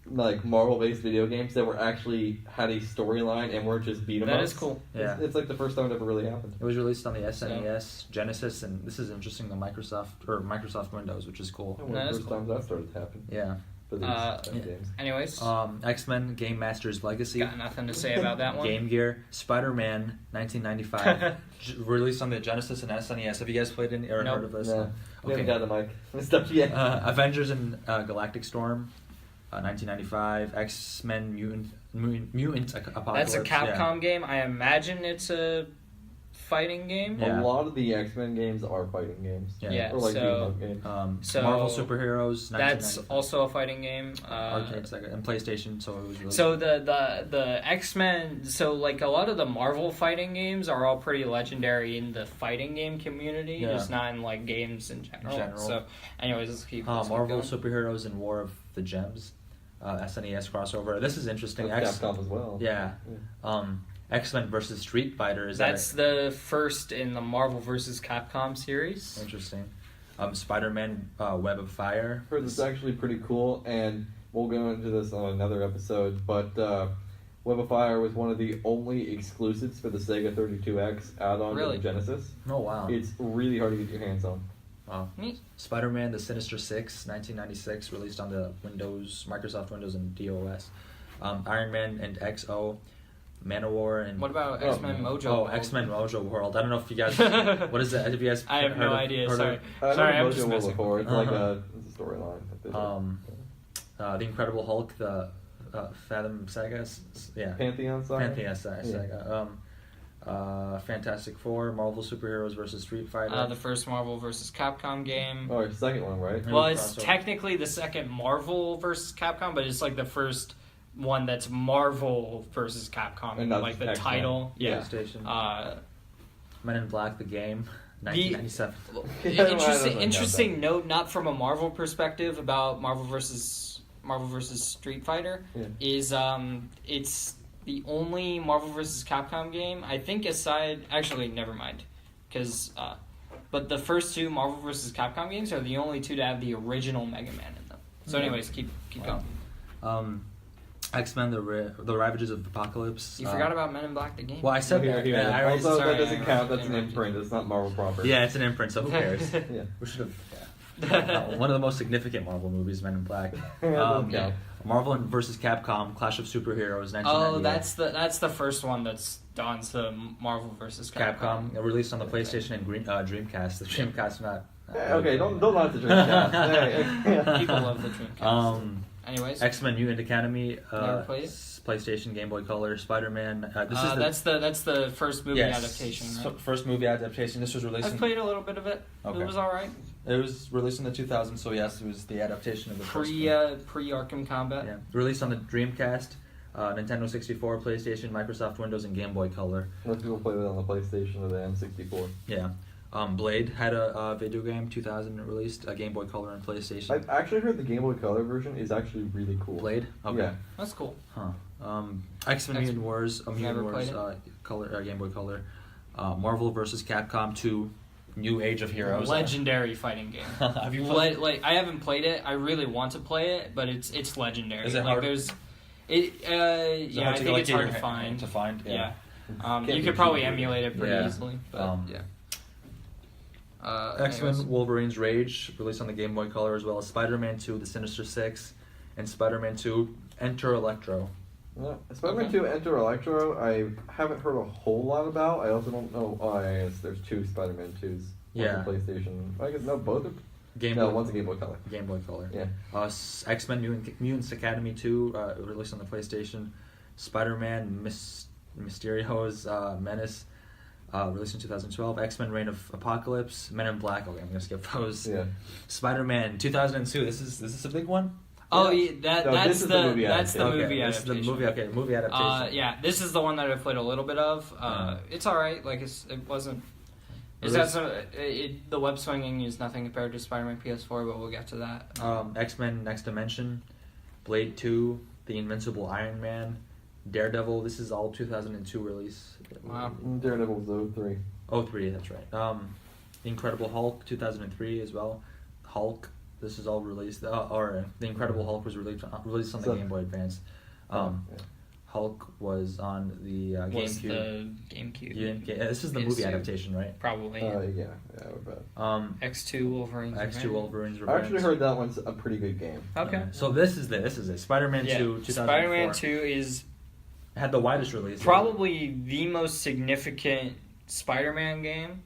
Speaker 3: like Marvel-based video games that were actually had a storyline and weren't just beat 'em ups.
Speaker 1: That is cool.
Speaker 2: Yeah,
Speaker 3: it's like the first time it ever really happened.
Speaker 2: It was released on the SNES, Genesis, and this is interesting. The Microsoft Windows, which is cool.
Speaker 3: One of the first times that started to happen.
Speaker 2: Yeah.
Speaker 3: For these games.
Speaker 1: Anyways,
Speaker 2: X-Men Game Master's Legacy.
Speaker 1: Got nothing to say about that one.
Speaker 2: Game Gear, Spider-Man, 1995, released on the Genesis and SNES. Have you guys played any or heard of this?
Speaker 3: No. We
Speaker 2: Okay.
Speaker 3: haven't got the mic stuff yet.
Speaker 2: Avengers and Galactic Storm, 1995. X-Men Mutant Apocalypse.
Speaker 1: That's a Capcom game. I imagine it's a fighting game.
Speaker 2: Yeah.
Speaker 3: A lot of the X-Men games are fighting games.
Speaker 1: Yeah,
Speaker 3: Or like
Speaker 1: so-
Speaker 3: beat 'em up games.
Speaker 1: So
Speaker 2: Marvel Superheroes, 1995.
Speaker 1: That's also a fighting game.
Speaker 2: Arcade Sega and PlayStation, so it was really
Speaker 1: So the X-Men, so like a lot of the Marvel fighting games are all pretty legendary in the fighting game community, just not in like games in general. So anyways, let's keep
Speaker 2: Marvel
Speaker 1: going.
Speaker 2: Superheroes and War of the Gems, SNES crossover. This is interesting.
Speaker 3: That's Capcom as well.
Speaker 2: Yeah. X-Men versus Street Fighter.
Speaker 1: That's the first in the Marvel versus Capcom series.
Speaker 2: Interesting. Spider-Man Web of Fire.
Speaker 3: Heard it's actually pretty cool, and we'll go into this on another episode, but Web of Fire was one of the only exclusives for the Sega 32X add-on to the Genesis.
Speaker 2: Oh, wow.
Speaker 3: It's really hard to get your hands on.
Speaker 2: Wow.
Speaker 1: Neat.
Speaker 2: Spider-Man: The Sinister Six, 1996, released on the Microsoft Windows and DOS. Iron Man and XO. Manowar and
Speaker 1: What about X-Men Mojo?
Speaker 2: Oh, X-Men Mojo World. I don't know if you guys. What is that? Have you guys?
Speaker 1: I have no idea. Sorry,
Speaker 3: I'm
Speaker 1: just
Speaker 3: Mojo
Speaker 1: messing.
Speaker 3: before. It's like it's a storyline.
Speaker 2: The Incredible Hulk, the Fathom Saga,
Speaker 3: Pantheon Saga.
Speaker 2: Pantheon Saga. Fantastic Four, Marvel Superheroes versus Street Fighter.
Speaker 1: The first Marvel versus Capcom game.
Speaker 3: Oh, second one, right?
Speaker 1: Well, it's technically the second Marvel versus Capcom, but it's like the first one that's Marvel versus Capcom,
Speaker 3: and
Speaker 1: like the
Speaker 3: X-Men.
Speaker 1: title. Yeah.
Speaker 2: PlayStation. Men in Black, the game, 1997.
Speaker 1: Interesting note, not from a Marvel perspective, about Marvel versus Street Fighter, is it's the only Marvel versus Capcom game, I think, actually, never mind, because but the first two Marvel versus Capcom games are the only two to have the original Mega Man in them. So anyways, keep going.
Speaker 2: X-Men, the Ravages of Apocalypse.
Speaker 1: You forgot about Men in Black the game.
Speaker 2: Well, I said that.
Speaker 3: Yeah,
Speaker 2: I
Speaker 3: also,
Speaker 2: sorry,
Speaker 3: that doesn't count. That's an imprint. It's not Marvel proper.
Speaker 2: Yeah, it's an imprint, so who cares?
Speaker 3: Yeah.
Speaker 2: We should have. One of the most significant Marvel movies, Men in Black. Marvel versus Capcom, Clash of Superheroes, 1998.
Speaker 1: Oh, that's the first one that's Don's the Marvel versus Capcom.
Speaker 2: Released on the PlayStation and Dreamcast. The Dreamcast not.
Speaker 3: Okay, don't lie to Dreamcast.
Speaker 1: People love the Dreamcast. Anyways,
Speaker 2: X-Men Mutant Academy.
Speaker 1: Never played it?
Speaker 2: PlayStation, Game Boy Color, Spider-Man.
Speaker 1: That's the first movie adaptation. Right?
Speaker 2: First movie adaptation. This was released.
Speaker 1: I played a little bit of it.
Speaker 2: Okay.
Speaker 1: It was all right.
Speaker 2: It was released in the 2000s, so yes, it was the adaptation of the
Speaker 1: pre Arkham Combat.
Speaker 2: Yeah, released on the Dreamcast, Nintendo 64, PlayStation, Microsoft Windows, and Game Boy Color.
Speaker 3: Most people play that on the PlayStation or the N64.
Speaker 2: Yeah. Blade had a video game, 2000 released, a Game Boy Color and PlayStation.
Speaker 3: I've actually heard the Game Boy Color version is actually really cool.
Speaker 2: Blade? Okay.
Speaker 3: Yeah.
Speaker 1: That's cool.
Speaker 2: X-Men Mutant Wars,
Speaker 1: Never
Speaker 2: Wars,
Speaker 1: played
Speaker 2: Color, Game Boy Color. Marvel vs. Capcom 2, New Age of Heroes.
Speaker 1: Legendary fighting game.
Speaker 2: Have you played?
Speaker 1: I haven't played it. I really want to play it, but it's legendary.
Speaker 2: Is it
Speaker 1: like
Speaker 2: hard?
Speaker 1: There's, it. Yeah, I think it's hard to find.
Speaker 2: Yeah.
Speaker 1: You could probably emulate it pretty easily. But,
Speaker 2: X-Men
Speaker 1: anyways.
Speaker 2: Wolverine's Rage, released on the Game Boy Color, as well as Spider-Man 2, The Sinister Six, and Spider-Man 2, Enter Electro.
Speaker 3: Yeah. Spider-Man 2 Enter Electro, I haven't heard a whole lot about. I also don't know. Oh, I guess there's 2 Spider-Man 2s.
Speaker 2: Yeah.
Speaker 3: On the PlayStation. I guess, no, both are.
Speaker 2: Game
Speaker 3: No,
Speaker 2: Boy,
Speaker 3: one's a Game Boy Color.
Speaker 2: Game Boy Color.
Speaker 3: Yeah.
Speaker 2: X-Men Mutants Academy 2, released on the PlayStation. Spider-Man Mysterio's Menace, released in 2012. X-Men Reign of Apocalypse. Men in Black. Okay, I'm gonna skip those.
Speaker 3: Yeah.
Speaker 2: Spider-Man 2002. This is a big one.
Speaker 1: Oh
Speaker 3: Yeah.
Speaker 1: yeah,
Speaker 3: No,
Speaker 1: that's
Speaker 3: this is
Speaker 1: the
Speaker 3: the movie
Speaker 1: that's the
Speaker 3: adaptation.
Speaker 1: movie
Speaker 2: This is the
Speaker 1: adaptation.
Speaker 2: movie. Okay, movie adaptation.
Speaker 1: Yeah, this is the one that I played a little bit of. It's all right. Like it wasn't. The web swinging is nothing compared to Spider-Man PS4, but we'll get to that.
Speaker 2: X-Men Next Dimension, Blade 2, The Invincible Iron Man, Daredevil. This is all 2002 release.
Speaker 1: Wow.
Speaker 3: Daredevil was 03.
Speaker 2: 03, that's right. The Incredible Hulk 2003 as well. Hulk. This is all released. Or The Incredible Hulk was released on the Game Boy Advance. Hulk was on the GameCube.
Speaker 1: The GameCube.
Speaker 2: This is the movie adaptation, right?
Speaker 1: Probably.
Speaker 3: Yeah, I bet.
Speaker 1: X2 Wolverine's
Speaker 2: X2
Speaker 1: Revenge.
Speaker 2: Wolverine's
Speaker 3: I
Speaker 2: Revenge.
Speaker 3: actually heard that one's a pretty good game.
Speaker 1: Okay.
Speaker 2: So this is it. Spider-Man 2, 2004.
Speaker 1: Spider-Man 2 is
Speaker 2: had the widest release.
Speaker 1: probably the most significant Spider-Man game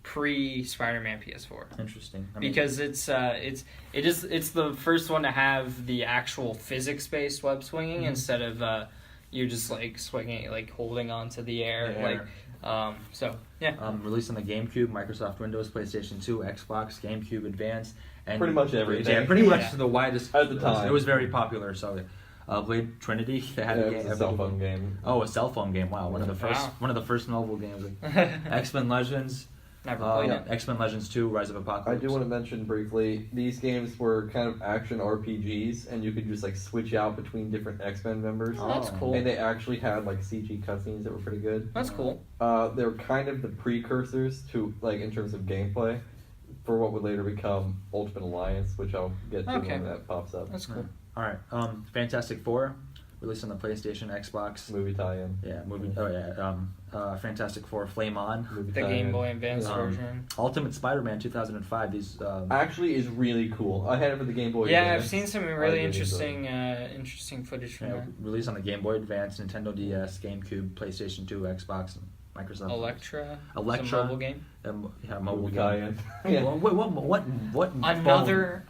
Speaker 1: pre-Spider-Man PS4.
Speaker 2: Interesting.
Speaker 1: Because it's the first one to have the actual physics-based web swinging instead of you just like swinging, like holding on to the air.
Speaker 2: Released on the GameCube, Microsoft Windows, PlayStation 2, Xbox, GameCube Advance, and
Speaker 3: Pretty much everything.
Speaker 2: Yeah, pretty much the widest
Speaker 3: At the time.
Speaker 2: It was very popular. So, Blade Trinity. They had
Speaker 3: It was a cell phone game.
Speaker 2: Oh, a cell phone game. Wow, one of the first mobile games. X-Men Legends.
Speaker 1: Never played it.
Speaker 2: X-Men Legends 2, Rise of
Speaker 3: I
Speaker 2: Apocalypse.
Speaker 3: do want to mention briefly, these games were kind of action RPGs, and you could just like switch out between different X-Men members.
Speaker 1: Oh, that's cool.
Speaker 3: And they actually had like CG cutscenes that were pretty good.
Speaker 1: That's cool.
Speaker 3: They were kind of the precursors to, like, in terms of gameplay, for what would later become Ultimate Alliance, which I'll get to when that pops up.
Speaker 1: That's cool.
Speaker 2: All right. Fantastic Four, released on the PlayStation, Xbox.
Speaker 3: Movie tie-in.
Speaker 2: Yeah, movie. Oh yeah. Fantastic Four, Flame On.
Speaker 3: Movie
Speaker 1: The
Speaker 3: tie-in.
Speaker 1: Game Boy Advance version.
Speaker 2: Ultimate Spider-Man 2005. These
Speaker 3: Actually is really cool. I had it for the Game Boy
Speaker 1: Yeah,
Speaker 3: Advance.
Speaker 1: I've seen some really
Speaker 3: really
Speaker 1: interesting footage from that.
Speaker 2: released on the Game Boy Advance, Nintendo DS, GameCube, PlayStation 2, Xbox, and Microsoft.
Speaker 1: Electra.
Speaker 2: Electra.
Speaker 1: It's a mobile game.
Speaker 2: Mobile
Speaker 3: Movie
Speaker 2: game.
Speaker 3: tie-in.
Speaker 2: Yeah. What?
Speaker 1: Another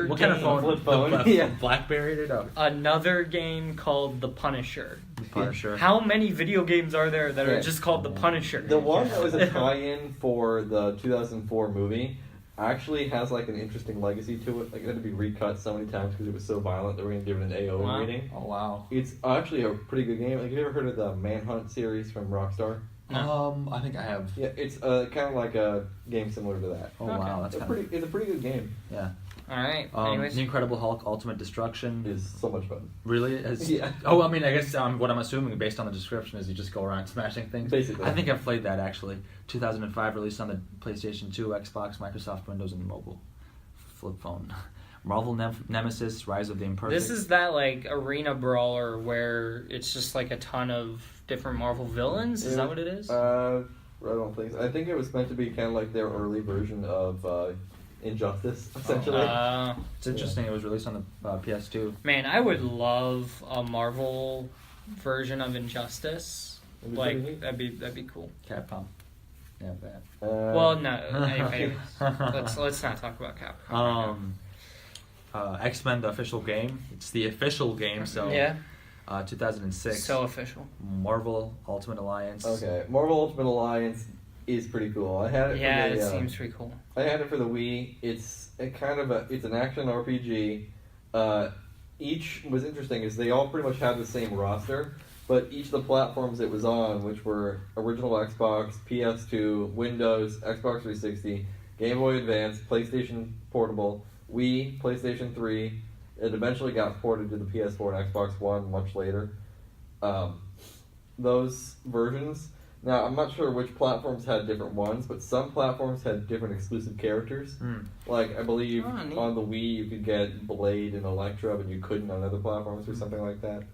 Speaker 2: What kind of phone?
Speaker 3: Flip phone.
Speaker 2: The BlackBerry, dude. Oh.
Speaker 1: Another game called The Punisher.
Speaker 2: Punisher.
Speaker 1: How many video games are there that are just called The Punisher?
Speaker 3: The one that was a tie-in for the 2004 movie actually has like an interesting legacy to it. Like it had to be recut so many times because it was so violent that we're gonna give it an AO rating.
Speaker 2: Oh wow.
Speaker 3: It's actually a pretty good game. Like, have you ever heard of the Manhunt series from Rockstar?
Speaker 1: No.
Speaker 2: I think I have.
Speaker 3: Yeah, it's kind of like a game similar to that.
Speaker 2: Oh wow, that's
Speaker 3: It's
Speaker 2: kind
Speaker 3: a pretty good game.
Speaker 2: yeah.
Speaker 1: All right.
Speaker 2: The
Speaker 1: Anyways,
Speaker 2: Incredible Hulk: Ultimate Destruction.
Speaker 3: It's so much fun.
Speaker 2: Really?
Speaker 3: Yeah.
Speaker 2: Oh, I mean, I guess what I'm assuming based on the description is you just go around smashing things.
Speaker 3: Basically.
Speaker 2: I think I've played that actually. 2005, released on the PlayStation 2, Xbox, Microsoft Windows, and mobile. Flip phone. Marvel Nemesis: Rise of the Imperfect.
Speaker 1: this is that like arena brawler where it's just like a ton of different Marvel villains. Is that what it is?
Speaker 3: I don't think so. I think it was meant to be kind of like their early version of Injustice, essentially.
Speaker 2: It's interesting. It was released on the PS2.
Speaker 1: Man, I would love a Marvel version of Injustice. Like that'd be cool.
Speaker 2: Capcom. Yeah, bad.
Speaker 1: Well, no. Anyways, let's not talk about Capcom.
Speaker 2: X-Men: The Official Game. It's the official game, so
Speaker 1: yeah.
Speaker 2: 2006.
Speaker 1: So official.
Speaker 2: Marvel Ultimate Alliance.
Speaker 3: Okay, Marvel Ultimate Alliance is pretty cool. I had it.
Speaker 1: Yeah,
Speaker 3: for the,
Speaker 1: it seems pretty cool.
Speaker 3: I had it for the Wii. It's an action RPG. Each was interesting is they all pretty much have the same roster, but each of the platforms it was on, which were original Xbox, PS2, Windows, Xbox 360, Game Boy Advance, PlayStation Portable, Wii, PlayStation 3. It eventually got ported to the PS4 and Xbox One much later. Those versions. Now, I'm not sure which platforms had different ones, but some platforms had different exclusive characters. Like, I believe on the Wii you could get Blade and Electra, but you couldn't on other platforms or something like that.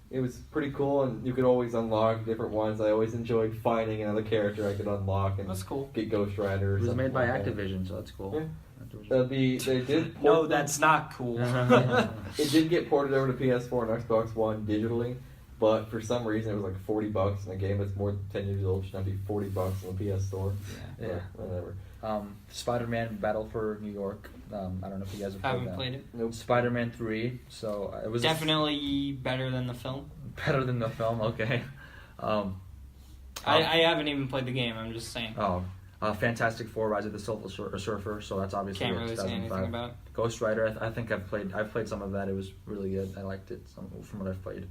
Speaker 3: It was pretty cool, and you could always unlock different ones. I always enjoyed finding another character I could unlock and
Speaker 1: that's cool.
Speaker 3: get Ghost Rider. Or
Speaker 2: It was
Speaker 3: something
Speaker 2: made by
Speaker 3: like
Speaker 2: Activision, so that's cool.
Speaker 3: Yeah. They did port
Speaker 1: No,
Speaker 3: them.
Speaker 1: that's not cool.
Speaker 3: It did get ported over to PS4 and Xbox One digitally, but for some reason it was like $40 in a game that's more than 10 years old. Should not be $40 on the PS Store.
Speaker 2: Yeah.
Speaker 3: Whatever.
Speaker 2: Spider-Man Battle for New York. I don't know if you guys have played
Speaker 1: Haven't
Speaker 2: that.
Speaker 1: played it.
Speaker 3: Nope.
Speaker 2: Spider-Man 3. So it was
Speaker 1: Definitely better than the film.
Speaker 2: better than the film. Okay.
Speaker 1: I haven't even played the game. I'm just saying.
Speaker 2: Fantastic Four: Rise of the Silver Surfer. So that's obviously
Speaker 1: Can't really say anything
Speaker 2: 2005.
Speaker 1: about it.
Speaker 2: Ghost Rider. I think I've played some of that. It was really good. I liked it from what I've played.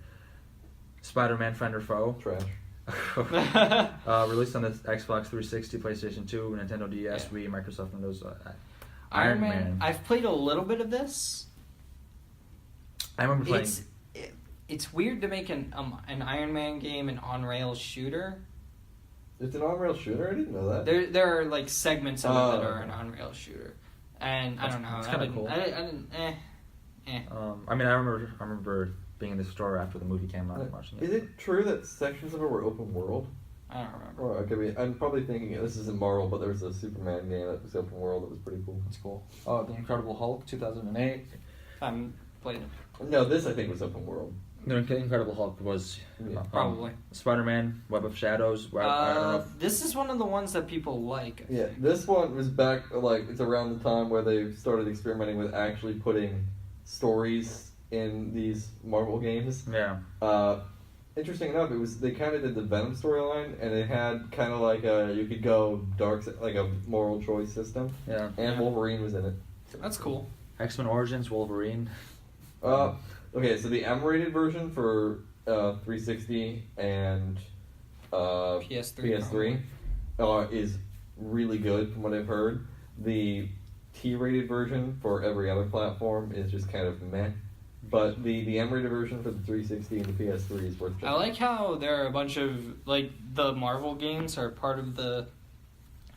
Speaker 2: Spider-Man: Friend or Foe.
Speaker 3: Trash.
Speaker 2: Released on the Xbox 360, PlayStation 2, Nintendo DS, Wii, Microsoft Windows.
Speaker 1: Iron Man. I've played a little bit of this.
Speaker 2: I remember playing.
Speaker 1: It's weird to make an Iron Man game an on-rail shooter.
Speaker 3: It's an on-rail shooter? I didn't know that.
Speaker 1: There are like segments of it that are an on-rail shooter, and I don't know.
Speaker 2: It's kind of cool.
Speaker 1: I didn't.
Speaker 2: I remember being in the store after the movie came out and watching it.
Speaker 3: Is it true that sections of it were open world?
Speaker 1: I don't remember.
Speaker 3: Or okay, I'm probably thinking this isn't Marvel, but there was a Superman game that was open world that was pretty cool.
Speaker 2: That's cool. Oh, The Incredible Hulk, 2008.
Speaker 1: I haven't played it.
Speaker 3: No, this I think was open world.
Speaker 2: The Incredible Hulk was
Speaker 1: Probably.
Speaker 2: Spider-Man, Web of Shadows. I don't know.
Speaker 1: This is one of the ones that people like.
Speaker 3: Yeah, this one was back, like, it's around the time where they started experimenting with actually putting stories in these Marvel games.
Speaker 2: Yeah.
Speaker 3: Interesting enough, they kind of did the Venom storyline, and it had kind of like you could go like a moral choice system.
Speaker 2: Yeah.
Speaker 3: And Wolverine was in it.
Speaker 1: That's cool.
Speaker 2: X-Men Origins, Wolverine.
Speaker 3: Okay, so the M-rated version for 360 and PS3 is really good from what I've heard. The T-rated version for every other platform is just kind of meh. But the M-rated version for the 360 and the PS3 is worth checking.
Speaker 1: I like how there are a bunch of, like, the Marvel games are part of the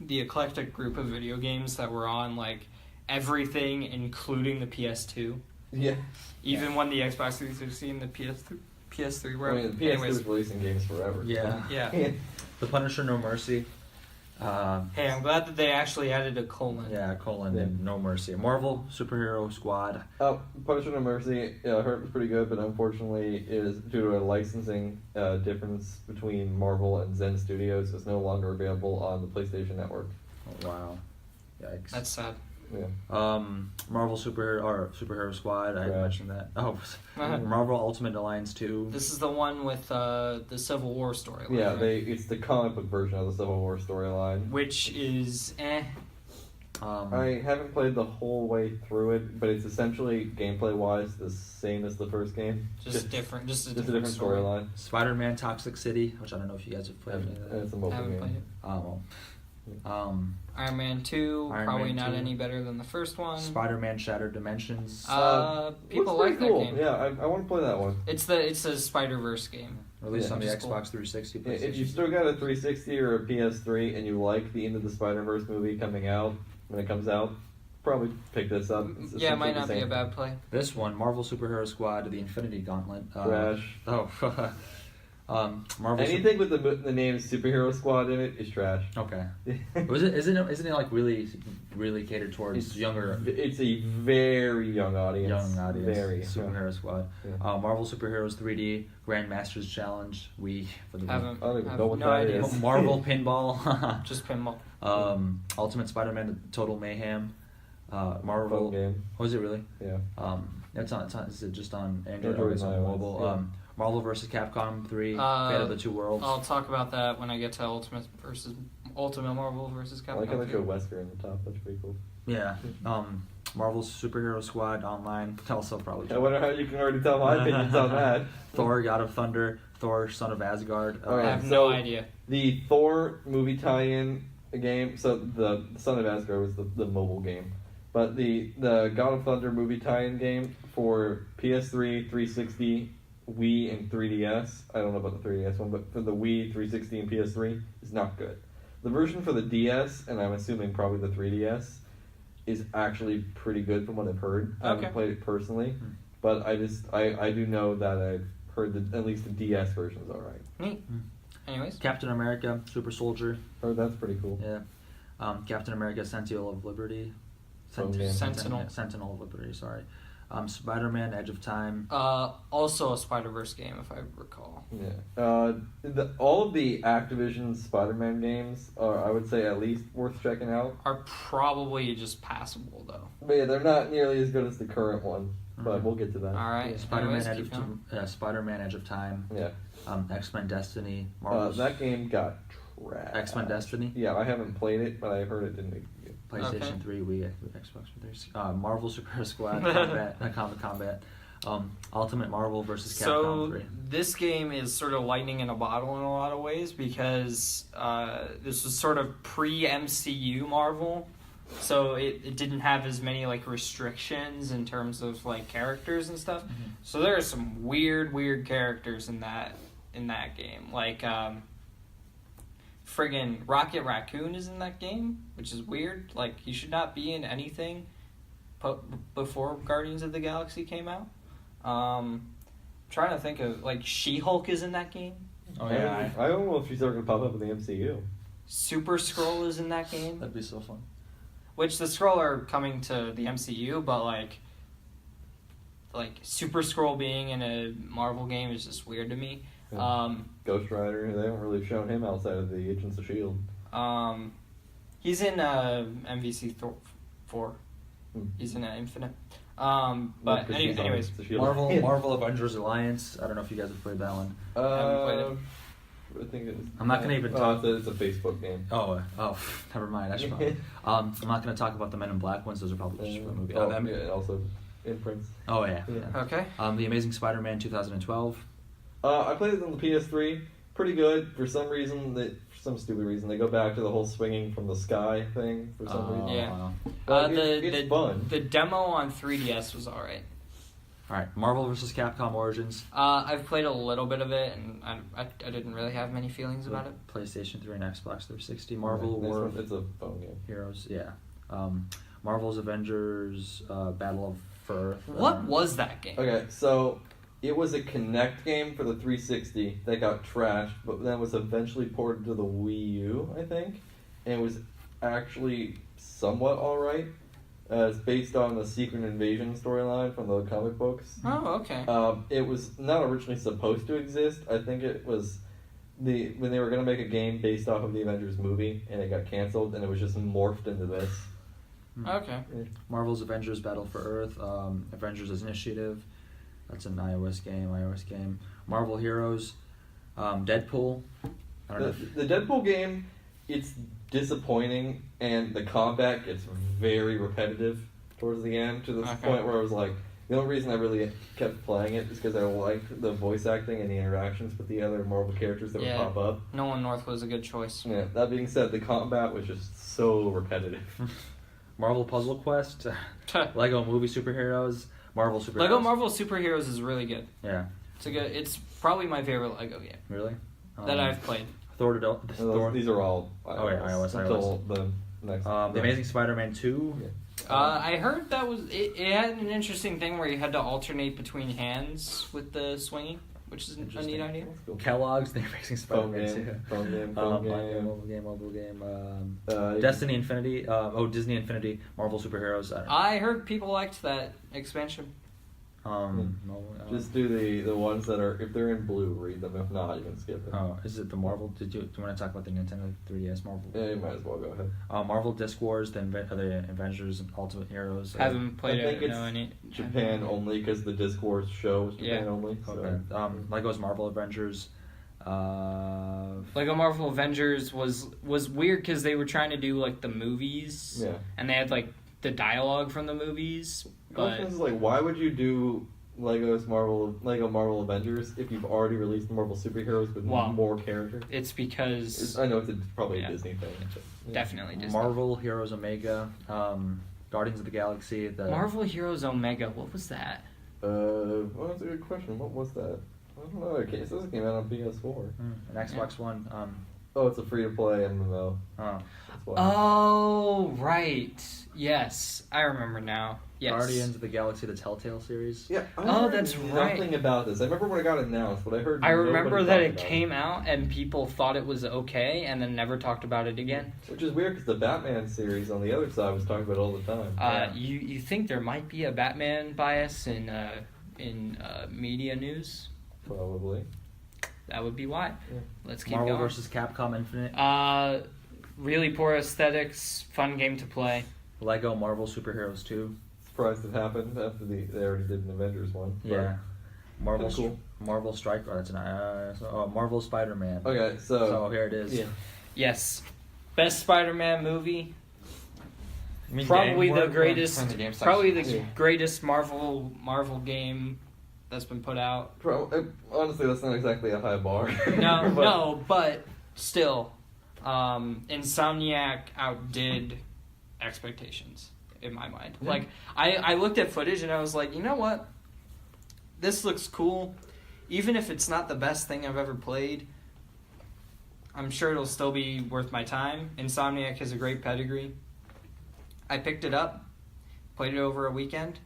Speaker 1: eclectic group of video games that were on, like, everything, including the PS2.
Speaker 3: Yeah.
Speaker 1: Even when the Xbox 360 and the PS3 were.
Speaker 3: I mean, the PS2 was releasing games forever.
Speaker 2: Yeah.
Speaker 1: Yeah.
Speaker 2: The Punisher, No Mercy.
Speaker 1: Hey, I'm glad that they actually added a colon.
Speaker 2: Yeah, colon and No Mercy. Marvel Superhero Squad.
Speaker 3: Punisher No Mercy, I heard it was pretty good, but unfortunately it is due to a licensing difference between Marvel and Zen Studios. It's no longer available on the PlayStation Network.
Speaker 2: Oh, wow. Yikes.
Speaker 1: That's sad.
Speaker 3: Yeah.
Speaker 2: Marvel Superhero Squad. I mentioned that. Oh, Marvel Ultimate Alliance 2.
Speaker 1: This is the one with the Civil War storyline.
Speaker 3: Yeah,
Speaker 1: right?
Speaker 3: it's the comic book version of the Civil War storyline.
Speaker 1: Which is
Speaker 3: I haven't played the whole way through it, but it's essentially gameplay-wise the same as the first game.
Speaker 1: Just different. Just a
Speaker 3: different storyline.
Speaker 2: Spider-Man Toxic City, which I don't know if you guys have played any of that.
Speaker 3: It's a
Speaker 1: I
Speaker 3: mobile
Speaker 1: haven't
Speaker 3: game.
Speaker 1: played it.
Speaker 2: Iron
Speaker 1: Iron Man 2,
Speaker 2: Iron
Speaker 1: probably
Speaker 2: Man
Speaker 1: not
Speaker 2: 2.
Speaker 1: any better than the first one.
Speaker 2: Spider-Man Shattered Dimensions.
Speaker 1: People
Speaker 3: looks
Speaker 1: like
Speaker 3: pretty cool.
Speaker 1: that game.
Speaker 3: Yeah, I want to play that one.
Speaker 1: It's a Spider-Verse game.
Speaker 2: Released on the
Speaker 1: which
Speaker 2: Xbox
Speaker 1: is cool.
Speaker 2: 360.
Speaker 3: Yeah, if you still got a 360 or a PS3 and you like the Into the Spider-Verse movie coming out when it comes out, probably pick this up. It's
Speaker 1: Yeah, it might not be
Speaker 3: essentially
Speaker 1: a
Speaker 3: the
Speaker 1: bad play.
Speaker 2: This one, Marvel Superhero Squad, The Infinity Gauntlet.
Speaker 3: Trash.
Speaker 2: Marvel.
Speaker 3: Anything with the name Superhero Squad in it is trash.
Speaker 2: Okay. Isn't it like really catered towards younger?
Speaker 3: It's a very young audience. Very
Speaker 2: Superhero Squad.
Speaker 3: Yeah.
Speaker 2: Marvel Superheroes 3D Grandmasters Challenge. For the
Speaker 3: I don't even know what
Speaker 1: no
Speaker 3: that
Speaker 1: idea.
Speaker 3: is.
Speaker 2: Marvel Pinball.
Speaker 1: Just pinball.
Speaker 2: Ultimate Spider-Man Total Mayhem. Marvel
Speaker 3: Phone game.
Speaker 2: Oh, is it really?
Speaker 3: Yeah.
Speaker 2: It's on. Is it just on Android
Speaker 3: Android
Speaker 2: or is it
Speaker 3: and
Speaker 2: on
Speaker 3: iOS,
Speaker 2: mobile?
Speaker 3: yeah.
Speaker 2: Marvel vs. Capcom 3. Fate of the Two Worlds.
Speaker 1: I'll talk about that when I get to Ultimate Marvel versus Capcom.
Speaker 3: I like how they show Wesker in the top. That's pretty cool.
Speaker 2: Yeah. Marvel's Superhero Squad Online, also probably.
Speaker 3: I wonder how you can already tell my opinions on that.
Speaker 2: Thor: God of Thunder, Thor: Son of Asgard.
Speaker 3: All right,
Speaker 1: I have no idea.
Speaker 3: The Thor movie tie-in game. So the Son of Asgard was the mobile game, but the God of Thunder movie tie-in game for PS3, 360, Wii, and 3DS. I don't know about the 3DS one, but for the Wii, 360, and PS3 is not good. The version for the DS, and I'm assuming probably the 3DS, is actually pretty good from what I've heard. I haven't played it personally, but I do know that I've heard that at least the DS version is alright.
Speaker 1: Neat. Anyways.
Speaker 2: Captain America, Super Soldier.
Speaker 3: Oh, that's pretty cool.
Speaker 2: Yeah. Captain America, Sentinel of Liberty. Sentinel of Liberty, sorry. Spider-Man, Edge of Time.
Speaker 1: Also a Spider-Verse game, if I recall.
Speaker 3: Yeah. All of the Activision Spider-Man games are, I would say, at least worth checking out.
Speaker 1: Are probably just passable, though.
Speaker 3: But yeah, they're not nearly as good as the current one. But we'll get to that.
Speaker 1: All right.
Speaker 2: Yeah, Spider-Man, Edge of Time.
Speaker 3: Yeah.
Speaker 2: X-Men Destiny.
Speaker 3: That game got trash.
Speaker 2: X-Men Destiny.
Speaker 3: Yeah, I haven't played it, but I heard it didn't make it good.
Speaker 2: PlayStation 3, Wii, Xbox 3. Marvel Super Squad Combat. Ultimate Marvel versus Capcom 3.
Speaker 1: This game is sort of lightning in a bottle in a lot of ways because this was sort of pre-MCU Marvel. So it didn't have as many like restrictions in terms of like characters and stuff. Mm-hmm. So there are some weird characters in that game. Like friggin' Rocket Raccoon is in that game, which is weird. Like he should not be in anything before Guardians of the Galaxy came out. Trying to think of like She-Hulk is in that game.
Speaker 2: Oh yeah.
Speaker 3: I don't know if she's ever gonna pop up in the MCU.
Speaker 1: Super Skrull is in that game.
Speaker 2: That'd be so fun.
Speaker 1: Which the Skrull are coming to the MCU, but like Super Skrull being in a Marvel game is just weird to me.
Speaker 3: Yeah. Ghost Rider, they haven't really shown him outside of the Agents of S.H.I.E.L.D.
Speaker 1: He's in MVC 4. He's in Infinite. But anyways,
Speaker 2: Marvel Avengers Alliance. I don't know if you guys have played that one.
Speaker 1: I haven't played it.
Speaker 3: I think it is.
Speaker 2: I'm not going to even talk.
Speaker 3: It's a Facebook game.
Speaker 2: Oh, never mind. I should probably. I'm not going to talk about the Men in Black ones. Those are probably just for a movie.
Speaker 3: Yeah, also imprints.
Speaker 2: Oh yeah.
Speaker 1: Okay.
Speaker 2: The Amazing Spider-Man 2012.
Speaker 3: I played it on the PS3. Pretty good. For some stupid reason, they go back to the whole swinging from the sky thing. For some reason.
Speaker 1: Yeah.
Speaker 3: But it's fun.
Speaker 1: The demo on 3DS was alright.
Speaker 2: All right, Marvel vs. Capcom Origins.
Speaker 1: I've played a little bit of it, and I didn't really have many feelings about it.
Speaker 2: PlayStation 3 and Xbox 360. Marvel War.
Speaker 3: It's a phone game.
Speaker 2: Heroes, yeah. Marvel's Avengers Battle of Earth.
Speaker 1: What was that game?
Speaker 3: Okay, so it was a Kinect game for the 360 that got trashed, but then was eventually ported to the Wii U, I think, and it was actually somewhat alright. It's based on the Secret Invasion storyline from the comic books.
Speaker 1: Oh, okay.
Speaker 3: It was not originally supposed to exist. I think it was when they were going to make a game based off of the Avengers movie, and it got canceled, and it was just morphed into this.
Speaker 1: Okay.
Speaker 2: Marvel's Avengers Battle for Earth, Avengers Initiative. That's an iOS game. Marvel Heroes, Deadpool.
Speaker 3: The Deadpool game, it's disappointing, and the combat gets very repetitive towards the end, to the point where I was like, the only reason I really kept playing it is because I liked the voice acting and the interactions with the other Marvel characters that would pop up.
Speaker 1: Nolan North was a good choice.
Speaker 3: Yeah, that being said, the combat was just so repetitive.
Speaker 2: Marvel Puzzle Quest, Lego Movie Superheroes, Marvel Superheroes.
Speaker 1: Lego Marvel Superheroes is really good.
Speaker 2: Yeah.
Speaker 1: It's probably my favorite Lego game.
Speaker 2: Really?
Speaker 1: That I've played.
Speaker 3: These are all iOS.
Speaker 2: iOS.
Speaker 3: The next.
Speaker 2: The Amazing Spider-Man 2.
Speaker 3: Yeah.
Speaker 1: I heard that was it had an interesting thing where you had to alternate between hands with the swinging, which is a neat idea.
Speaker 3: Cool.
Speaker 2: Kellogg's The Amazing Spider-Man 2.
Speaker 3: Mobile
Speaker 2: game. Destiny Infinity. Disney Infinity. Marvel Superheroes.
Speaker 1: I heard people liked that expansion.
Speaker 3: Just do the ones that are, if they're in blue, read them. If not, you can skip it.
Speaker 2: Oh, is it the Marvel? Do you want to talk about the Nintendo 3DS Marvel?
Speaker 3: Yeah, you might as well go ahead.
Speaker 2: Marvel Disc Wars, the Avengers and Ultimate Heroes.
Speaker 1: Haven't played
Speaker 3: I think it's Japan only, because the Disc Wars show is Japan only. So.
Speaker 2: Okay. Lego's Marvel Avengers.
Speaker 1: Lego Marvel Avengers was weird because they were trying to do like the movies.
Speaker 3: Yeah.
Speaker 1: And they had like the dialogue from the movies.
Speaker 3: The
Speaker 1: But
Speaker 3: question is, like, why would you do Lego Marvel Avengers if you've already released Marvel superheroes with more characters?
Speaker 1: it's because
Speaker 3: I know it's probably a Disney thing. But,
Speaker 1: definitely Disney.
Speaker 2: Marvel Heroes Omega, Guardians of the Galaxy.
Speaker 1: Marvel Heroes Omega. What was that?
Speaker 3: Well, that's a good question. What was that? I don't know. It says it came out on PS4.
Speaker 2: An Xbox One.
Speaker 3: Oh, it's a free-to-play MMO.
Speaker 2: Oh.
Speaker 3: That's why.
Speaker 1: Oh, right. Yes, I remember now. Yes.
Speaker 2: Guardians of the Galaxy, the Telltale series.
Speaker 3: Yeah.
Speaker 1: That's right.
Speaker 3: Nothing about this. I remember when it got announced, but I heard.
Speaker 1: I remember that it
Speaker 3: about
Speaker 1: came out and people thought it was okay, and then never talked about it again.
Speaker 3: Which is weird because the Batman series on the other side was talking about it all the time.
Speaker 1: You think there might be a Batman bias in media news?
Speaker 3: Probably.
Speaker 1: That would be why.
Speaker 3: Yeah.
Speaker 1: Let's keep
Speaker 2: Marvel
Speaker 1: going.
Speaker 2: vs. Capcom Infinite.
Speaker 1: Really poor aesthetics, fun game to play.
Speaker 2: Lego Marvel Superheroes 2.
Speaker 3: Surprised it happened after they already did an Avengers one.
Speaker 2: Yeah. Marvel
Speaker 3: cool.
Speaker 2: Marvel Strike. Oh, that's Marvel Spider-Man.
Speaker 3: Okay, so
Speaker 2: here it is.
Speaker 3: Yeah.
Speaker 1: Yes. Best Spider-Man movie.
Speaker 2: You mean
Speaker 1: Probably
Speaker 2: game
Speaker 1: the
Speaker 2: work or
Speaker 1: greatest.
Speaker 2: from the game
Speaker 1: Probably the
Speaker 2: section?
Speaker 1: greatest Marvel game that's been put out.
Speaker 3: Honestly, that's not exactly a high bar.
Speaker 1: No, but still, Insomniac outdid expectations in my mind.
Speaker 3: Yeah.
Speaker 1: Like, I looked at footage and I was like, you know what? This looks cool. Even if it's not the best thing I've ever played, I'm sure it'll still be worth my time. Insomniac has a great pedigree. I picked it up, played it over a weekend.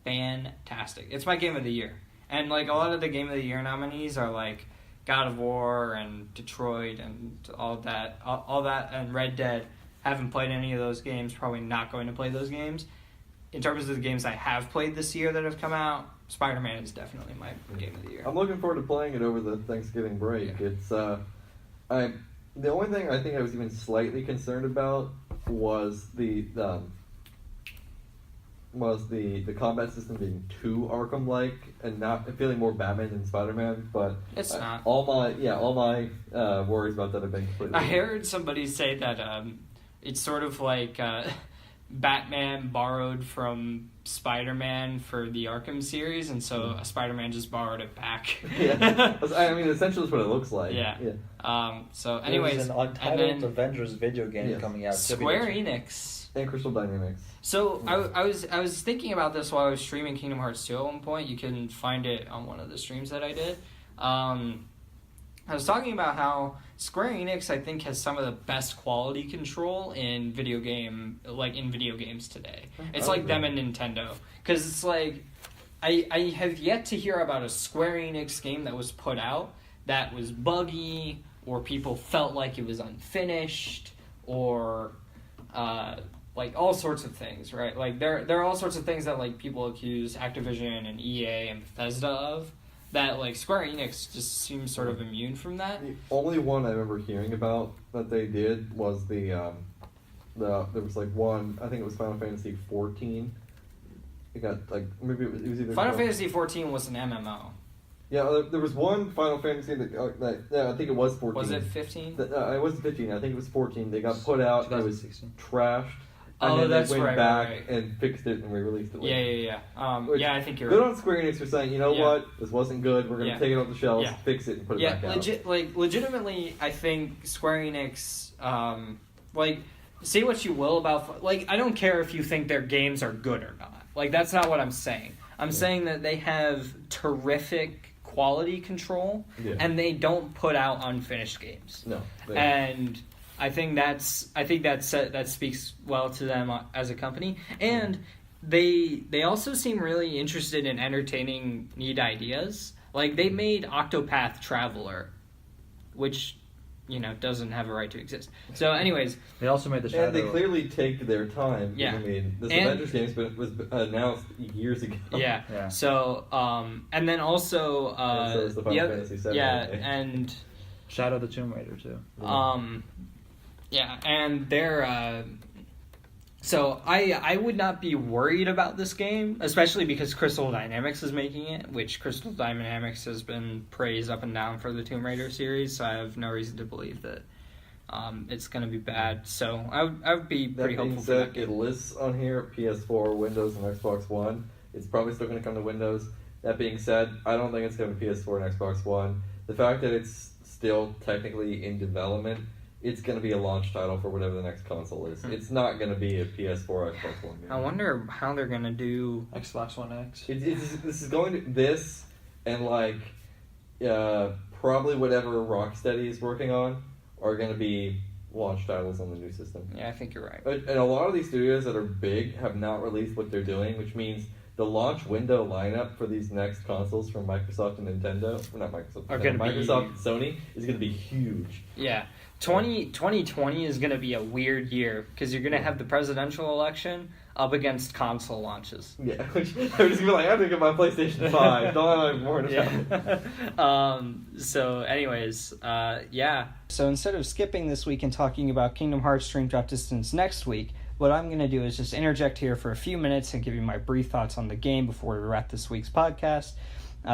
Speaker 1: Fantastic. It's my game of the year. And like a lot of the game of the year nominees are like God of War and Detroit and all that and Red Dead. Haven't played any of those games, probably not going to play those games. In terms of the games I have played this year that have come out, Spider-Man is definitely my game of the year.
Speaker 3: I'm looking forward to playing it over the Thanksgiving break.
Speaker 1: Yeah.
Speaker 3: It's the only thing I think I was even slightly concerned about was the combat system being too Arkham-like and not feeling more Batman than Spider-Man. But
Speaker 1: It's not.
Speaker 3: All my worries about that have been completely.
Speaker 1: I heard somebody say that it's sort of like Batman borrowed from Spider-Man for the Arkham series, and so Spider-Man just borrowed it back.
Speaker 3: Yeah, I mean, essentially, that's what it looks like.
Speaker 1: Yeah. So,
Speaker 2: There's
Speaker 1: anyways,
Speaker 2: an untitled
Speaker 1: and then
Speaker 2: Avengers video game coming out.
Speaker 1: Square Enix.
Speaker 3: And Crystal Dynamics.
Speaker 1: So I was thinking about this while I was streaming Kingdom Hearts 2 at one point. You can find it on one of the streams that I did. I was talking about how Square Enix, I think, has some of the best quality control in video games today. It's like them and Nintendo. Because it's like, I have yet to hear about a Square Enix game that was put out that was buggy, or people felt like it was unfinished, or like all sorts of things, right? Like there are all sorts of things that like people accuse Activision and EA and Bethesda of, that like Square Enix just seems sort of immune from that.
Speaker 3: The only one I remember hearing about that they did was there was like one, I think it was Final Fantasy 14. It got like maybe it was either
Speaker 1: Final Fantasy 14 was an MMO.
Speaker 3: Yeah, there was one Final Fantasy that I think it was 14.
Speaker 1: Was it 15?
Speaker 3: It wasn't 15. I think it was 14. They got put out. It was
Speaker 2: 2016.
Speaker 3: trashed. And
Speaker 1: Oh,
Speaker 3: then
Speaker 1: that's
Speaker 3: they went
Speaker 1: right,
Speaker 3: back
Speaker 1: right.
Speaker 3: and fixed it and re-released it later.
Speaker 1: Yeah.
Speaker 3: Which,
Speaker 1: Yeah, I think you're
Speaker 3: good
Speaker 1: right.
Speaker 3: on Square Enix for saying, you know what, this wasn't good. We're gonna take it off the shelves, fix it, and put it back out.
Speaker 1: Legitimately, I think Square Enix, say what you will about, I don't care if you think their games are good or not. Like, that's not what I'm saying. I'm saying that they have terrific quality control, and they don't put out unfinished games.
Speaker 3: No.
Speaker 1: And I think that speaks well to them as a company, and they also seem really interested in entertaining neat ideas. Like they made Octopath Traveler, which doesn't have a right to exist. So, anyways,
Speaker 2: they also made the Shadow.
Speaker 3: And they clearly take their time.
Speaker 1: Yeah.
Speaker 3: I mean, this Avengers game was announced years ago.
Speaker 1: Yeah. So, and then also,
Speaker 3: so is the Final Fantasy 7.
Speaker 1: and
Speaker 2: Shadow of the Tomb Raider too.
Speaker 1: Yeah, and they're so I would not be worried about this game, especially because Crystal Dynamics is making it, which Crystal Dynamics has been praised up and down for the Tomb Raider series, so I have no reason to believe that it's going to be bad. So I would be pretty
Speaker 3: That being
Speaker 1: hopeful for that
Speaker 3: said,
Speaker 1: game.
Speaker 3: it lists on here PS4, Windows, and Xbox One. It's probably still going to come to Windows. That being said, I don't think it's going to PS4 and Xbox One. The fact that it's still technically in development, it's going to be a launch title for whatever the next console is. It's not going to be a PS4 or Xbox One game.
Speaker 1: I wonder how they're going to do...
Speaker 2: Xbox One X.
Speaker 3: This is going to... This and, like, probably whatever Rocksteady is working on are going to be launch titles on the new system.
Speaker 1: Yeah, I think you're right.
Speaker 3: And a lot of these studios that are big have not released what they're doing, which means the launch window lineup for these next consoles from Microsoft and Nintendo, or not Microsoft, Microsoft and Sony is going to be huge.
Speaker 1: Yeah. 2020 is going to be a weird year because you're going to have the presidential election up against console launches.
Speaker 3: Yeah, which I'm just going to be like, I have to get my PlayStation 5. Don't have more to
Speaker 1: Yeah. So anyways, yeah. So instead of skipping this week and talking about Kingdom Hearts Dream Drop Distance next week, what I'm going to do is just interject here for a few minutes and give you my brief thoughts on the game before we wrap this week's podcast.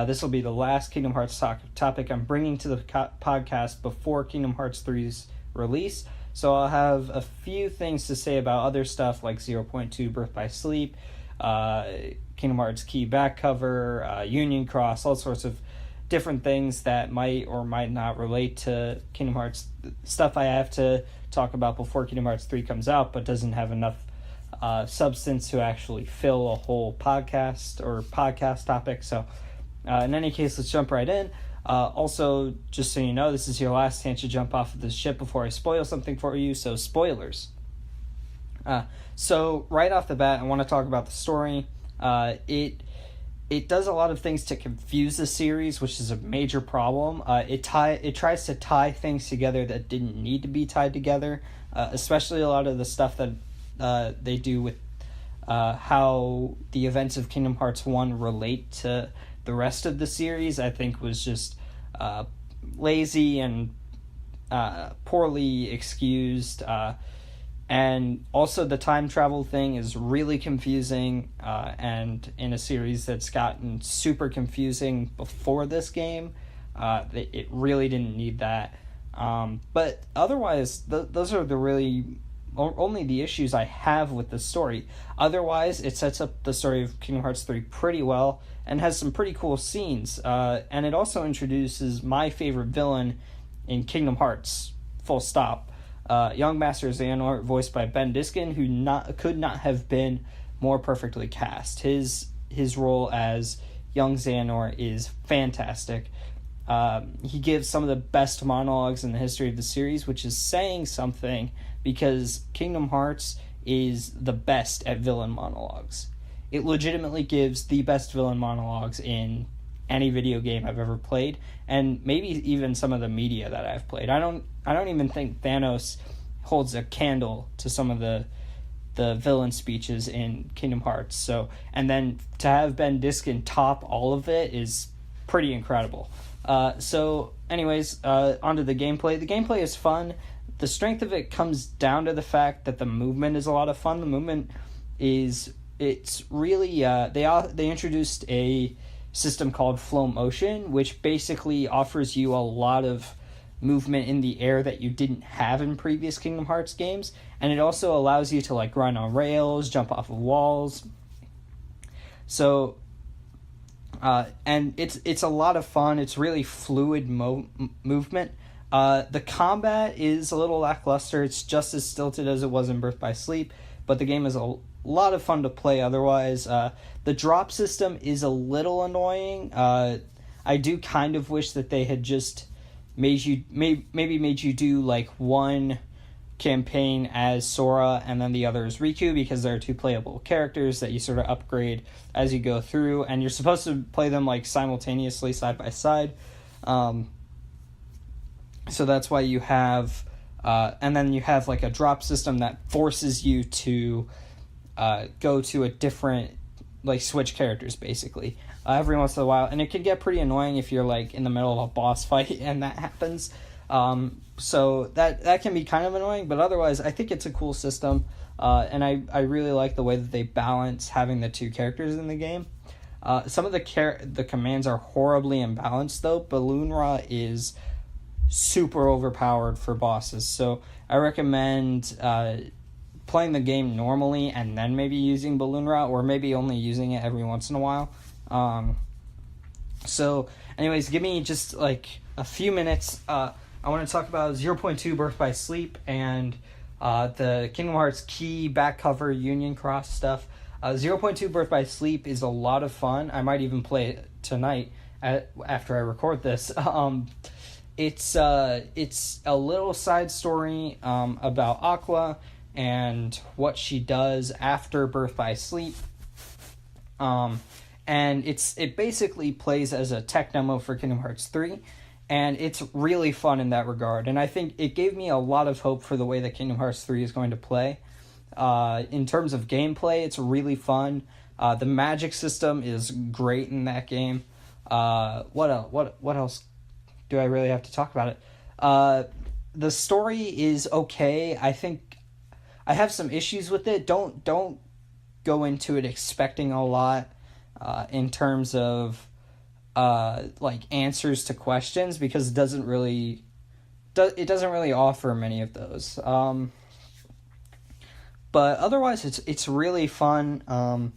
Speaker 1: This will be the last Kingdom Hearts topic I'm bringing to the podcast before Kingdom Hearts 3's release. So I'll have a few things to say about other stuff like 0.2 Birth by Sleep, Kingdom Hearts Key back cover, Union Cross, all sorts of different things that might or might not relate to Kingdom Hearts, stuff I have to talk about before Kingdom Hearts 3 comes out, but doesn't have enough substance to actually fill a whole podcast or podcast topic. So in any case, let's jump right in. Also, just so you know, this is your last chance to jump off of this ship before I spoil something for you, so spoilers. So right off the bat, I want to talk about the story. It does a lot of things to confuse the series, which is a major problem. It tries to tie things together that didn't need to be tied together, especially a lot of the stuff that they do with how the events of Kingdom Hearts 1 relate to the rest of the series. I think was just lazy and poorly excused. And also the time travel thing is really confusing, and in a series that's gotten super confusing before this game, it really didn't need that. But otherwise, those are the really only the issues I have with the story. Otherwise, it sets up the story of Kingdom Hearts 3 pretty well and has some pretty cool scenes. And it also introduces my favorite villain in Kingdom Hearts, full stop. Young Master Xehanort, voiced by Ben Diskin, who could not have been more perfectly cast. His role as young Xehanort is fantastic. He gives some of the best monologues in the history of the series, which is saying something because Kingdom Hearts is the best at villain monologues. It legitimately gives the best villain monologues in any video game I've ever played, and maybe even some of the media that I've played. I don't even think Thanos holds a candle to some of the villain speeches in Kingdom Hearts. So, and then to have Ben Diskin top all of it is pretty incredible. So anyways, onto the gameplay. The gameplay is fun. The strength of it comes down to the fact that the movement is a lot of fun. The movement it's really they introduced a system called Flow Motion, which basically offers you a lot of movement in the air that you didn't have in previous Kingdom Hearts games, and it also allows you to like run on rails, jump off of walls. So and it's a lot of fun. It's really fluid movement. The combat is a little lackluster. It's just as stilted as it was in Birth by Sleep, but the game is a lot of fun to play otherwise. The drop system is a little annoying. I do kind of wish that they had just made you do like one campaign as Sora and then the other is Riku, because there are two playable characters that you sort of upgrade as you go through, and you're supposed to play them like simultaneously side by side. So that's why you have and then you have like a drop system that forces you to go to a different, like, switch characters basically every once in a while, and it can get pretty annoying if you're like in the middle of a boss fight and that happens. So that can be kind of annoying, but otherwise I think it's a cool system, and I really like the way that they balance having the two characters in the game. Some of the commands are horribly imbalanced though. Balloon Ra is
Speaker 4: super overpowered for bosses. So I recommend playing the game normally and then maybe using Balloon Route, or maybe only using it every once in a while. So anyways, give me just like a few minutes. I want to talk about 0.2 Birth by Sleep and the Kingdom Hearts key back cover Union Cross stuff. 0.2 Birth by Sleep is a lot of fun. I might even play it tonight after I record this. It's a little side story about Aqua and what she does after Birth by Sleep. And it basically plays as a tech demo for Kingdom Hearts 3, and it's really fun in that regard. And I think it gave me a lot of hope for the way that Kingdom Hearts 3 is going to play. In terms of gameplay, it's really fun. The magic system is great in that game. What else do I really have to talk about it? The story is okay. I think I have some issues with it. Don't go into it expecting a lot in terms of like answers to questions, because it doesn't really offer many of those. But otherwise, it's really fun.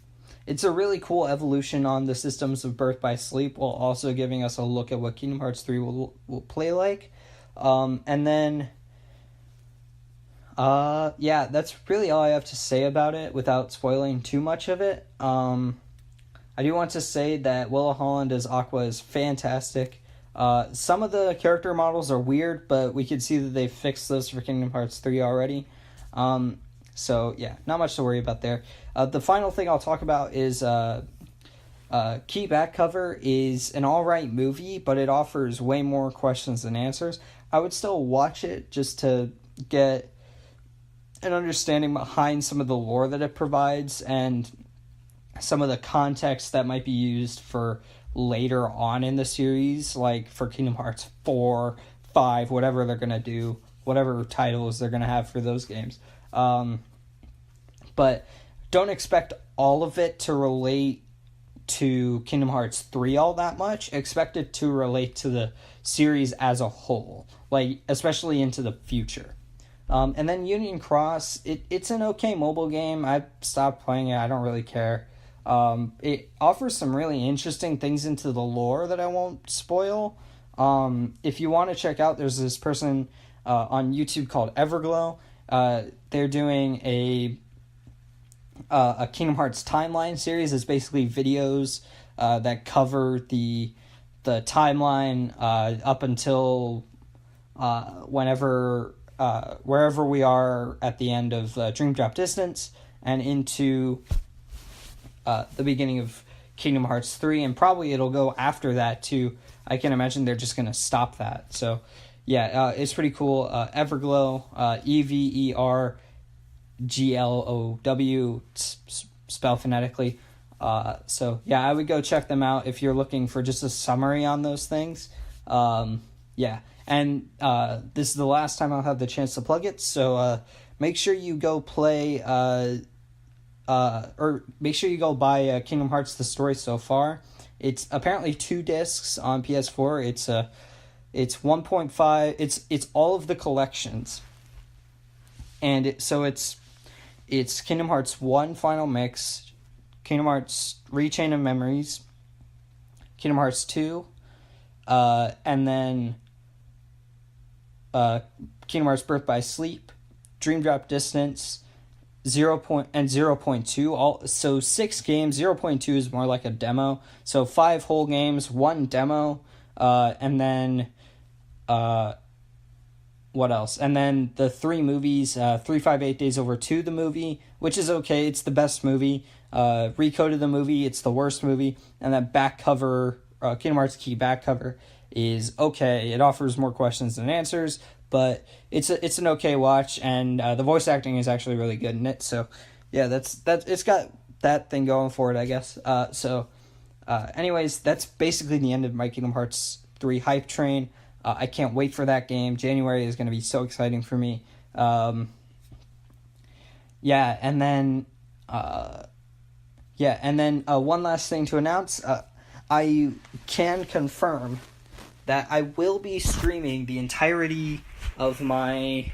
Speaker 4: It's a really cool evolution on the systems of Birth by Sleep, while also giving us a look at what Kingdom Hearts 3 will play like. And then, yeah, that's really all I have to say about it without spoiling too much of it. I do want to say that Willa Holland as Aqua is fantastic. Some of the character models are weird, but we can see that they've fixed those for Kingdom Hearts 3 already. So, yeah, not much to worry about there. The final thing I'll talk about is Key Back Cover is an alright movie, but it offers way more questions than answers. I would still watch it just to get an understanding behind some of the lore that it provides and some of the context that might be used for later on in the series, like for Kingdom Hearts 4, 5, whatever they're going to do, whatever titles they're going to have for those games. But don't expect all of it to relate to Kingdom Hearts 3 all that much. Expect it to relate to the series as a whole, like especially into the future. And then Union Cross, it's an okay mobile game. I stopped playing it. I don't really care. It offers some really interesting things into the lore that I won't spoil. If you want to check out, there's this person on YouTube called Everglow. They're doing a Kingdom Hearts timeline series. It's basically videos that cover the timeline up until wherever we are at the end of Dream Drop Distance and into the beginning of Kingdom Hearts 3, and probably it'll go after that too. I can imagine they're just going to stop that. So yeah, it's pretty cool. Everglow, EVERGLOW, spell phonetically. So yeah, I would go check them out if you're looking for just a summary on those things. Yeah, and this is the last time I'll have the chance to plug it, so make sure you go play, or make sure you go buy Kingdom Hearts The Story So Far. It's apparently 2 discs on PS4. It's 1.5. It's all of the collections, and it's Kingdom Hearts 1 Final Mix, Kingdom Hearts Rechain of Memories, Kingdom Hearts 2, and then Kingdom Hearts Birth by Sleep, Dream Drop Distance, 0.2. So 6 games. 0.2 is more like a demo. So 5 whole games, 1 demo, and then what else? And then the 3 movies, 358 Days Over 2, the movie, which is okay. It's the best movie. Recoded the movie, it's the worst movie. And that back cover, Kingdom Hearts Key back cover, is okay. It offers more questions than answers, but it's an okay watch, and the voice acting is actually really good in it. So yeah, that's it's got that thing going for it, I guess. Anyways, that's basically the end of my Kingdom Hearts 3 hype train. I can't wait for that game. January is going to be so exciting for me. Yeah, and then one last thing to announce. I can confirm that I will be streaming the entirety of my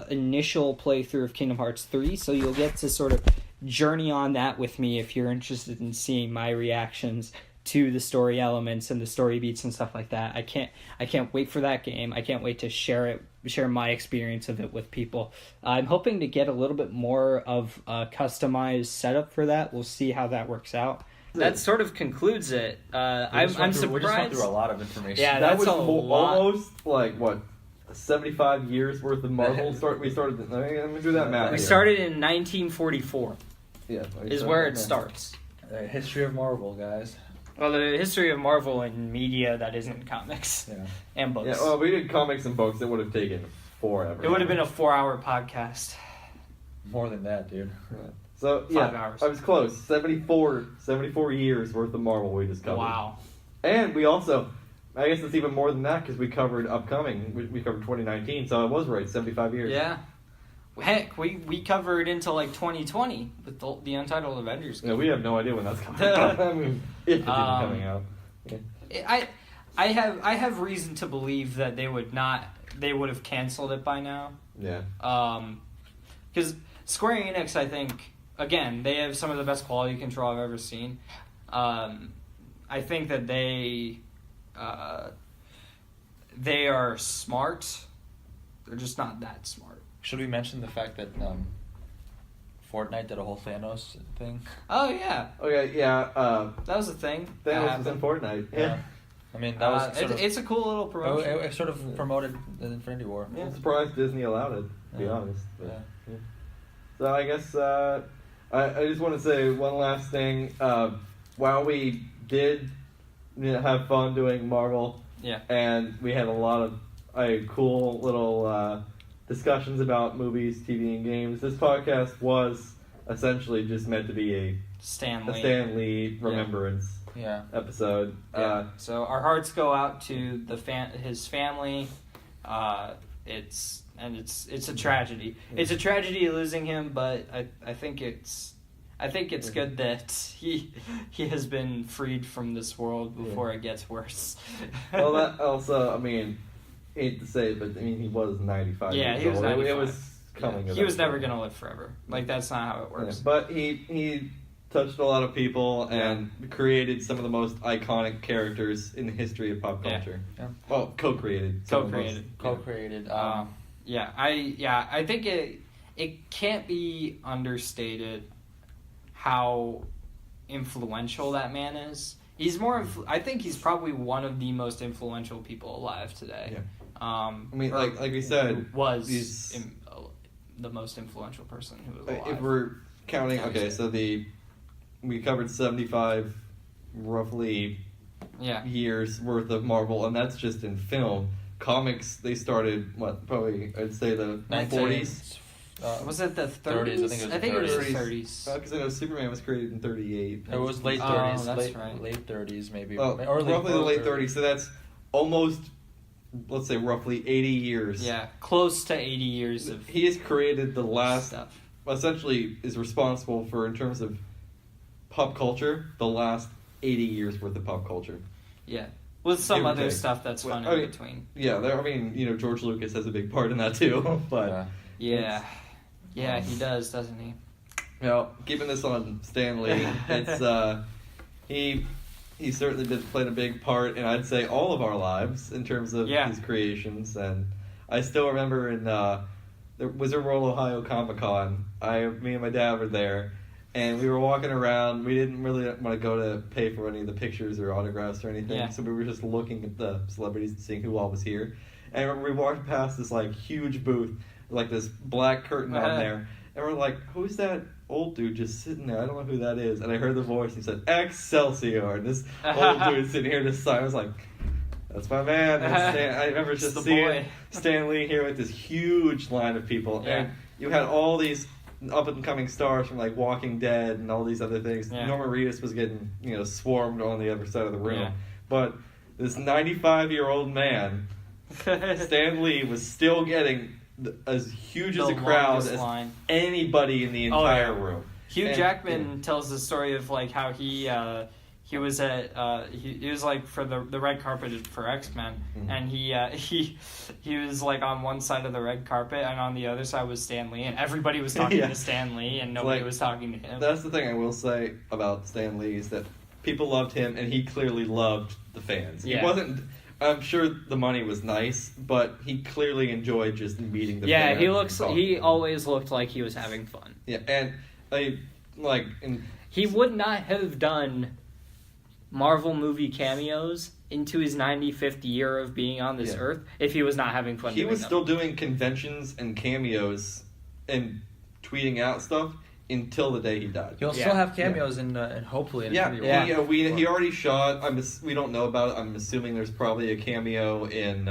Speaker 4: initial playthrough of Kingdom Hearts 3, so you'll get to sort of journey on that with me if you're interested in seeing my reactions to the story elements and the story beats and stuff like that. I can't wait for that game. I can't wait to share my experience of it with people. I'm hoping to get a little bit more of a customized setup for that. We'll see how that works out.
Speaker 1: That sort of concludes it. I'm surprised.
Speaker 2: We just went through a lot of information.
Speaker 1: Yeah,
Speaker 3: that
Speaker 1: that's
Speaker 3: was
Speaker 1: a lot.
Speaker 3: almost like what 75 years worth of Marvel. We started. Let me do that math.
Speaker 1: We
Speaker 3: here.
Speaker 1: started in 1944.
Speaker 3: Yeah,
Speaker 1: Is where it starts.
Speaker 2: History of Marvel, guys.
Speaker 1: Well, the history of Marvel and media that isn't comics and books.
Speaker 3: Yeah, well, we did comics and books. It would have taken forever.
Speaker 1: It would have been a 4-hour podcast.
Speaker 2: More than that, dude.
Speaker 3: So
Speaker 1: 5 hours.
Speaker 3: I was close. 74 years worth of Marvel we just covered.
Speaker 1: Wow.
Speaker 3: And we also, I guess it's even more than that because we covered upcoming. We covered 2019, so I was right. 75 years.
Speaker 1: Yeah. Heck, we covered into like 2020 with the Untitled Avengers game.
Speaker 3: Yeah, we have no idea when that's coming out. I mean, if it's even coming out. Yeah.
Speaker 1: I have reason to believe that they would have canceled it by now.
Speaker 3: Yeah.
Speaker 1: Because Square Enix, I think, again, they have some of the best quality control I've ever seen. I think that they are smart. They're just not that smart.
Speaker 2: Should we mention the fact that Fortnite did a whole Thanos thing?
Speaker 1: Oh yeah.
Speaker 3: Okay, yeah.
Speaker 1: That was a thing.
Speaker 3: Thanos was in Fortnite. Yeah.
Speaker 2: I mean, that was
Speaker 1: it's a cool little promotion.
Speaker 2: It sort of promoted the Infinity War.
Speaker 3: Yeah. I'm surprised Disney allowed it, to be honest. But, yeah. So I guess I just want to say one last thing. While we did have fun doing Marvel, and we had a lot of cool little discussions about movies, TV, and games, this podcast was essentially just meant to be a Stan Lee remembrance episode.
Speaker 1: Yeah. So our hearts go out to his family. It's a tragedy. It's a tragedy losing him, but I think it's good that he has been freed from this world before it gets worse.
Speaker 3: Well, that also, I mean, hate to say it, but I mean, he was 95.
Speaker 1: Yeah,
Speaker 3: years
Speaker 1: he was
Speaker 3: old.
Speaker 1: 95.
Speaker 3: It was coming.
Speaker 1: He was never gonna live forever. Like, that's not how it works.
Speaker 3: Yeah, but he touched a lot of people and created some of the most iconic characters in the history of pop culture.
Speaker 2: Yeah.
Speaker 3: Well, co-created.
Speaker 2: Co-created.
Speaker 1: I think it can't be understated how influential that man is. He's I think he's probably one of the most influential people alive today.
Speaker 3: Yeah.
Speaker 1: I
Speaker 3: mean, like we said,
Speaker 1: the most influential person who was alive.
Speaker 3: If we're counting, so we covered 75 roughly years worth of Marvel, and that's just in film. Comics, they started probably I'd say the 40s.
Speaker 1: Was it the 30s? I think it was the 30s.
Speaker 3: Because I know Superman was created in 38.
Speaker 2: It was late 30s.
Speaker 1: That's right.
Speaker 2: Late 30s maybe.
Speaker 3: Or roughly the late 30s. So that's almost, let's say, roughly 80 years.
Speaker 1: Yeah, close to 80 years of
Speaker 3: He has created the last
Speaker 1: stuff.
Speaker 3: Essentially is responsible for, in terms of pop culture, the last 80 years worth of pop culture.
Speaker 1: Yeah. With some other stuff that's fun in between.
Speaker 3: Yeah, George Lucas has a big part in that too. But
Speaker 1: yeah, he does, doesn't he?
Speaker 3: Now, keeping this on Stan Lee, it's he certainly played a big part in, I'd say, all of our lives in terms of his creations. And I still remember in the Wizard World Ohio Comic-Con, me and my dad were there, and we were walking around. We didn't really want to go to pay for any of the pictures or autographs or anything, so we were just looking at the celebrities and seeing who all was here. And I remember we walked past this huge booth, this black curtain on there, and we're like, "Who's that old dude just sitting there? I don't know who that is." And I heard the voice, and he said, "Excelsior!" And this old dude sitting here just I was like, "That's my man." I remember just seeing Stan Lee here with this huge line of people, and you had all these up-and-coming stars from Walking Dead and all these other things. Norma Reedus was getting swarmed on the other side of the room, but this 95-year-old man, Stan Lee, was still getting as huge as a crowd as anybody in the entire room.
Speaker 1: Hugh Jackman tells the story of how he he was at he was like for the red carpet for X-Men, and he was like on one side of the red carpet, and on the other side was Stan Lee, and everybody was talking to Stan Lee, and nobody was talking to him.
Speaker 3: That's the thing I will say about Stan Lee is that people loved him, and he clearly loved the fans.
Speaker 1: Yeah.
Speaker 3: He wasn't. I'm sure the money was nice, but he clearly enjoyed just meeting the fans.
Speaker 1: Yeah, he always looked like he was having fun.
Speaker 3: Yeah, and
Speaker 1: he would not have done Marvel movie cameos into his 95th year of being on this earth if he was not having fun.
Speaker 3: He was still doing conventions and cameos and tweeting out stuff until the day he died.
Speaker 2: He'll still have cameos in hopefully in
Speaker 3: Infinity War. He already shot. We don't know about it. I'm assuming there's probably a cameo in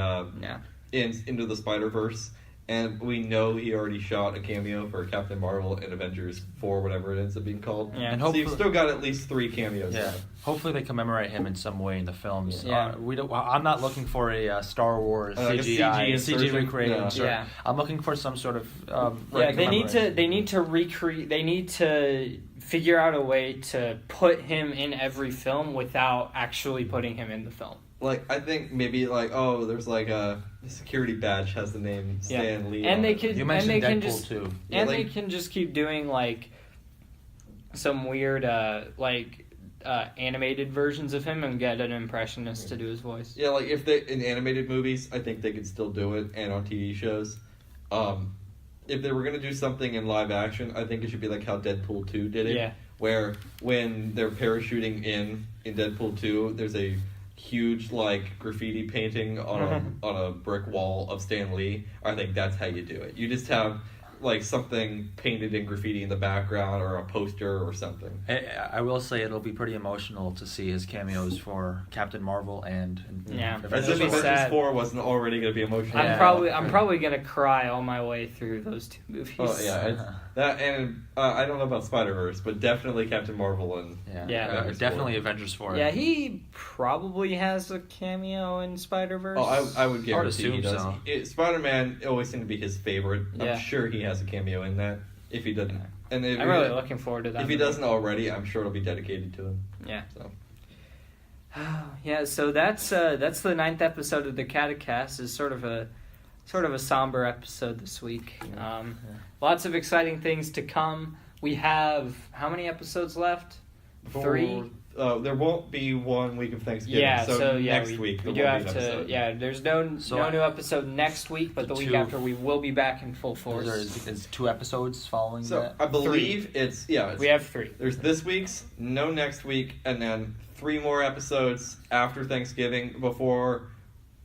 Speaker 3: Into the Spider-Verse. And we know he already shot a cameo for Captain Marvel and Avengers 4, whatever it ends up being called.
Speaker 2: Yeah, and
Speaker 3: so you've still got at least 3 cameos.
Speaker 2: Yeah. Hopefully they commemorate him in some way in the films.
Speaker 1: Yeah.
Speaker 2: I'm not looking for a Star Wars
Speaker 3: like
Speaker 2: CG recreation.
Speaker 1: Yeah.
Speaker 2: I'm looking for some sort of
Speaker 1: they need to recreate. They need to figure out a way to put him in every film without actually putting him in the film.
Speaker 3: Like, I think maybe there's like a security badge has the name Stan Lee.
Speaker 1: And they could.
Speaker 2: You mentioned
Speaker 1: and they
Speaker 2: Deadpool
Speaker 1: can just,
Speaker 2: too.
Speaker 1: And they can just keep doing like some weird animated versions of him and get an impressionist to do his voice.
Speaker 3: Yeah, like if they in animated movies, I think they could still do it, and on TV shows. If they were gonna do something in live action, I think it should be like how Deadpool 2 did it.
Speaker 1: Yeah.
Speaker 3: Where when they're parachuting in Deadpool 2, there's a huge graffiti painting on a brick wall of Stan Lee. I think that's how you do it. You just have something painted in graffiti in the background or a poster or something.
Speaker 2: I will say it'll be pretty emotional to see his cameos for Captain Marvel and
Speaker 3: As if Avengers 4 wasn't already going to be emotional.
Speaker 1: I'm probably gonna cry all my way through those 2 movies.
Speaker 3: Oh yeah, that and I don't know about Spider-Verse, but definitely Captain Marvel and
Speaker 2: definitely Avengers 4.
Speaker 1: Yeah, he probably has a cameo in Spider-Verse.
Speaker 3: Oh, I would guarantee he does.
Speaker 2: So.
Speaker 3: Spider-Man always seemed to be his favorite.
Speaker 1: Yeah.
Speaker 3: I'm sure he has a cameo in that. If he doesn't, and
Speaker 1: I'm really looking forward to that.
Speaker 3: If he doesn't already, I'm sure it'll be dedicated to him.
Speaker 1: Yeah.
Speaker 3: So.
Speaker 1: Yeah. So that's the 9th episode of the Cate-Cast. Is sort of a somber episode this week. Lots of exciting things to come. We have how many episodes left? 3.
Speaker 3: There won't be 1 week of Thanksgiving. Next week
Speaker 1: we do have to. Yeah, there's no new episode next week, but the week after we will be back in full force.
Speaker 2: Is 2 episodes following that?
Speaker 3: I believe
Speaker 1: we have 3.
Speaker 3: There's this week's, no next week, and then 3 more episodes after Thanksgiving before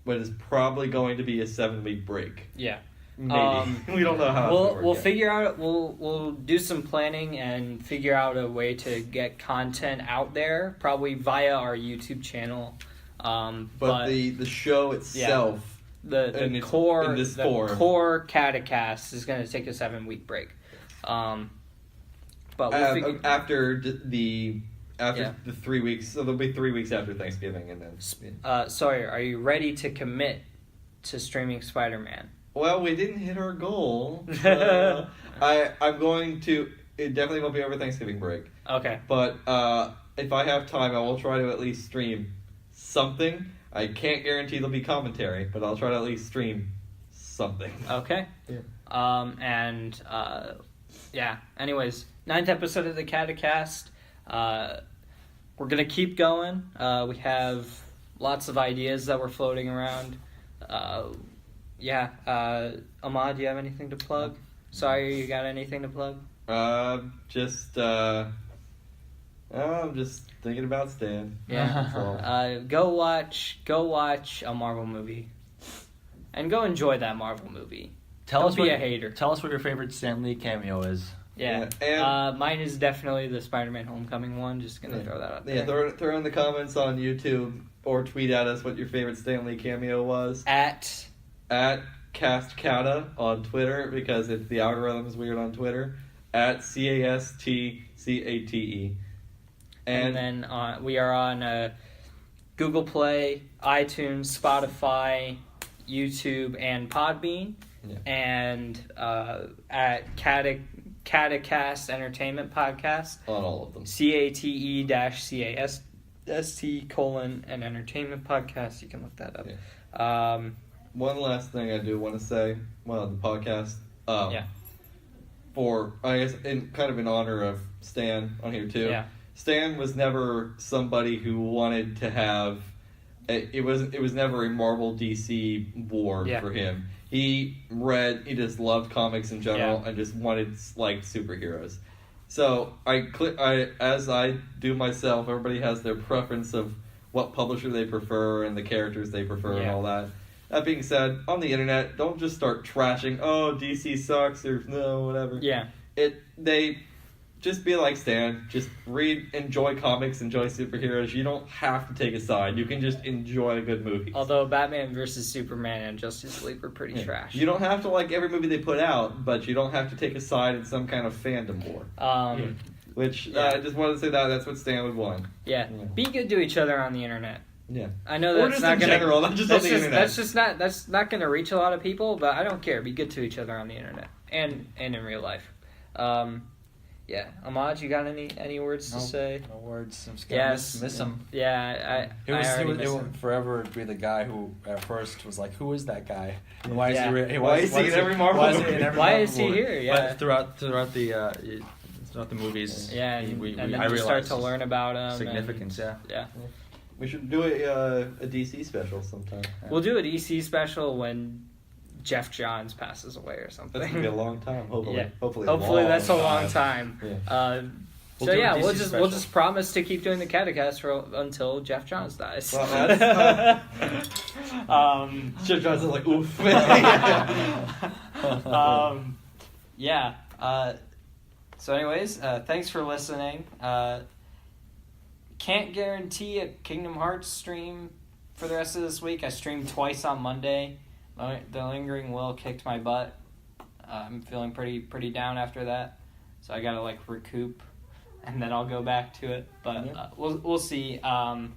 Speaker 3: what is probably going to be a 7-week break.
Speaker 1: Yeah.
Speaker 3: Maybe. We don't know how
Speaker 1: we'll figure out. We'll do some planning and figure out a way to get content out there, probably via our YouTube channel.
Speaker 3: But the show itself,
Speaker 1: the core Cate-Cast is going to take a 7-week break. But we'll
Speaker 3: after the 3 weeks, so there'll be 3 weeks after Thanksgiving, and then.
Speaker 1: Sawyer, are you ready to commit to streaming Spider-Man?
Speaker 3: Well, we didn't hit our goal. I'm going to. It definitely won't be over Thanksgiving break.
Speaker 1: Okay.
Speaker 3: But if I have time, I will try to at least stream something. I can't guarantee there'll be commentary, but I'll try to at least stream something.
Speaker 1: Okay. Yeah. Anyways, 9th episode of the Cate-Cast. We're gonna keep going. We have lots of ideas that we're floating around. Ahmad, do you have anything to plug? Sorry, you got anything to plug?
Speaker 3: I'm just thinking about Stan.
Speaker 1: Yeah. Go watch a Marvel movie, and go enjoy that Marvel movie. Don't be a hater.
Speaker 2: Tell us what your favorite Stan Lee cameo is.
Speaker 1: Yeah. And mine is definitely the Spider-Man Homecoming one. Just gonna throw that out there.
Speaker 3: Yeah, throw in the comments on YouTube or tweet at us what your favorite Stan Lee cameo was.
Speaker 1: At
Speaker 3: Cast-Cata on Twitter, because the algorithm is weird on Twitter. At CASTCATE.
Speaker 1: And then we are on Google Play, iTunes, Spotify, YouTube, and Podbean.
Speaker 3: Yeah.
Speaker 1: And at Cate-Cast Entertainment Podcast.
Speaker 3: On all of them.
Speaker 1: CATE-CAST ST:"an entertainment podcast. You can look that up.
Speaker 3: Yeah. One last thing I do want to say, the podcast.
Speaker 1: Yeah.
Speaker 3: For, I guess, in honor of Stan on here too.
Speaker 1: Yeah.
Speaker 3: Stan was never somebody who wanted to have. It was never a Marvel DC war for him. He just loved comics in general and just wanted superheroes. So as I do myself, everybody has their preference of what publisher they prefer and the characters they prefer and all that. That being said, on the internet, don't just start trashing, oh, DC sucks, or no, whatever.
Speaker 1: Yeah.
Speaker 3: They just be like Stan. Just read, enjoy comics, enjoy superheroes. You don't have to take a side. You can just enjoy a good movie.
Speaker 1: Although Batman vs. Superman and Justice League were pretty trash.
Speaker 3: You don't have to like every movie they put out, but you don't have to take a side in some kind of fandom war. I just wanted to say that's what Stan would want.
Speaker 1: Yeah. Be good to each other on the internet.
Speaker 3: Yeah.
Speaker 1: I know that's not
Speaker 3: in general, not just on the internet.
Speaker 1: That's not going to reach a lot of people, but I don't care. Be good to each other on the internet and in real life. Yeah, Ahmad, you got any words to say?
Speaker 2: No words. I'm just gonna miss him.
Speaker 1: Yeah,
Speaker 2: He would forever be the guy who at first was like, "Who is that guy? And why is he? Why is he in every Marvel movie?
Speaker 1: Why is he here? Yeah,
Speaker 2: but throughout the movies.
Speaker 1: Yeah, and then you start to learn about him.
Speaker 2: Significance.
Speaker 1: Yeah.
Speaker 3: We should do a DC special sometime.
Speaker 1: We'll do a DC special when Jeff Johns passes away or something.
Speaker 3: That's gonna be a long time. Hopefully,
Speaker 1: yeah. Hopefully that's a long time.
Speaker 3: Yeah.
Speaker 1: We'll just promise to keep doing the Cate-Cast until Jeff Johns dies.
Speaker 3: Well, Jeff Johns is like, oof.
Speaker 1: Yeah. So, anyways, thanks for listening. Can't guarantee a Kingdom Hearts stream for the rest of this week. I streamed twice on Monday. The Lingering Will kicked my butt. I'm feeling pretty down after that, so I gotta recoup, and then I'll go back to it. But we'll see. I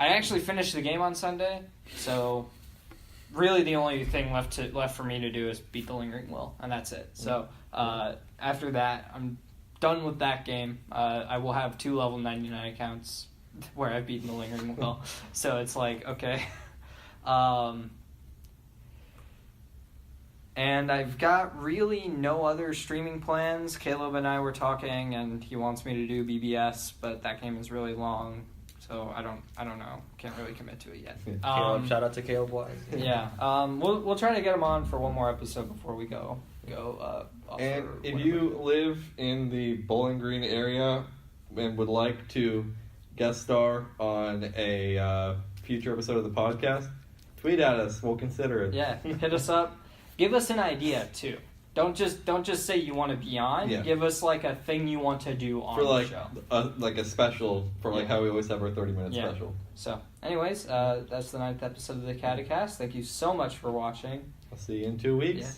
Speaker 1: actually finished the game on Sunday, so really the only thing left for me to do is beat the Lingering Will, and that's it. So after that, I'm done with that game. I will have 2 level 99 accounts where I've beaten the Lingering Will, so it's okay. And I've got really no other streaming plans. Caleb and I were talking, and he wants me to do BBS, but that game is really long, so I don't know. Can't really commit to it yet.
Speaker 2: Caleb, shout out to Caleb Wise.
Speaker 1: Yeah. We'll try to get him on for one more episode before we go.
Speaker 3: And if you live in the Bowling Green area and would like to guest star on a future episode of the podcast, tweet at us. We'll consider it.
Speaker 1: Yeah, hit us up. Give us an idea too. Don't just say you want to be on.
Speaker 3: Yeah.
Speaker 1: Give us a thing you want to do on the show.
Speaker 3: A special for how we always have our 30-minute special.
Speaker 1: So, anyways, that's the 9th episode of the Cate-Cast. Thank you so much for watching.
Speaker 3: I'll see you in 2 weeks.
Speaker 1: Yeah.